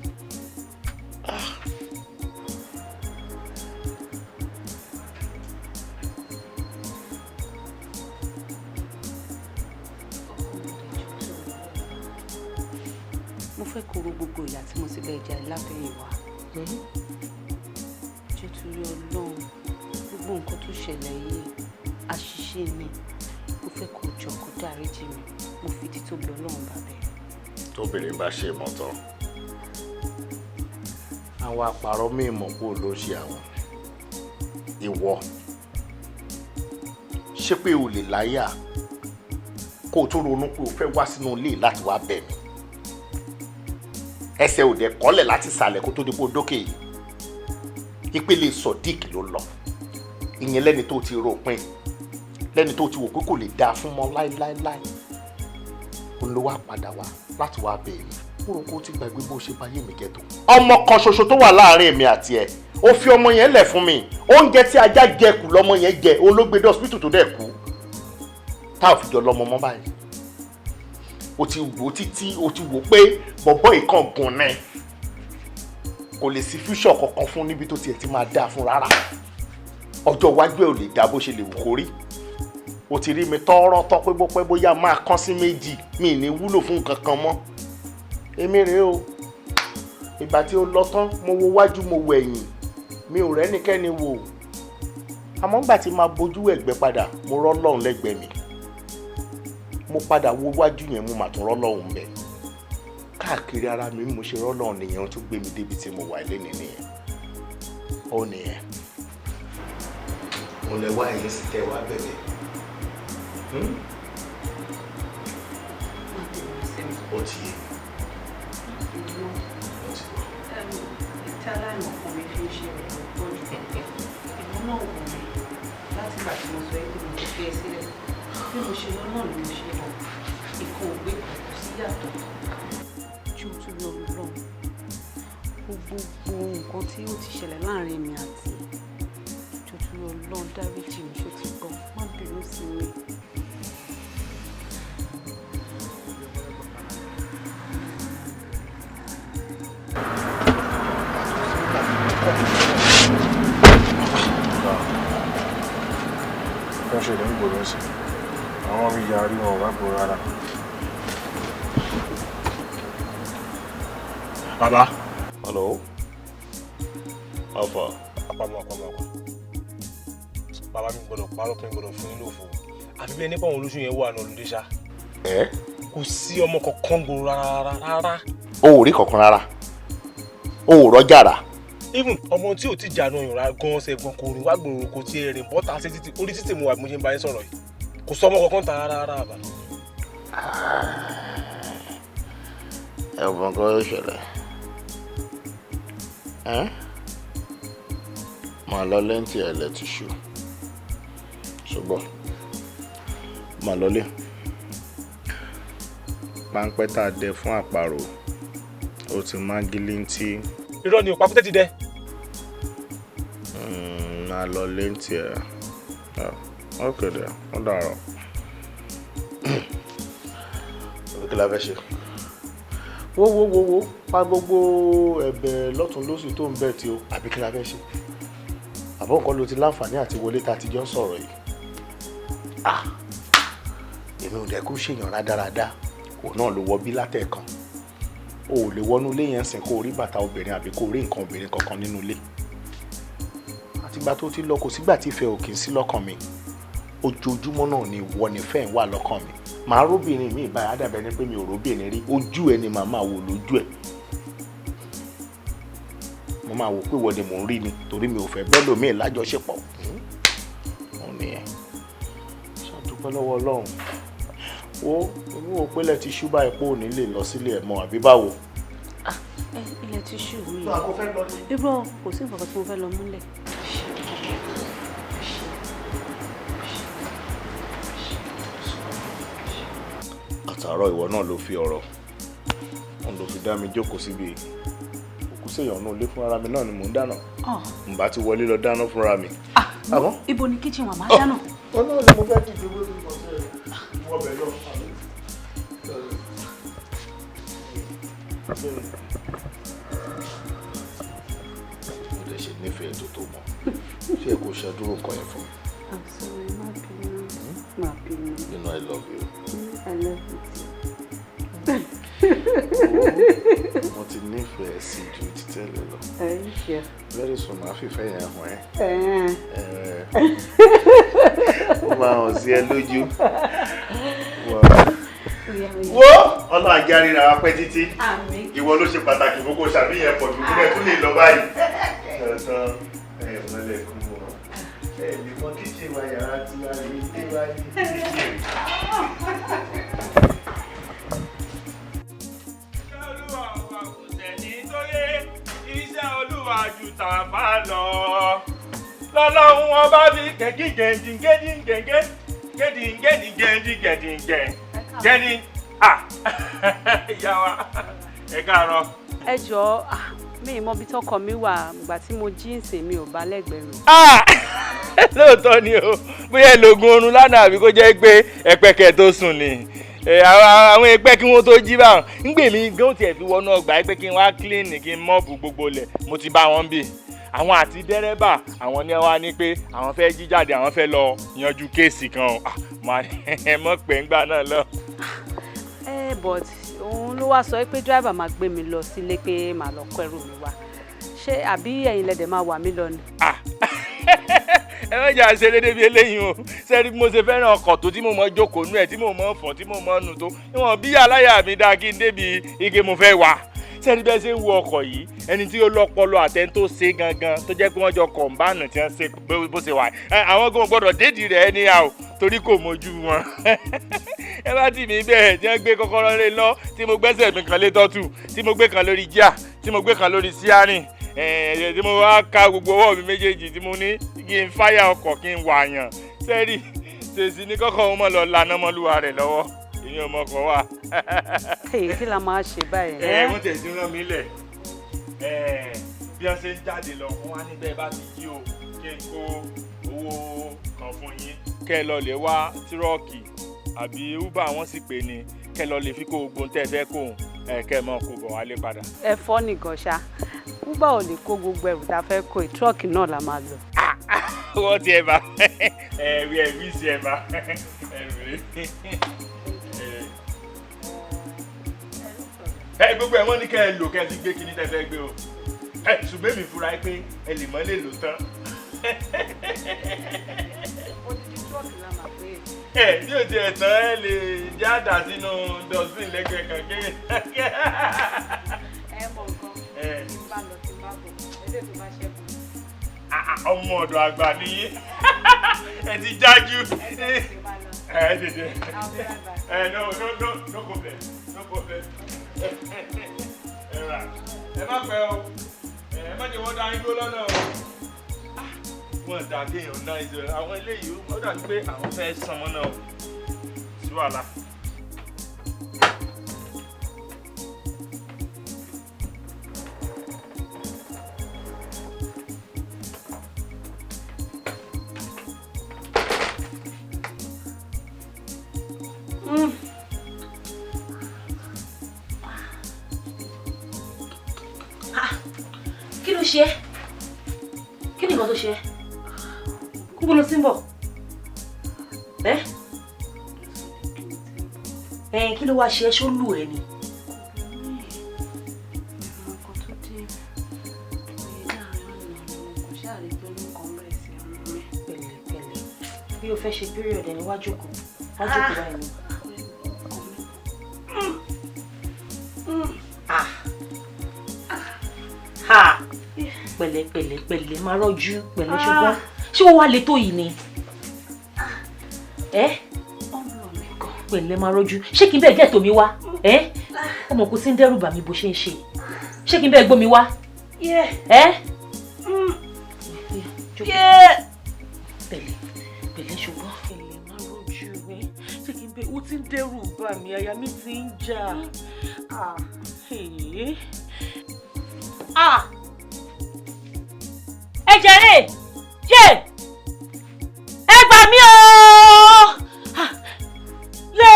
mo fẹ́ kóró gbogbo ìyà tí mo ti bẹ́ẹ̀ jẹ́ lábẹ́yìnwá. jẹ́ torí Ọlọ́run gbogbo nǹkan tó ṣẹlẹ̀ yìí àṣìṣe ni mo fẹ́ kó jọ kó dáríjì mi mo fi di tóbi Ọlọ́run bàbẹ́. Tóbìnrin bá ṣe mọ́tọ́ àwọn àpàrọ̀ míì mọ̀ pé ló ṣe àwọn ìwọ ṣé pé o lè láyà kó o tó ronú pé o fẹ́ wá sínú ilé láti wá bẹ̀ mí ẹsẹ̀ ò dẹ̀ kọ́lẹ̀ láti sàlẹ̀ kó tó di pé o dókè yìí ìpele Sodiq ló lọ ìyẹn lẹ́ni tó ti rò pin lẹ́ni tó ti wò pé kò lè dáa fún mọ́ láíláíláí òun ló wá padà wá láti wá bẹ̀ mí mo rò kó o ti gbàgbé bó ṣe bá yé mi jẹ́ tó. ọmọ kan ṣoṣo tó wà láàrin èmi àti ẹ ó fi ọmọ yẹn lẹ̀ fún mi oúnjẹ tí ajá jẹ kù lọ́mọ yẹn jẹ olóògbé hospital tó dẹ̀ kú tá ò fi jọ lọ́mọ mọ́ báyìí o ti wò títí o ti wò pé bọ̀bọ́ ìkan gùn ní kò lè sí future kankan fún níbi tó tiẹ̀ ti máa dáa fún rárá ọjọ́ iwájú ẹ̀ ò lè dá bó ṣe lè wù kó rí o ti rí mi tọ́rọ́ tọ́ pé bó pẹ́ bóyá máa kán sí méjì mi ní wúlò fún nǹkan kan mọ́ èmi rèé o ìgbà tí ó lọ tán mo wo wájú mo wo ẹ̀yìn mi ò rẹ́nikẹ́ni wò àmọ́ nígbà tí máa bójú ẹ̀gbẹ́ padà mo rọ́ lọ́hùn lẹ́gbẹ̀ẹ́ mi mo padà wo wájú yẹn mo mà tún rọ́ lọ́hùn bẹ́ẹ̀ káàkiri ara mi mo ṣe rọ́ lọ́hùn nìyẹn tó gbé mi débi tí mo wà lẹ́nìí nìyẹn ó nìyẹn mo lè wá ẹ̀yìn sí tẹ́ wá bẹ̀rẹ̀ ó ti yé tí aláìmọ̀ kan mi fi ń ṣe rẹ̀ ló pọ̀ jù ìwọ náà wò mí láti ìgbà tí mo sọ pé mo ti fi ẹ sílẹ̀ bí mo ṣe lọ náà ni mo ṣe lọ ìkan ògbé kan kò sí yàtọ̀ ju tún lọ lọ gbogbo nǹkan tí ó ti ṣẹlẹ̀ láàrin mi àti ju tún lọ lọ dáríjì mi ṣó ti gbọ́ má bínú sí mi. Kan ṣe lè ń gbòòrò sí àwọn mi yarí wọn wá gbòòrò rárá. Bàbá. Hello. How far? Àpamọ́. Bàbá mi gbọ́dọ̀ parọ́ pé gbọ́dọ̀ fún yín lófo. Àbí bí ẹni pàwọn olóṣù yẹn wà ní olùdé ṣá. Kò sí ọmọ kankan gbòòrò rárá. O ò rí kankan rárá. O ò rọ́jà rà. Even ọmọ tí ò ti jà náà yòrá gan ṣe gan kò rìn wá gbòòrò kò tiẹ̀ rìn bọ́ta sí títí orí títì mo wà bí mo ṣe ń bá yín sọ̀rọ̀ yìí kò sọ ọmọ kankan ta rárá àbá. Ẹ̀wọ̀n kan yóò ṣẹlẹ̀ màá lọ lẹ́ǹtì ẹ̀lẹ́ ti ṣù ṣùgbọ́n màá lọlé páńpẹ́ tá a dẹ fún àparò ó ti má gílíǹtì. Irọ́ ni òpá kútẹ́ ti dẹ. Màá lọ lẹ́ǹtì ẹ̀ okay there ó dàrọ̀. Kí la fẹ́ ṣe? Wo pa gbogbo ẹ̀bẹ̀ lọ́tún lósì tó ń bẹ̀ tí o àbí kí la fẹ́ ṣe? Àbọ̀ nǹkan ló ti láǹfààní àti wọlé tá a ti jọ ń sọ̀rọ̀ yìí. Èmi ò dẹ̀ kó ṣèyàn rádaràda òun náà ló wọ bí látẹ̀kan o ò lè wọnú ilé yẹn sìn kó o rí bàtà obìnrin àbí kó o rí nǹkan obìnrin kankan nínú ilé. Àtìgbà tó ti lọ kò sígbà tí ìfẹ́ ò kì í sí lọ́kàn mi ojoojúmọ́ náà ni ìwọ nífẹ̀ẹ́ wà lọ́kàn mi màá róbìnrin mi ìbáyà àdàbẹ̀ ni pé mi ò róbìnrin rí ojú ẹ ni màá máa wò lójú ẹ mo máa wò pé ìwọ ni mò ń rí ni torí mi ò fẹ́ bẹ́ẹ̀ lómi lájọṣepọ̀ òun nìyẹn ṣàdúpẹ́ lọ́wọ́ Ọlọ́run wo owó òpélẹ̀ ti ṣú báyìí pé ò ní lè lọ sílé ẹ̀ mọ́ àbí báwo. ilẹ̀ ti ṣú mi. tó a kò fẹ́ lọ ní. irọ́ kò sí nǹkan tí mo fẹ́ lọ múlẹ̀. àtàárọ̀ ìwọ náà ló fi ọ̀rọ̀ òun ló fi dá mi jókòó síbi òkú sèèyàn náà lé fúnra mi náà ni mò ń dáná n bá ti wọlé lọ dáná fúnra mi. ibo ni kíchìn wà máa dáná. ọ náà ni mo fẹ́ dìde lórí ìkọ̀sẹ̀ wọ́n bẹ̀ lọ. mo lè ṣe nífẹ̀ẹ́ tó tó mọ̀ ṣé kò ṣàdúró nǹkan yẹn fún mi. I'm sorry, má bínú. Má bínú. You know I love you. I love you too. Mo ti nífẹ̀ẹ́ sí ju ti tẹ́lẹ̀ lọ. Sure. Very soon máa fìfẹ́ yẹn hàn ẹ́. Ó máa hàn sí ẹ lójú. Wo ọlọ́run ajá ríra wa pẹ́ títí. Ìwọ ló ṣe pàtàkì gbogbo ṣàbíyẹn pọ̀ jù kúrẹ́ tó lè lọ báyìí. Ọ̀tán mọ́lẹ̀ kú mọ́. Nìkan kíchìn wa yàrá tí wàá rí dé wá ní kíchìn. Iṣẹ́ Olúwa ju tàbá lọ. Lọ́lọ́run ọba fi gẹ́dí ìyá wa ẹ káàárọ̀. Ẹ jọ̀ọ́ mi ì mọ ibi tọkọ mi wà ìgbà tí mo jí ǹsẹ̀ mi ò bá lẹ́gbẹ̀ẹ́ rẹ̀. Lóòótọ́ ni o bóyá ẹlògùn oorun lánàá àbí kó jẹ́ pé ẹ̀pẹ̀kẹ̀ tó sùn ni àwọn ẹgbẹ́ kí wọ́n tó jí báwọn ń gbè mí gan tiẹ̀ fi wọnú ọgbà ẹgbẹ́ kí n wá clean kí n mọ́ọ̀bù gbogbo lẹ̀ mo ti bá wọn bì àwọn àti dẹ́rẹ́bà àwọn ni wọ́n á ní pé àwọn fẹ́ jí jáde àwọn fẹ́ lọ yanjú kéèsì kan mọ̀ pé ńgbà náà lọ. But òun ló wá sọ pé driver máa gbé mi lọ sílé pé màá lọ kó ẹrù mi wá ṣé àbí ẹ̀yin lẹ́dẹ̀ máa wà mí lọ ni. ẹ má jà ṣe déédéé bí eléyìí o sẹ́ni bí mo ṣe fẹ́ràn ọkọ̀ tó tí mo mọ jókòó nú ẹ̀ tí mo mọ fọ̀ tí mo mọ nù tó níwọ̀n bí aláyà mi dáa kí n débi igi mo fẹ́ wà sẹ́ni bẹ́ẹ̀ ṣe ń wo ọkọ̀ yìí ẹni tí ó lọ́pọlọ àtẹni tó ṣe gangan tó jẹ́ pé wọ́n jọ kọ̀ǹbánù tí wọ́n ṣe bó ṣe wà àwọn gan gbọ́dọ̀ déèdì rẹ̀ ẹni à o torí kò mójú wọn ẹ bá tì mí bẹ́ẹ̀ tí wọ́n gbé kọ́kọ́rọ́ lé lọ tí mo gbẹ́sẹ̀ mi kan lé tọ́tù tí mo gbé kan lórí jíà tí mo gbé kan lórí síárìn tí mo wá ká gbogbo ọwọ́ mi méjèèjì tí mo ní kí n fáyà ọkọ̀ kí n wàyàn sẹ́ẹ̀rì ṣèṣì ní kọ́kọ́ wọn mọ̀ lọ lànà mọ́lúwa rẹ̀ lọ́wọ́ èyí ọmọ kan wà. kí la máa ṣe báyìí. wọ́n tẹ̀ sí rán mi lẹ̀ bí wọ́n ṣe ń jáde lọ wọ́n wá níbẹ̀ bá ti jí o kí n kó owó kan fún yín kẹ́ ẹ lọ lè wá tírọ́ọ̀kì àbí uber wọ́n sì pè ní kẹ́ ẹ lọ lè fi kó gbogbo tẹ́ ẹ fẹ́ kó kẹ́ ẹ mọ̀ kó bọ̀ wálé padà. ẹ fọ́ nìkan ṣá uber ò lè kó gbogbo ẹrù tá a fẹ́ kó tírọ́ọ̀kì náà la máa lò. wọ́n ti ẹ̀ bá ẹ̀rí sí ẹ̀ bá gbogbo ẹ̀ wọ́n ní kẹ́ ẹ lò kẹ́ ẹ ti gbé kíní tẹ́ fẹ́ gbé o ṣùgbọ́n èmi fura pé ẹ lè mọ́ lè lò tán. Bí o ti ẹ̀ tán ẹ lè já àdá sínú dustbin lẹ́gbẹ̀ẹ́ kan kéwì. ẹ mọ nǹkan tí bá lọ sí bá bọ̀ ẹdẹ tó bá ṣẹ́kù. ọmọ ọ̀dọ̀ àgbà nìyí ẹ ti jájú. ẹ tètè no problem no problem. ẹ má pẹ́ o ẹ má jẹ́ wọ́n dá igbó lọ́nà o. wọ́n dà kéèyàn náà ìṣòro àwọn eléyìí ó dàbí pé àwọn fẹ́ sàn mọ́ náà o sí wàhálà. kí ló ṣe kí ni nǹkan tó ṣe kúkú ló ti ń bọ̀ kí ló wá ṣe ṣó lù ẹ ni. pẹ̀lẹ́pẹ̀lẹ́ bí o fẹ́ ṣe period ẹni wá jókòó báyìí ni. pẹ̀lẹ́ máa rọ́jú pẹ̀lẹ́ ṣùgbọ́n ṣé wọ́n wá lè tó yìí ni. pẹ̀lẹ́ máa rọ́jú ṣé kí n bẹ́ẹ̀ gẹ̀ẹ́tò mi wá ọmọ kò sí ń dẹ́rù bà mí bó ṣe ń ṣe ṣé kí n bẹ́ẹ̀ gbó mi wá pẹ̀lẹ́ ṣùgbọ́n pẹ̀lẹ́ máa rọ́jú ṣé kí n bẹ́ẹ̀ ó ti ń dẹ́rù bà mí àyà mi ti ń jà ẹ jẹrè yé ẹ gbà mí o yé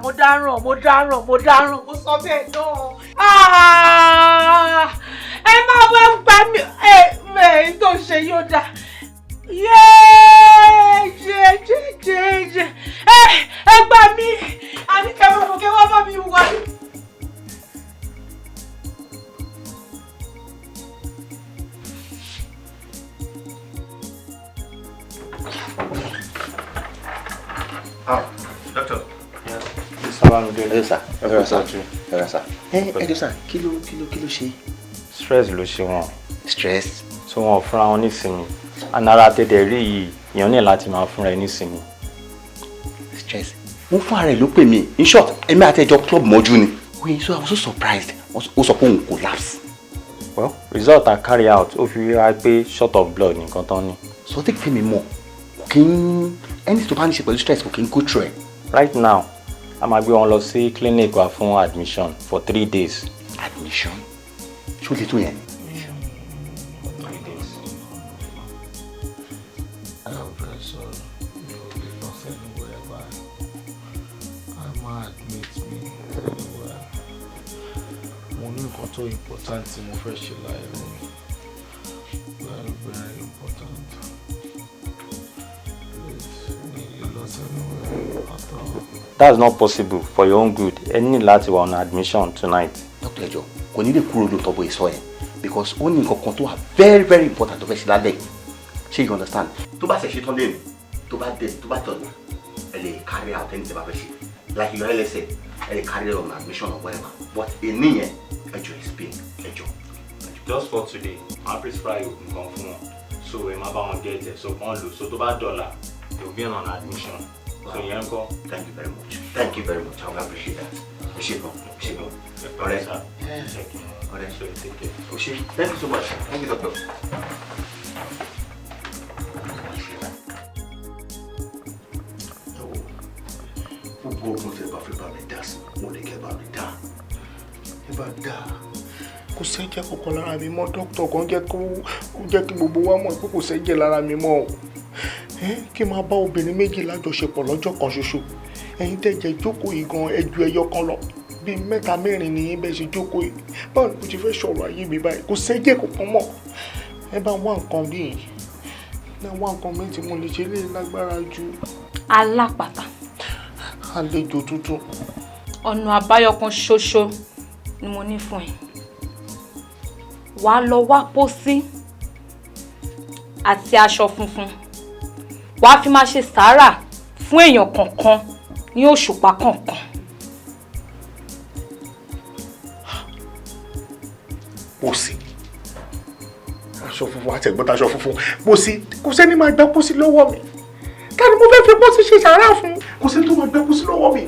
mo dáràn mo sọ bẹ́ẹ̀ náà ẹ má bá ń gbà mí ẹ tó ṣe yóò dá yé ẹ gbà mí àní kẹwàá bá mi wá. Doctor. Kí ló ṣe? Stress ló ṣe wọn. Stress? So wọn ò fúnra wọn nísinmi. Anara tẹ̀dẹ̀ rí yìí, èèyàn ní láti máa fúnra ẹ nísinmi. Stress? Wọ́n fún ara ẹ̀ ló pè mí. In short, èmi àti ẹjọ́ club mọ́jú ni. Wait, so I was so surprised. Ó sọ pé òun collapse. Well, result I carry out, ó fi wá pé short of blood nìkan tán ni. So take Femi mọ̀. Kò kí ń ẹni tó bá ní ṣe pẹ̀lú stress kò kí ń go through ẹ̀. Right now, a máa gbé wọn lọ sí clinic wa fún admission for 3 days. Admission? Ṣé o lè tó yẹn? Mo ní nǹkan tó important tí mo fẹ́ ṣe láyé mi. Very, very important. That's not possible for your own good. Ẹ ní láti wà on admission tonight. Dr. Ejo, kò ní lè kúrò lóòótọ́ bó ìsọ yẹn because ó ní nǹkan kan tó wà very, very important tó fẹ́ ṣe lálẹ́. Ṣé you understand? Tó bá ṣe ṣe tán lẹ́nu, tó bá tọ̀nà, ẹ lè carry out ẹni tí a bá fẹ́ ṣe. Like your LSA, ẹ lè carry on admission or whatever. But èní yẹn, ẹjọ́ explain, ẹjọ́. Just for today, I'll prescribe you nǹkan fún wọn. So ẹ má bá wọn get it. So kàn lò. So tó bá dọ̀là, you'll be on admission. So yẹn kọ́. Thank you very much. Thank you very much. I will appreciate that. Ẹ ṣé gan. Alright. Alright. So take care. Oṣé. Thank you so much. Thank you, doctor. Gbogbo ogun tẹ bá fẹ́ bá mi dá sí, mo lè kẹ́ bá mi dá. Ẹ bá dá. Kò sẹ́jẹ̀ kankan lára mi mọ́, dókítà kan jẹ́ kí gbogbo wa mọ̀ pé kò sẹ́jẹ̀ lára mi mọ́ o. Kí n máa bá obìnrin méjì lájọṣepọ̀ lọ́jọ́ kan ṣoṣo. Ẹ̀yin tẹ́ jẹ́ jókòó yìí gan ẹjú ẹyọ kan lọ. Bíi 3-4 nìyí bẹ́ẹ̀ ṣe jókòó yìí. Báwo ni mo ti fẹ́ sọ̀rọ̀ ayé mi báyìí? Kò sẹ́jẹ̀ kankan mọ́. Ẹ bá wá nǹkan bíi. Ẹ wá nǹkan mi tí mo lè ṣe lè lágbára ju. Alápàtà. Àlejò tuntun. Ọ̀nà àbáyọ kan ṣoṣo ni mo ní fún ẹ. Wàá lọ wá pósí àti aṣọ funfun. Wàá fi máa ṣe sàárà fún èèyàn kọ̀ọ̀kan ní òṣùpá kọ̀ọ̀kan. Pósí. Aṣọ funfun àti ẹ̀gbọ́n aṣọ funfun. Pósí. Kò sẹ́ni máa gbá pósí lọ́wọ́ mi. Ta ni mo fẹ́ fi pósí ṣe sàárà fún? Kò sẹ́ni tó máa gbá pósí lọ́wọ́ mi.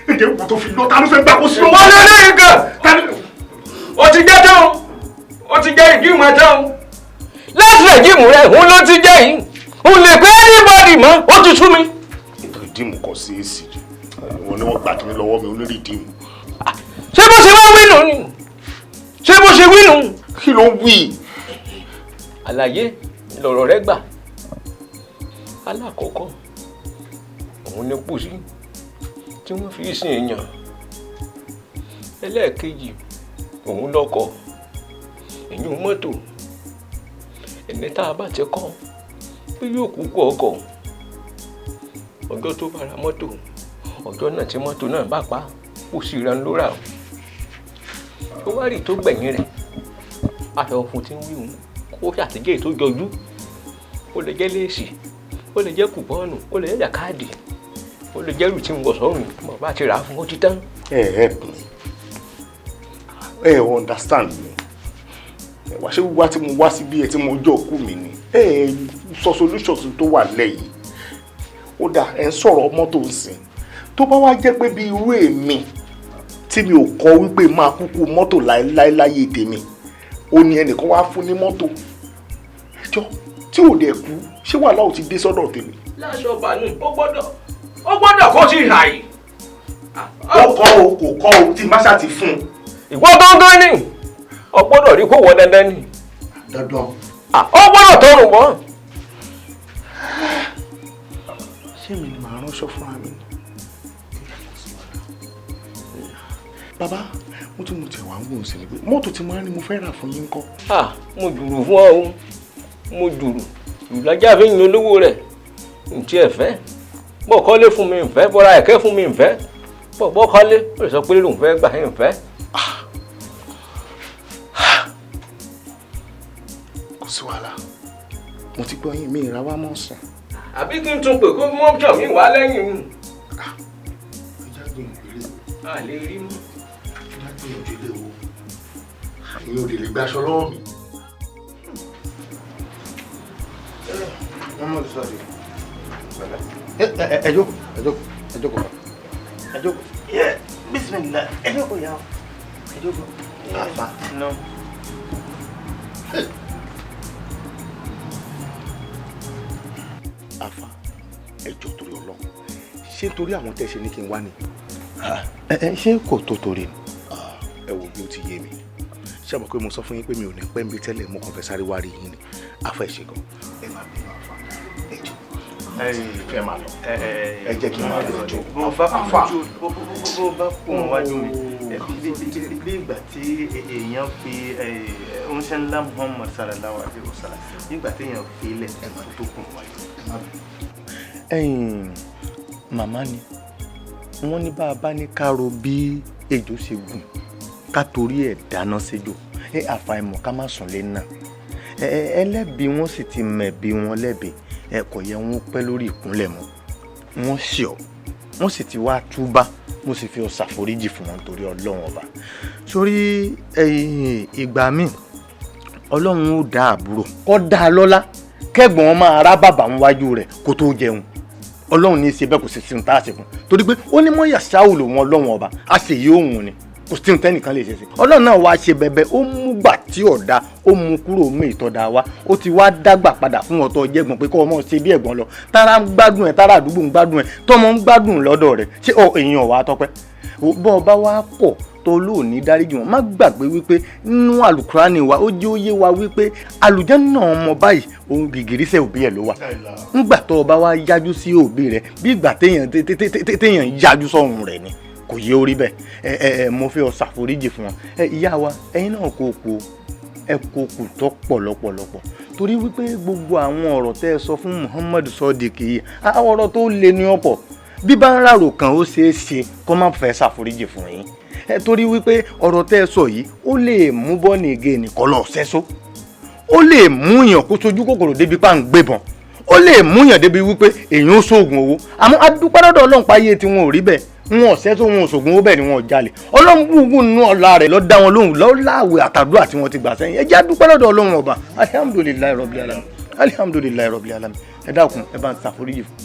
Èdè ìwọ̀n tó fi lọ, ta ló fẹ́ gbá pósí lọ́wọ́ mi? Wọ́n lé lẹ́yìn gan. O ti jẹ́ tán. O ti jẹ́ ìdí ìmọ̀ tán. Láti ẹ̀jíìmù rẹ̀, òun ló ti jẹ́ yìí. Òun lè pẹ́ anybody mọ́, ó ti sú mi. Ètò ìdíìmù kọ sí èsì. Wọ́n ní wọ́n gbà kí ní lọ́wọ́ mi olórí ìdíìmù. Ṣé bó ṣe wá wí nù ni? Ṣé bó ṣe wí nù? Kí ló ń wí? Àlàyé lọ̀rọ̀ rẹ gbà. Alákọ̀ọ́kọ́, òun ní pósí tí wọ́n fi sin èèyàn. Ẹlẹ́ẹ̀kejì, òun lọ́kọ̀. Èyí mọ́tò. Ẹni tá a bá ti kọ́ bí yóò kúkú ọkọ̀. Ọjọ́ tó bá ra mọ́tò, ọjọ́ náà tí mọ́tò náà bá pa, ó sì ran lóra. Ó wá rí tó gbẹ̀yìn rẹ̀. Aṣọ fún tí ń wí òun kó ṣàtìjẹ́ tó jọjú. Ó lè jẹ́ léèsì, ó lè jẹ́ kùpọ́ọ̀nù, ó lè jẹ́ jàkáàdì, ó lè jẹ́ rù tí ń wọ̀ sọ́run. Mo bá ti rà á fún ó ti tán. Help me. Understand me. Wá ṣé wá tí mo wá síbí ẹ tí mo jọ òkú mi ni. Sọ solutions tó wà lẹ́yìn. ó dà ẹ̀ ń sọ̀rọ̀ mọ́tò ń sìn tó bá wá jẹ́ pé bí irú èmi tí mi ò kọ́ wípé máa kúkú mọ́tò láéláé tèmi ó ní ẹnìkan wá fún ní mọ́tò ẹjọ́ tí ò dẹ̀ kú ṣé wàhálà ò ti dé sọ́dọ̀ tèmi. láṣọ bàánù ó gbọ́dọ̀ kó sí ìhà yìí. ó kọ́ o kò kọ́ o tí má ṣáà ti fún un. ìwọ dandan ni ó gbọ́dọ̀ rí kó wọ dandan ni. dandan. ó gbọ́dọ̀ tọrùn mọ́. ṣé mi ni màá ránṣọ fúnra mi. bàbá mo tún mo tẹ̀ wá ń wò ó sí ni pé mọ́tò tí mo rán ni mo fẹ́ rà fún yín kọ́. mo jùrù fún ọ o mo jùrù ìlàjà fi ń yan olówó rẹ̀ ntí ẹ fẹ́ bọ́ kọ́lé fún mi nfẹ́ bọ́ra ẹ̀kẹ́ fún mi nfẹ́ bọ́ kọ́lé ó lè sọ pé lóun fẹ́ gbà yín nfẹ́. kò sí wàhálà mo ti gbọ́ yín mi ìra wa mọ̀ sùn. àbí kí n tún pè kó mọ́ jọ̀ mí wá lẹ́yìn mi. ìjà gbìyànjú ilé a lè rí mú. ìjà gbìyànjú ilé wo ìyẹn ò lè gbaṣọ lọ́wọ́ mi. wọ́n mọ̀ sọ́ọ̀dì. ẹ jókòó ẹ jókòó ẹ jókòó ẹ jókòó. bísímìlá ẹ jókòó yà ó ẹ jókòó. àfa náà. àfa ẹ jọ̀ọ́ torí Ọlọ́run ṣé nítorí àwọn tẹ́ ṣe ní kí n wá ni. ṣé kò tó torí ni. ẹ wo bí ó ti yé mi ṣé àmọ́ pé mo sọ fún yín pé mi ò ní pẹ́ ń bí tẹ́lẹ̀ mo kàn fẹ́ sáré wá rí yín ni àfa ẹ̀ ṣe gan ẹ máa bínú àfa ẹ jọ ẹ máa lọ ẹ jẹ́ kí n máa lọ jọ àfa. bó bá kú wọn wájú mi bí ìgbà tí èèyàn fi oúnjẹ ńlá Muhammad sallallahu alaihi wasallam nígbà tí èèyàn fi ilẹ̀ tó kù wájú. màmá ni wọ́n ní bá a bá ní ká ro bí ejò ṣe gùn ká torí ẹ̀ dáná séjò àfàìmọ̀ ká má sùn lé náà ẹlẹ́bi wọ́n sì ti mẹ̀bi wọn lẹ́bi kò yẹ wọ́n pẹ́ lórí ìkúnlẹ̀ mọ́ wọ́n sì ọ́ wọ́n sì ti wá túbá mo sì fi ṣàforíjì fún wọn torí Ọlọ́run ọba sórí ìgbà míì Ọlọ́run ó dá àbúrò kó dá a lọ́lá kẹ́gbọ̀n wọn máa rá bàbá wọn wájú rẹ̀ kó tó jẹun Ọlọ́run ní í ṣe bẹ́ẹ̀ kò sì sí ohun tá a ṣe fún torí pé ó ní mọ́yà ṣáò lòun Ọlọ́run ọba a sì yí òun ni kò sí ohun tẹ́nìkan lè ṣe sí Ọlọ́run náà wá ṣe bẹ̀bẹ̀ ó mú gbà tí ọ̀dà ó mú kúrò mú ìtọ́da wá ó ti wá dágbà padà fún ọ̀tọ̀ jẹ́gbọ̀n pé kọ́ ọmọ ṣe bí ẹ̀gbọ́n lọ tára ń gbádùn ẹ̀ tára àdúgbò ń gbádùn ẹ̀ tọ́mọ ń gbádùn lọ́dọ̀ rẹ̀ ṣé èèyàn wá tọ́pẹ́ bọ́ ọba wá pọ̀ tó lóòní dáríjì wọn má gbàgbé wípé nínú àlùkùránì wa ó jẹ́ ó yé wa wípé àlùjánnà ọmọ báyìí òun gìgìrísẹ̀ òbí ẹ̀ ló wà ńgbà tó ọba wá yájú sí òbí rẹ̀ bí ìgbà téèyàn yájú sọ́run rẹ̀ ni kò yé orí bẹ́ẹ̀ mo fi ọ ṣàforíjì fún wọn ìyá wa ẹ̀yin náà kò kú ẹ kò kù tó pọ̀ lọ́pọ̀lọpọ̀ torí wípé gbogbo àwọn ọ̀rọ̀ tẹ́ ẹ sọ fún Muhammad Sodiq yìí àwọn ọ̀rọ̀ tó le ní ọ̀pọ̀ bí bá ń rárò kan ó ṣeé ṣe kó má fẹ́ ṣàforíjì fún yín torí wípé ọ̀rọ̀ tẹ́ ẹ sọ yìí ó lè mú bọ́ọ̀nì ege nìkan lọ ṣẹ́só ó lè mú yàn kó sojú kòkòrò débi pa ń gbébọn ó lè mú yàn débi wípé èèyàn ó ṣoògùn owó àmọ́ adúpẹ́ lọ́dọ̀ Ọlọ́run páyé tí wọn ò rí bẹ́ẹ̀ wọn ọ̀sẹ́ tó wọn òṣògùn owó bẹ́ẹ̀ ni wọn ò jalè Ọlọ́run gbùngbùn nínú ọ̀la rẹ̀ ló dá wọn lóhùn lọ́láàwẹ̀ àtàdúrà tí wọ́n ti gbà sẹ́yìn ẹ jẹ́ adúpẹ́ lọ́dọ̀ Ọlọ́run ọba alihamudulilayi rọ̀bì alamin alihamudulilayi rọ̀bì alamin ẹ dákun ẹ bá ń ṣàforíjì fún.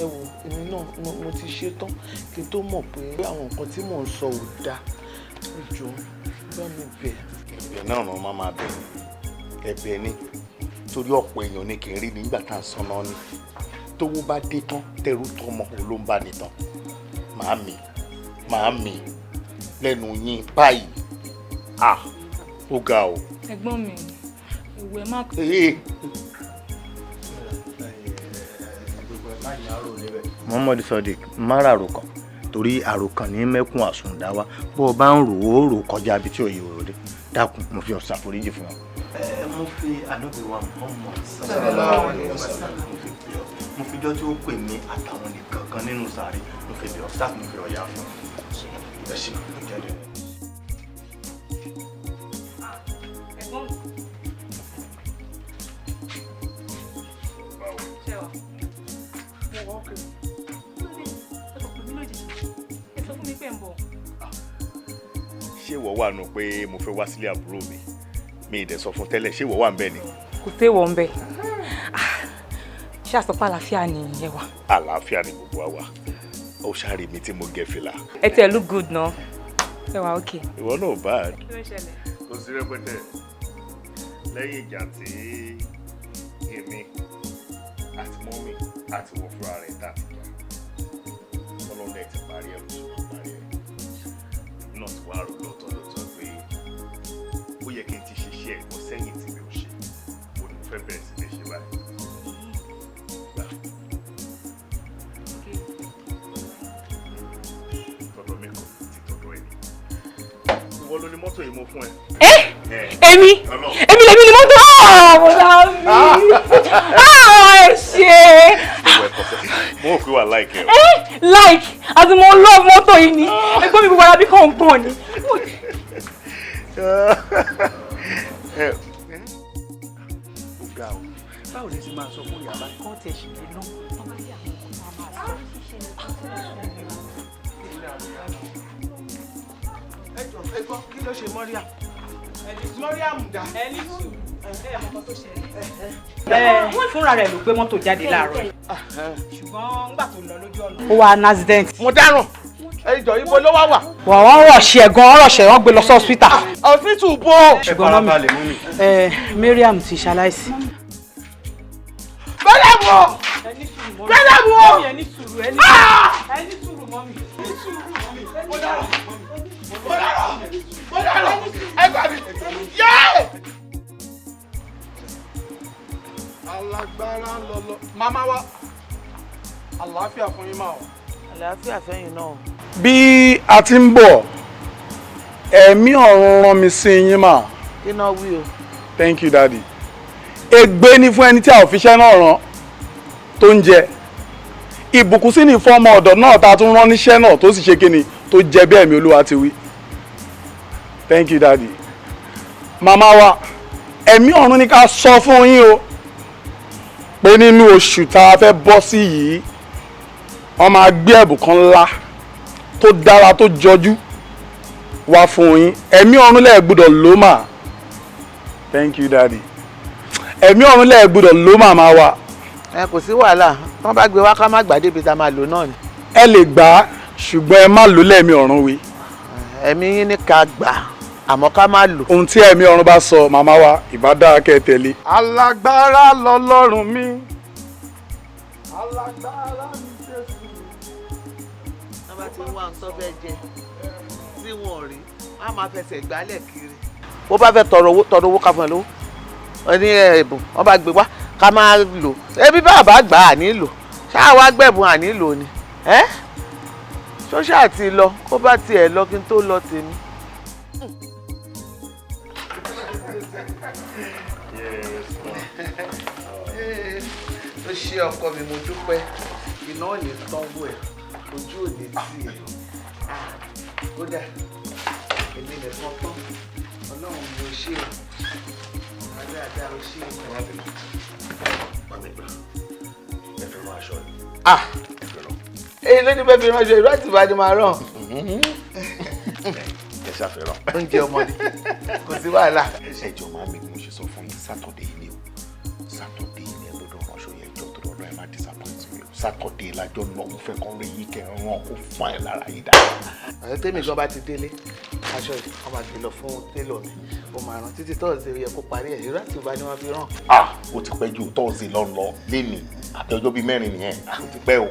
ẹ wo èmi náà mo ti ṣe tán kí n tó mọ̀ pé àwọn nǹkan tí mò ń sọ ò dáa ẹ jọ̀ọ́ bá mi bẹ̀. ẹ̀bẹ̀ náà ni wọ́n máa bẹ̀ ẹ̀bẹ̀ ni torí ọ̀pọ̀ èèyàn ni kì í rí nígbà tá à ń sọ náà ni tówó bá dé tán tẹrú tọmọ olóńgbà nìtàn màámi lẹ́nu yín báyìí ó ga o. ẹ̀gbọ́n mi ìwé má. Muhammad Sodiq mara àròkàn torí àròkàn ní mẹ́kún àsùndá wa bó o bá ń rò ó rò kọjá ibi tí òye òrò dé dákun mo fi ọ̀sà foríjì fún wọn. mo fi ànábì wa Muhammad sallallahu alaihi wasallam mo fi jọ́ tí ó pè mí àtàwọn nìkan kan nínú sàárè mo fi bí ọ̀sá mo fi ọ̀yà fún ẹ ṣe jáde. ṣé ìwọ wà nù pé mo fẹ́ wá sílé àbúrò mi ì dẹ̀ sọ fún tẹ́lẹ̀ ṣé ìwọ wà ń bẹ̀ ni. kò séwọ̀ ń bẹ̀ ṣàṣọpá àlàáfíà ni ẹ wà. àlàáfíà ni gbogbo wa wà ó ṣàrí mi tí mo gẹ fìlà. ẹ tẹ look good náà ẹ wà okay. ìwọ náà bá a. kí ló ṣẹlẹ̀. kò sí rẹpẹtẹ lẹ́yìn ìjà tí èmi àti mọ́mì àti wọ́n fúnra rẹ̀ tà ti jà ọlọ́dẹ ti parí ẹ̀ lóṣù parí ẹ̀ náà ti wá rò lọ́tọ̀ pé ó yẹ kí n ti ṣiṣẹ́ ẹ̀kọ́ sẹ́yìn tí mi ò ṣe mo ní fẹ́ bẹ̀rẹ̀ sí lè ṣe báyìí. tọ́dọ̀ mi kò ti tọ́dọ̀ ẹ̀ ìwọ ló ní mọ́tò yìí mo fún ẹ. èmi lèmi ni mọ́tò mo dá mi ẹ ṣe. mo rò pé wà láìkẹ́ o. like àti mo love mọ́tò yìí ni ẹgbọ́n mi gbogbo ara bí kọ̀ọ̀kan ni. ọ̀gá o báwo ni ti máa sọ fún yàrá kọ́ tẹ̀ ṣì lè ná. ẹ gbọ́ kí ló ṣe mọ́ríà. mọ́ríàmù dà. ẹni sùn ẹ mọ̀ tó ṣẹlẹ̀. Fúnra rẹ̀ ló gbé mọ́tò jáde láàárọ̀ ṣùgbọ́n nígbà tó lọ lójú ọ̀nà. ó wà ní accident. mo dáràn ẹjọ ibo ló wá wà. wọ́n rọ̀ṣẹ̀ gan-an rọ̀ṣẹ̀ wọ́n gbé lọ sí hospital. hospital bó. ṣùgbọ́n mọ́mí Mariam ti ṣaláìsí. bẹ́ẹ̀ mọ̀ bẹ́ẹ̀ mọ̀. ẹni sùúrù mọ́mí. mo dáràn ẹ gbà mí. yéé. alágbára lọlọ màmá wa àlàáfíà fún yín máa o. àlàáfíà fẹ́yìn náà. bí a ti ń bọ̀ ẹ̀mí ọ̀run rán mi sí yín mà. kí náà wí o. thank you daddy. ègbé ni fún ẹni tí a ò fiṣẹ́ náà rán tó ń jẹ ìbùkún sí ni fún ọmọ ọ̀dọ̀ náà tá a tún rán níṣẹ́ náà tó sì ṣe kíni tó jẹ bí ẹ̀mí olúwa ti wí. thank you daddy. màmá wa ẹ̀mí ọ̀run ni ká sọ fún yín o pé nínú oṣù tá a fẹ́ bọ́ sí yìí wọ́n máa gbé ẹ̀bùn kan ńlá tó dára tó jọjú wá fún yín ẹ̀mí ọ̀run lẹ́ẹ̀ gbọ́dọ̀ ló mà. thank you daddy. ẹ̀mí ọ̀run lẹ́ẹ̀ gbọ́dọ̀ ló màmá wa. ẹ kò sí wàhálà wọ́n bá gbé wá ká má gbà débi tá a máa lò náà ni. ẹ lè gbà á ṣùgbọ́n ẹ má lò lẹ́ẹ̀mí ọ̀run wí. ẹ̀mí yín ní ká gbà àmọ́ ká má lò. ohun tí ẹ̀mí ọ̀run bá sọ màmá wa ìbá dára kẹ́ ẹ tẹ̀lé. alágbára lọlọ́run mi alágbára mi Jésù. wọ́n bá ti ń wá nǹkan fẹ́ jẹ tí wọ́n rí wọ́n á máa fẹsẹ̀ gbálẹ̀ kiri. bó bá fẹ́ tọrọ owó ká fún ẹ lówó wọ́n ní ẹ̀bùn wọ́n bá gbé wá ká máa lò ebi bá bá gbà á nílò ṣáà wá gbẹ̀bùn ànílò ni ṣọ́ṣà ti lọ kó bá tiẹ̀ lọ kí n tó lọ tèmi. ó ṣe ọkọ mi mo dúpẹ́ iná ò ní tánwó ẹ̀ ojú ò ní tì ẹ̀ kódà èmi nìkan tán ọlọ́run mi ò ṣe é dáadáa ó ṣe é. èyí ló ní bẹ́ẹ̀ fi ránṣẹ́ ìlú àti ìbàdí máa ràn. ẹ ṣàfihàn. oúnjẹ ọmọdé kò sí wàhálà. ẹ jọ máa mi mo ṣe sọ fún yín sátọ̀dé ilé o sátọ̀dé ilé ẹ gbọ́dọ̀ ránṣọ yẹn jọ tó lọ́ọ́ ẹ má disappoint mi o sátọ̀dé lájọ lọ mo fẹ́ kọ́ rí yín kẹrin ràn kó fún ẹ lára yín dáadáa. àti tèmi gan bá ti délé aṣọ yìí wọ́n máa gbé lọ fún télọ̀ mi ó máa rán títí tọ́ọ̀sì yẹ kó parí ẹ̀ ìrú àti ìbá ni wọ́n fi rán. ó ti pẹ́ ju tọ́ọ̀sì lọ lénìí àti ọjọ́ bíi mẹ́rin nìyẹn ó ti pẹ́ o.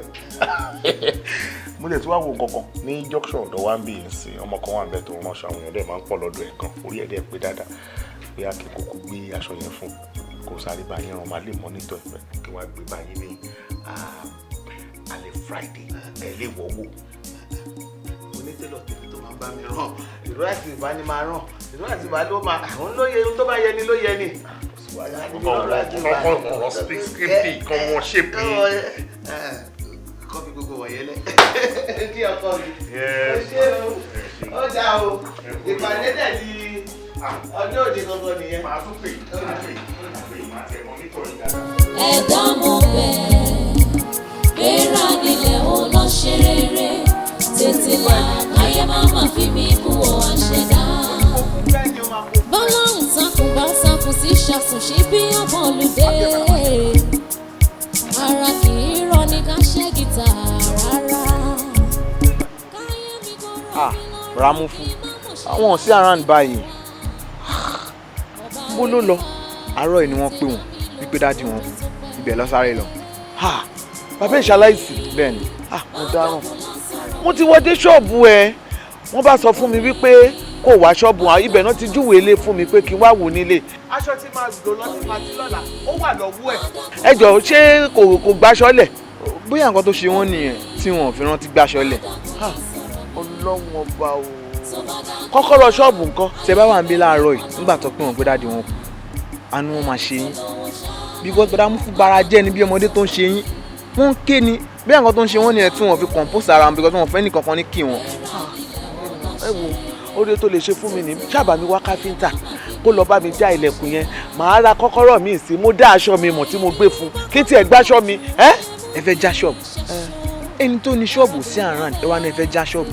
mo lè tún wá wo nǹkan kan ní junction ọ̀dọ̀ wa ń bí yìí sí ọmọ kan wà ń bẹ tó ránṣọ àwọn èèyàn dẹ̀ máa ń pọ̀ lọ́dọ̀ ẹ̀ gan orí ẹ̀ dẹ̀ pé dáadáa pé akẹ́kọ̀ọ́ kò gbé aṣọ yẹn fún kó sáré bá yẹn ràn máa lè mọ́nítọ̀ ìfẹ́ kí wọ́n á gbé báyìí ní alẹ́ Friday ẹ̀ lè wọ́wọ́. onítẹ̀lọ̀ tèmi tó máa ń bá mi rán ìró àti ìbá ni máa rán ìró àti ìbá ló máa àwọn ló yẹ tó bá yẹ ni ló yẹ ni. ọ̀rọ̀ scripty kan wọ́n ṣe pé. kọ́ fi gbogbo wọ̀nyẹn lẹ̀ kí ọkọ mi. ṣé o ó dà o ìpàdé dẹ̀ di ọjọ́ òde gangan nìyẹn. màá tún pè máa tẹ̀ mọ́ nítorí dáadáa. ẹ̀dá mọ̀ bẹ́ẹ̀ gbéra nílẹ̀ ó lọ ṣe rere tètè là káyé má má fi mí kú ọ àṣẹdá. bọ́lọ́hùn takùn bá takùn sí ṣàtúnṣe bí ọmọ olùdé. Ramufu àwọn sí around báyìí bó ló lọ àárọ̀ yìí ni wọ́n pè wọ́n wípé dájú wọn ibẹ̀ lọ sáré lọ. Bàbá ìṣaláìsí bẹ́ẹ̀ ni mo dáràn mo ti wọdé ṣọ́ọ̀bù ẹ̀ wọ́n bá sọ fún mi wípé kò wá ṣọ́ọ̀bù ibẹ̀ náà ti júwèé lé fún mi pé kí n wá wò nílé. Aṣọ tí máa lò lọ sí pàtí lọ́la ó wà lọ́wọ́ ẹ̀. Ẹ jọ̀ọ́ ṣé kò gbáṣọ lẹ̀? Bóyá nǹkan tó ṣe wọ́n nìyẹn tí wọn ò fi rántí gbáṣọ lẹ̀. Ọlọ́run ọba o. Kọ́kọ́rọ́ ṣọ́ọ̀bù nǹkan tẹ bá wà ń bí láàárọ̀ yìí nígbà tó pé wọn pé dáàdi wọn kù àánú wọn máa ṣe yín because bọ́dá mú fún bara jẹ́ ni bí ọmọdé tó ń ṣe yín wọ́n ń ké ni bí nǹkan tó ń ṣe wọ́n nìyẹn tí wọ́n fi compose ara wọn because wọn fẹ́ nìkan kan ní kí wọn. Ẹ wo oore tó lè ṣe fún mi ní ṣáàbà mi wá káfíńtà kó lọ bá mi já ilẹ̀kùn yẹn màá ra kọ́kọ́rọ́ mi sí mo dá aṣọ mi mọ̀ tí mo gbé fún kí tiẹ̀ gbáṣọ mi ẹ fẹ́ já ṣọ́ọ̀bù ẹni tó ní ṣọ́ọ̀bù sí àràn ẹ wá ní ẹ fẹ́ já ṣọ́ọ̀bù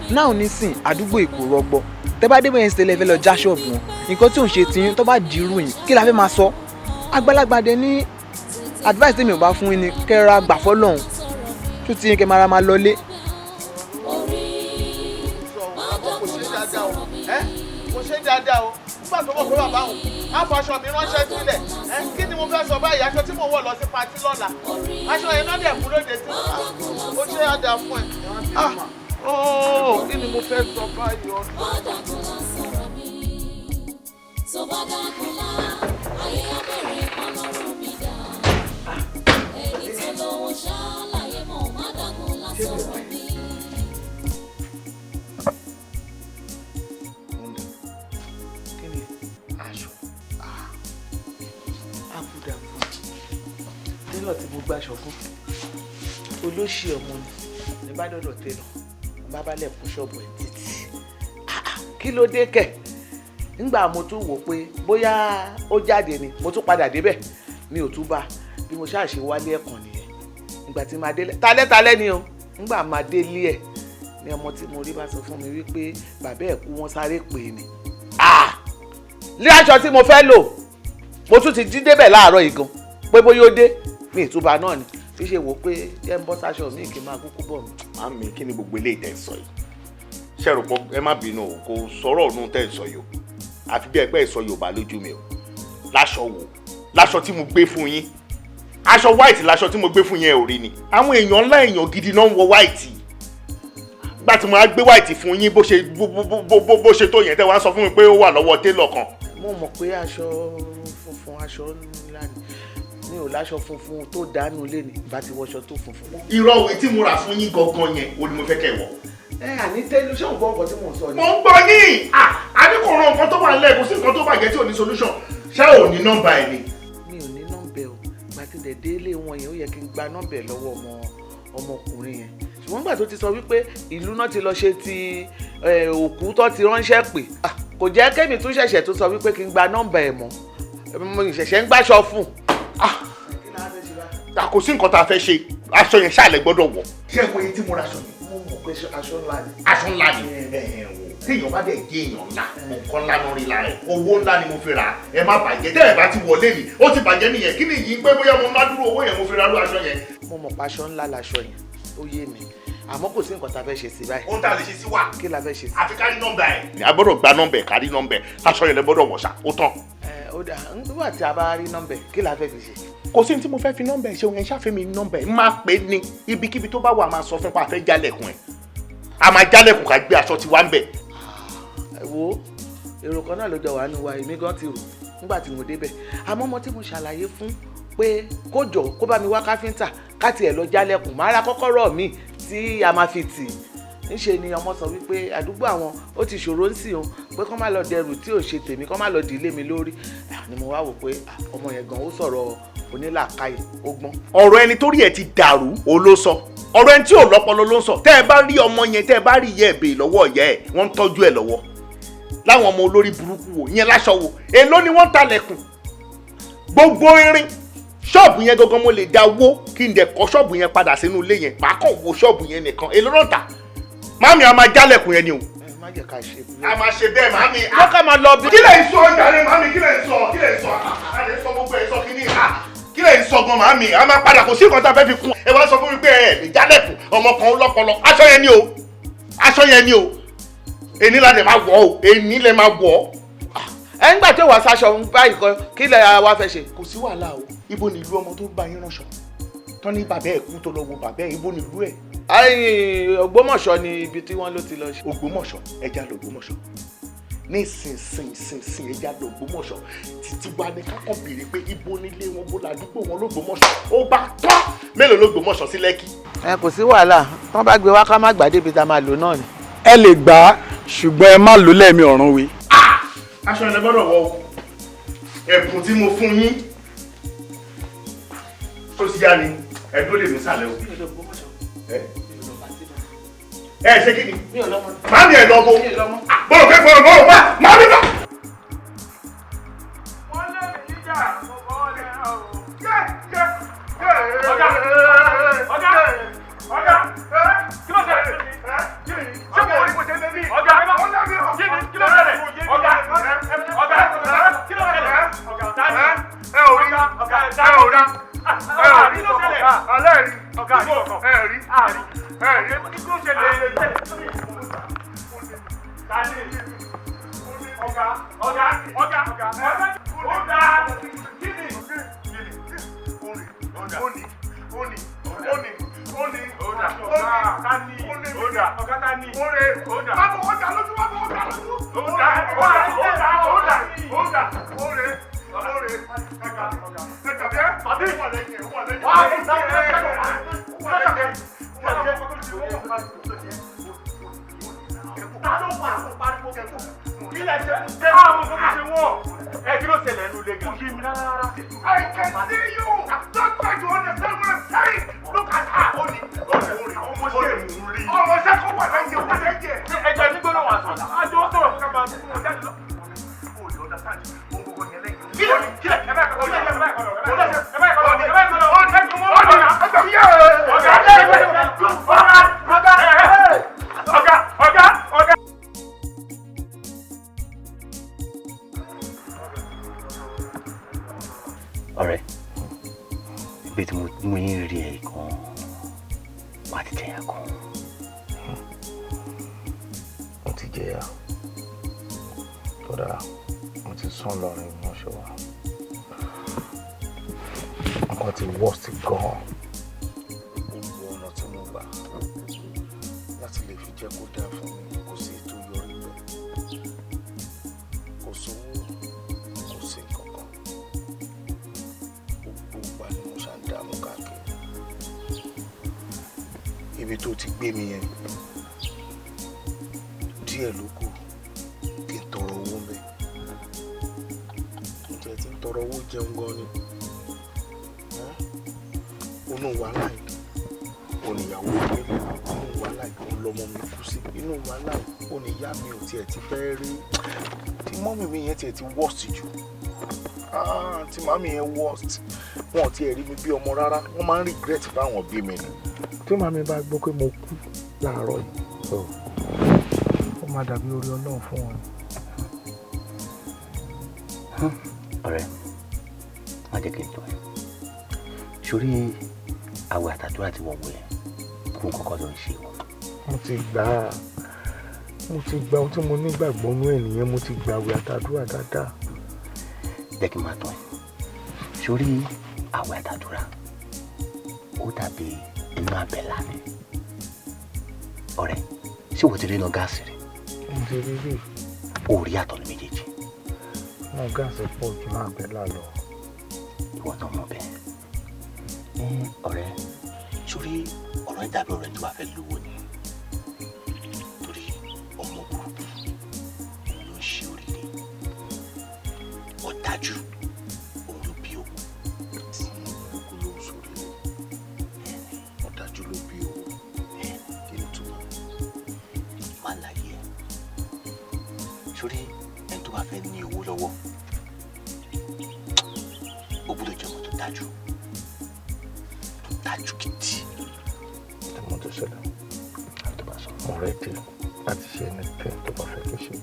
náà nísìn àdúgbò Èkó rọgbọ tẹ bá dé bẹ́ẹ̀ ń ṣẹlẹ̀ fẹ́ lọ já ṣọ́ọ̀bù wọn nǹkan tí ò ń ṣe tiyín tó bá dìrú yín kí la fẹ́ máa sọ àgbàlagbà dẹ ní advice tèmi ò bá fún yín ni kẹ́ra gbà fọ́lọ́hún tó ti yín kẹ́ máa máa lọlé. Mo ṣe dáadáa o nígbà tó mọ̀ pé bàbá òun á fọ aṣọ mi ránṣẹ́ sílẹ̀ kí ni mo fẹ́ sọ báyìí aṣọ tí mo wọ̀ lọ sí patí lọ́la aṣọ yẹn náà dẹ̀ kú lóde tí ó ṣe àdá fún ẹ. Kí ni mo fẹ́ sọ báyìí tó bá dákúnlá ayé abẹ́rẹ́ kan lọ́rùn mi dá ẹni tó lówó ṣàlàyé mọ̀ má dákúnlá sọ̀rọ̀ mi. télọ̀ tí mo gbàṣọ fún olóṣì ọmọ ni ní bá dọ̀dọ̀ télọ̀ bá bá lẹ̀ fún ṣọ́ọ̀bù ẹ̀ títí kí ló dé kẹ̀ nígbà mo tún wò pé bóyá ó jáde ni mo tún padà débẹ̀ mi ò tún bá bí mo ṣáà ṣe wálé ẹ̀kan nìyẹn ìgbà tí máa délẹ̀ talẹ́talẹ́ ni o nígbà máa délé ẹ̀ ni ọmọ tí mo rí bá sọ fún mi wípé bàbá ẹ̀ kú wọ́n sáré pè é ni lé aṣọ tí mo fẹ́ lò mo tún ti jí débẹ̀ láàárọ̀ yìí gan pé bóyá ó dé mi ìtúba náà ni fi ṣe wò pé jẹ́ ń bọ́ sáṣọ mi kì í máa kúkú bọ̀ mi. Màmí kí ni gbogbo eléyìí tẹ̀ ń sọ yìí ṣe rò pọ̀ ẹ má bínú o kò sọ̀rọ̀ ọ̀nù tẹ̀ ń sọ yìí o àfi bí ẹgbẹ́ ìsọ Yorùbá lójú mi o láṣọ wo láṣọ tí mo gbé fún yín aṣọ white láṣọ tí mo gbé fún yín ẹ ò rí ni àwọn èèyàn ńlá èèyàn gidi náà ń wọ white gbà tí mo á gbé white fún yín bó ṣe tó yẹn tẹ́ wá sọ fún mi pé ó wà lọ́wọ́ télọ̀ kan. mo mọ̀ pé aṣọ funfun aṣọ ńlá ni mi ò láṣọ funfun tó dánú lé ní bá ti wọṣọ tó funfun. irọ́ òwe tí mo rà fún yín gangan yẹn o ni mo fẹ́ kẹ́ wọ̀. Àní tẹ́lú ṣé òun gbọ́ nǹkan tí mò ń sọ ni. mo ń gbọ́ yín àdínkù ran nǹkan tó wà nílẹ̀ kò sí nǹkan tó bàjẹ́ tí ò ní solution ṣé ò ní nọ́mbà ẹ̀ ni. mi ò ní nọ́mbà o gbà tí dẹ̀ délé wọn yẹn ó yẹ kí n gba nọ́mbà ẹ̀ lọ́wọ́ ọmọkùnrin yẹn ṣùgbọ́n gbà tó ti sọ wípé ìlú náà ti lọ ṣe ti òkú tó ti ránṣẹ́ pè kò jẹ́ kémi tún ṣẹ̀ṣẹ̀ tó sọ wípé kí n gba nọ́mbà ẹ̀ mọ́ mo ṣẹ̀ṣẹ̀ ń gbàṣọ fún. kò sí nǹkan tá a fẹ́ ṣe aṣọ yẹn ṣáàlẹ̀ gbọ́dọ̀ wọ̀. ṣé ìwé yìí tí mo ra aṣọ yẹn. mo mọ̀ pé aṣọ ńlá ni. aṣọ ńlá ni téèyàn bá dẹ̀ gé èèyàn ńlá nǹkan ńlá lórí la ẹ̀ owó ńlá ni mo fi rà ẹ má bàjẹ́ tẹ́ ẹ bá ti wọlé ni ó ti bàjẹ́ nìyẹn kí ni yìí pé bóyá mo ná dúró owó yẹn mo fi ra lú aṣọ yẹn. mo mọ̀ pé aṣọ ńlá laṣọ yẹn ó yé mi àmọ́ kò sí nǹkan tá a fẹ́ ṣe sí báyìí. ohun tá a lè ṣe sí wa. kí la fẹ́ ṣe sí. àfi kárí nọ́mbà ẹ̀. a gbọ́dọ̀ gba nọ́mbà ẹ̀ kárí nọ́mbà ẹ̀ aṣọ yẹn lè gbọ́dọ̀ wọ̀ ṣá ó tán. ó dà nígbà tí a bá rí nọ́mbà ẹ̀ kí la fẹ́ fi ṣe. kò sí ní tí mo fẹ́ fi nọ́mbà ẹ̀ ṣe òun ẹ̀ ṣáfẹ́ mi nọ́mbà ẹ̀ máa pè é ní ibikíbi tó bá wà máa sọ fún pa àfẹ́ jálẹ̀kùn ẹ̀ a máa jálẹ̀kùn ká gbé aṣọ tiwa ń bẹ̀. wo èrò kan náà ló jọ wà nù wa èmi gan ti rò nígbà tí mo débẹ̀ àmọ́ ọmọ tí mo ṣàlàyé fún pé kó jọ kó bá mi wá káfíńtà ká tiẹ̀ lọ jálẹ̀kùn máa ra kọ́kọ́rọ́ mi tí a máa fi tì níṣe ni ọmọ sọ wípé àdúgbò àwọn ó ti ṣòro ń sìn o pé kọ́ má lọ dẹrù tí ò ṣe tèmi kọ́ má lọ dìílé mi lórí ni mo wá wò pé ọmọ yẹn gan ó sọ̀rọ̀ onílàkàyè ó gbọ́n. ọ̀rọ̀ ẹni torí ẹ̀ ti dàrú o ló sọ ọ̀rọ̀ ẹni tí ò lọ́pọlọ ló ń sọ tẹ́ ẹ bá rí ọmọ yẹn tẹ́ ẹ bá rí ìyá ẹ̀ bèè lọ́wọ́ ìyá ẹ̀ wọ́n ń tọ́jú ẹ̀ lọ́wọ́ láwọn ọmọ olórí burúkú wò yẹn láṣọ wò èló ni wọ́n talẹ̀kùn gbogbo irin ṣọ́ọ̀bù yẹn gangan mo lè da owó kí n dẹ̀ kọ́ ṣọ́ọ̀bù yẹn padà sínú ilé yẹn màá kàn wo ṣọ́ọ̀bù yẹn nìkan èló náà tà màmí a máa jálẹ̀kùn yẹn ni o. má jẹ́ ká ṣe bí. a máa ṣe bẹ́ẹ̀ màmí. wọ́n ká máa lọ bí. kí lè ń sọ ìdàrẹ́ màmí kí lè ń sọ kí lè ń sọ a lè sọ gbogbo ẹ̀ sọ kí ni kí lè ń sọ gan màmí a máa padà kò sí nǹkan tá a fẹ́ fi kún ẹ wá sọ fún mi pé ẹ lè jálẹ̀kùn ọmọ kan lọ́pọlọ aṣọ yẹn ni o aṣọ yẹn ni o èní la dẹ̀ máa wọ̀ o èní lẹ máa wọ̀. ẹ ń gbà tí wàá ṣaṣọ báyìí kan kí lẹ wá fẹ́ ṣe. kò sí wàhálà o ibo ni ìlú ọmọ tó bá yín ránṣọ tán ní bàbá ẹ̀ kú tó lọ wo bàbá ẹ̀ ibo ni ìlú ẹ̀. Ògbómọ̀ṣọ́ ni ibi tí wọ́n ló ti lọ ṣe. Ògbómọ̀ṣọ́ ẹja lọ Ògbómọ̀ṣọ́ ní ìsìn ẹja lọ Ògbómọ̀ṣọ́ títí wá ní kákan béèrè pé ibo nílé wọn bó ládùúgbò wọn l'Ógbómọ̀ṣọ́ ó bá tán mélòó l'Ógbómọ̀ṣọ́ sí Lẹ́kì. ẹ kò sí wàhálà tán bá gbé wá ká má gbà débi tá a máa lò náà ni. ẹ lè gbà á ṣùgbọ́n ẹ má lò lẹ́ẹ̀mí ọ̀run wí. aṣọ ẹ̀ lẹ́gbọ́dọ̀ wọ ẹ̀bùn tí mo fún yín tó ti yá ni ẹ̀dúró lè mí sàlẹ̀ o. ẹ ṣe kí ni máa ní ẹ̀ lọ́bọ̀ bọ́ọ̀ fẹ́ fọ́ọ̀rọ̀ bọ́ọ̀ máa ní bá. ọ̀rẹ́ ibi tí mo yín rí ẹ gan wà á ti jẹyà gan. mo ti jẹyà kódà mo ti sún lọrin mo ṣe wà nǹkan ti worst gan. gbogbo ọ̀nà tí mo gbà láti lè fi jẹ́ kó dáa fún mi kò sí ètò yọrí bẹ́ẹ̀ kò sówó kò sí kankan gbogbo ìgbà ni mo ṣá ń dààmú káàkiri ibi tó ti gbé mi yẹn díẹ̀ ló kù kí n tọrọ owó mẹ́ ǹjẹ́ tí ń tọrọ owó jẹun gan ni inú wàhálà yìí oníyàwó mi inú wàhálà yìí ọlọmọ mi kú sí inú wàhálà yìí oníyá mi ò tiẹ̀ ti fẹ́ rí tí mọ́mì mi yẹn tiẹ̀ ti worst jù tí màmí yẹn worst wọn ò tiẹ̀ rí mi bí ọmọ rárá wọ́n máa ń regret báwọn bí mi ni tí màmí bá gbọ́ pé mo kú láàárọ̀ yìí ó máa dàbí orí ọlọ́run fún wọn. ọ̀rẹ́ má jẹ́ kí n tọ́ ẹ sórí àwẹ̀ àtàdúrà tí wọ́n wọ ẹ̀ fún kọ́kọ́ ló ń ṣe wọn. mo ti gbà ohun tí mo nígbàgbọ́ nú ẹ̀ nìyẹn mo ti gbà àwẹ̀ àtàdúrà dáadáa. jẹ́ kí n máa tọ́ ẹ sórí àwẹ̀ àtàdúrà ó dàbí inú àbẹ̀là ni ọ̀rẹ́ ṣé wò ti rí iná gáàsì rẹ̀. mo ti rí rí. ó rí àtọ̀ ní méjèèjì. iná gáàsì pọ̀ jù náà àbẹ̀là lọ. ìwọ náà mọ̀ bẹ́ẹ̀. ọ̀rẹ́ sórí ọ̀rọ̀ ìdàbí ọ̀rẹ́ tó bá fẹ́ lówó ni torí ọmọ burúkú òun ló ń ṣe oríire ọ̀dájú òun ló bí owó. ọmọ burúkú ló ń sórí ọ̀dájú ló bí owó kí n túmọ̀. má láyé ẹ sórí ẹni tó bá fẹ́ ní owó lọ́wọ́ ó gbọ́dọ̀ jẹ́ ọmọ tó dájú dájú gidi. ọmọ tó ṣẹlẹ̀ mo rẹ́dí láti ṣe ẹni tẹ́ tó bá fẹ́ kí ṣe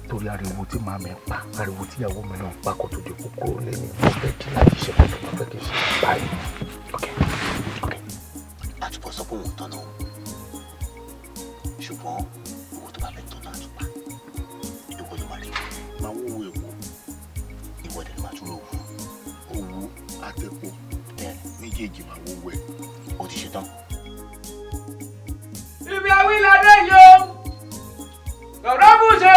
torí ariwo tí màá mi pa ariwo tí ìyàwó mi náà pa kó tó di kúkúrò lẹ́yìn mo rẹ́dí láti ṣe kó tó bá fẹ́ kí ṣe báyìí. ok àtúbọ̀ sọ pé òun tán náà ṣùgbọ́n owó tó bá fẹ́ tán méjèèjì máa wọ́wọ́ ẹ̀ ó ti ṣe tán. Ibi àwílàdé yìí o lọ́rọ́ bù ṣe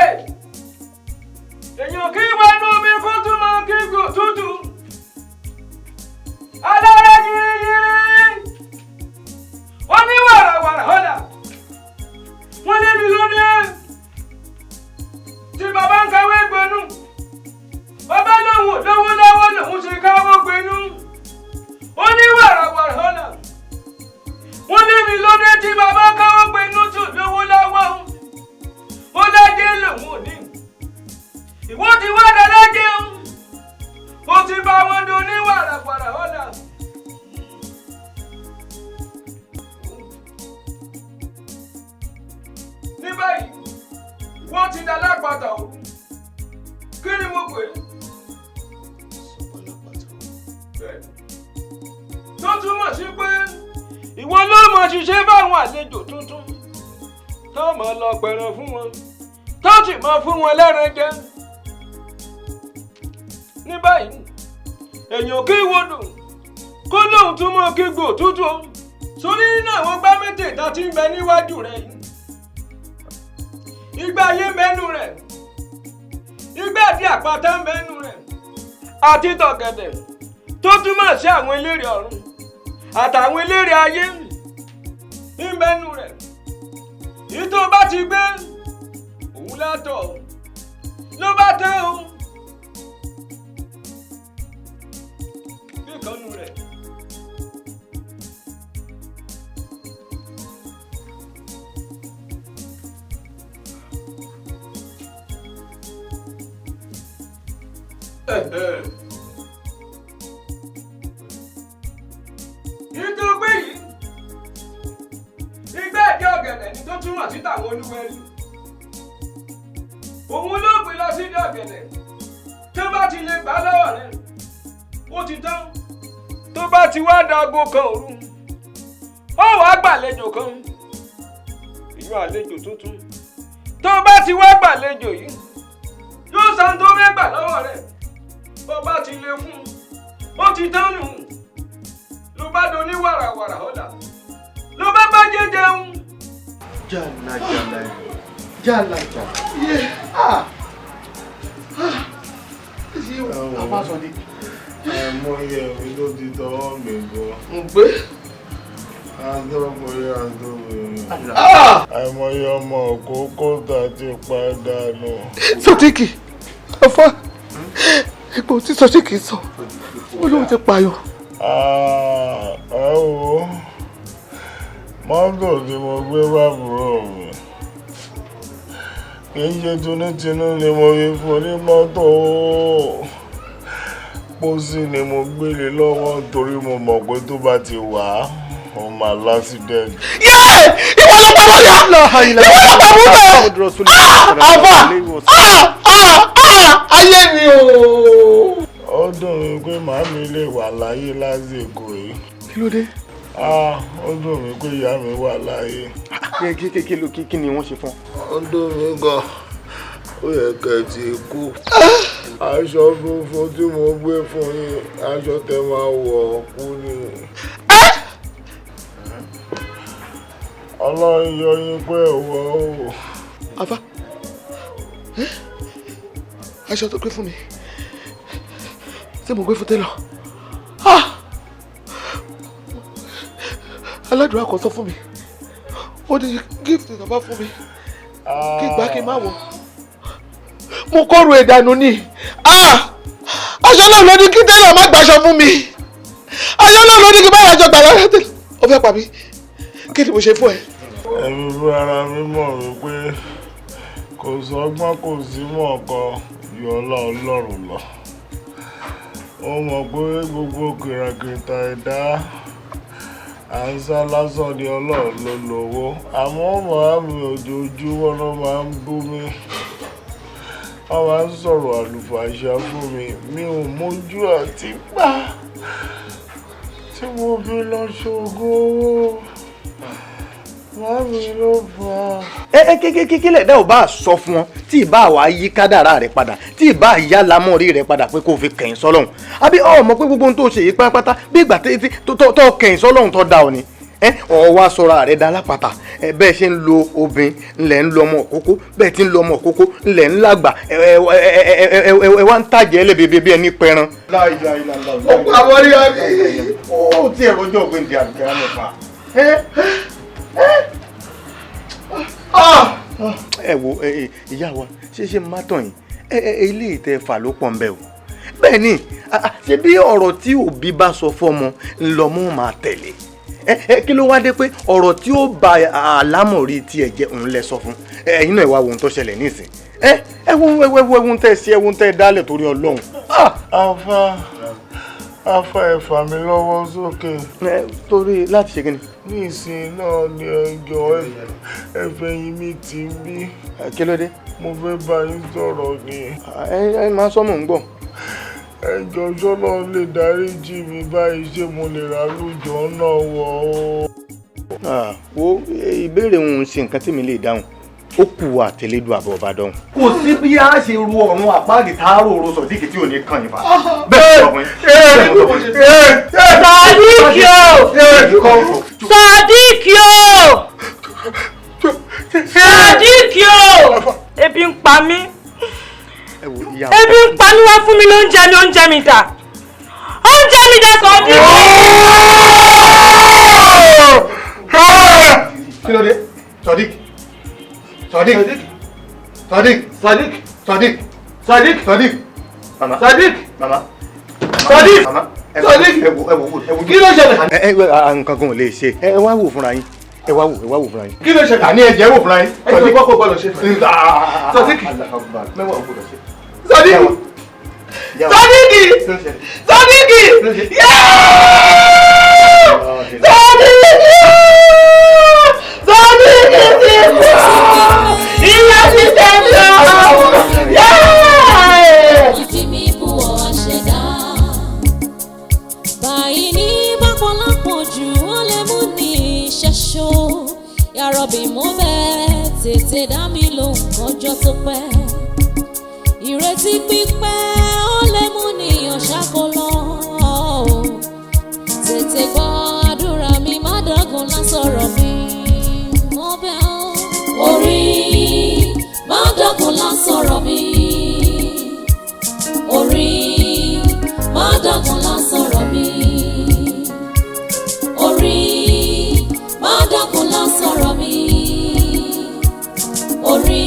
èèyàn kí wọnú omi kó tún mọ kí gò tútù alára yìnyín wọ́n ní wàràwàrà ọ̀dà wọ́n ní mi lónìí tí bàbá ń kàwé gbẹ̀nú bàbá lòun lówó lọ́wọ́ lòun ṣe káwọ́ gbẹ̀nú ó ní wàràwàrà ọ̀dà wọ́n ní mi lónìí tí bàbá káwọ́ gbẹ̀nú tún lówó lọ́wọ́ ó lẹ́jẹ̀ lòun ò ní ìwọ ti wá dálájẹ́ ó ti bá wọn do ní wàràwàrà ọ̀dà. Ní báyìí wọ́n ti dá lápáta o kí ni mo pè é tó túmọ̀ sí pé ìwọ ló mọ̀ ṣiṣẹ́ fáwọn àlejò tuntun tó mọ̀ lọ pẹ̀ràn fún wọn tó sì mọ̀ fún wọn lẹ́ran jẹ. Ní báyìí èèyàn kí wodò kó lóun tún mọ̀ kí gbò tútù o sórí nínú àwọn gbá mẹ́tẹ̀ẹ̀ta tí ń bẹ níwájú rẹ̀ yìí. Igbá ayé ń bẹ́nu rẹ̀ igbá àti àpáta ń bẹ́nu rẹ̀ àti tọ̀gẹ̀dẹ̀ tó túmọ̀ sí àwọn eléré ọ̀run àtàwọn eléré ayé ń bẹ́nu rẹ̀ yìí tó bá ti gbé òun látọ̀ ló bá tẹ́ o kíkọ́nu rẹ̀. Nítorí yìí igbá ẹ̀dí ọ̀gẹ̀dẹ̀ ni tó túmọ̀ sí tàwọn olúwẹ̀rí òun ló gbé lọ sí ilé ọ̀gẹ̀dẹ̀ tó bá ti lè gbà lọ́wọ́ rẹ̀ ó ti tán tó bá ti wá dago kan òru ó wàá gbàlejò kan ìyún àlejò tuntun tó bá ti wá gbàlejò yìí yóò san tó mẹ́gbà lọ́wọ́ rẹ̀ bó bá ti lè fún ó ti tán nù ló bá do ní wàràwàrà ọ̀dà ló bá bá jẹ́ jẹun. jàlá yé àmásọ̀dé. àìmọye mi ló ti tọwọ́ mi bọ́. ń gbé. adọ́kùnrin adọ́bìnrin. àìmọye ọmọ òkókó tá a ti pàdánù. Sodiq ọfọ ipò tí Sodiq sọ ó lóun ti pààyàn. ẹ wo mọ́tò tí mo gbé wá búrò mi kì í ṣe tinútinú ni mo fi fún ní mọ́tò pósí ni mo gbélé lọ́wọ́ torí mo mọ̀ pé tó bá ti wà á ó máa lásìdẹ́ẹ̀tì. ìwọ ló pa lọ́yà ìwọ ló pa mú bẹ́ẹ̀ ayé mi o. ó dùn mí pé màámi lè wà láyé lásìkò yìí. kí ló dé. ó dùn mí pé ìyá mi wà láyé. kí ni wọ́n ṣe fún. ó dùn mí gan ó yẹ kẹ́ ẹ ti kú. aṣọ funfun tí mo gbé fún yín aṣọ tẹ máa wọ̀ kú ni. ọlọ́run yọ yín pé ẹ̀wọ̀ o. àbá aṣọ tó gbé fún mi tí mo gbé fún télọ̀ aládùúrà kan sọ fún mi ó ní gift bàbá fún mi kí gbà kí n má wọ̀ mo kọ́rù ìdànù ni aṣọ náà ló ní kí télọ̀ má gbàṣọ fún mi aṣọ náà ló ní kí n má yàjọ gbà lára télọ̀ ó fẹ́ pa mí kí ni mo ṣe fún ẹ. ẹ̀mí fún ara mi mọ̀ wípé kò sọ́gbọ́n kò sí mọ̀ kan ju Ọlọ́run lọ. ó mọ̀ pé gbogbo kìràkìtà ẹ̀dá à ń sá lásán ni Ọlọ́run ló lówó àmọ́ màámi ojoojúmọ́ ló máa ń bú mi wọ́n máa ń sọ̀rọ̀ àlùfàṣà fún mi mi ò mójú àti gbà tí mo fi lọ ṣògo owó Màmí ló fà. Kílẹ̀ dá ò bá sọ fún wọn tí ì bá wàá yí kádàrá rẹ̀ padà tí ì bá yá lámọ̀rí rẹ̀ padà pé kó fi kẹ̀yìn sọ́lọ́hún àbí ọmọ pé gbogbo ohun tó ṣe yìí pátápátá bí ìgbà tó kẹ̀yìn sọ́lọ́hún tó dá ọ ni ọwọ́ sọ̀rọ̀ rẹ̀ dá lápáta bẹ́ẹ̀ ṣe ń lo obìnrin ńlẹ̀ ń lo ọmọ òkókó bẹ́ẹ̀ ti ń lo ọmọ òkókó ńlẹ̀ ń lágbà ẹ wá ń tàjẹ́ ẹlẹ́bẹ̀ẹ́ bí ẹni pẹran. ọ̀pọ̀ àwọn orí ọ̀dẹ́ ó ti ẹ̀rọ ọjọ́ ògbìn di àbíkẹ́rẹ́ mẹ́fà. ẹ wo ìyá wa ṣe má tàn yín ilé ìtẹ̀fà ló pọ̀ ń bẹ̀ o bẹ́ẹ̀ ni ṣe bí ọ̀rọ̀ tí òbí bá sọ fọ́mọ ńlọmọ máa tẹ̀lé kí ló wá dé pé ọ̀rọ̀ tí ó ba àlámọ̀rí tiẹ̀ jẹ́ òun lẹ sọ fún ẹ̀yin náà ẹ wá wo ohun tó ṣẹlẹ̀ nísìn ẹ wo tẹ́ ẹ sí ẹ wo tẹ́ ẹ dálẹ̀ torí Ọlọ́run. afa ẹ fà mí lọ́wọ́ sókè. torí láti ṣe kí ni. ní ìsìn náà ni ẹjọ́ ẹfẹ̀yìn mi ti ń bí. kí ló dé. mo fẹ́ bá yín sọ̀rọ̀ ni. ẹ máa sọ mò ń gbọ́. ẹjọ́ sọ́nà lè dáríjì mi báyìí ṣé mo lè ra lójọ́ náà wọ̀ ọ́. wo ìbéèrè òun ṣe nǹkan tí mi lè dáhùn ó kù àtẹlẹdùn àbọ̀ ọba dọ́hùn. kò sí bí a ṣe ru ọ̀run àpáàdì táàrò oró Sodiq tí ò ní kàn yín fa. bẹ́ẹ̀ sọ fún yín. Sodiq o ebi ń pa mí ebi ń pa mí wá fún mi lóúnjẹ mi dà Sodiq. kí ló dé Sodiq. Mama. Mama. Kí ló ṣẹlẹ̀? Nǹkan kan ò lè ṣe. Ẹ wá wò fúnra yín. Ẹ wá wò fúnra yín. Kí ló ṣẹlẹ̀? Àní ẹ̀jẹ̀ wò fúnra yín. Ẹ ti kọ́kọ́ gbọ́dọ̀ ṣe fún mi. Sodiq. Mẹ́wàá ò gbọ́dọ̀ ṣe. Sodiq. Yàrọ̀bì mo bẹ̀ tètè dá mi lóhùn ọjọ́ tó pẹ́. Ìrètí pípẹ́ ó lè mú nìyàn ṣàkólọ́. Tètè gbọ́ àdúrà mi má dọ́gun lásọ̀rọ̀ mi. Mo bẹ̀ ọ́. Orí má dọ́gun lásọ̀rọ̀ mi. Orí má dọ́gun lásọ̀rọ̀ mi. Orí má dọ́gun lásọ̀rọ̀ mi. Orí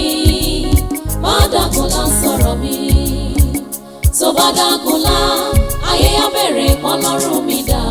má dọ́gun lásọ̀rọ̀ mi. Tó bá dágun lá ayé á bẹ̀rẹ̀ pọ́n lọ́rùn mi dà.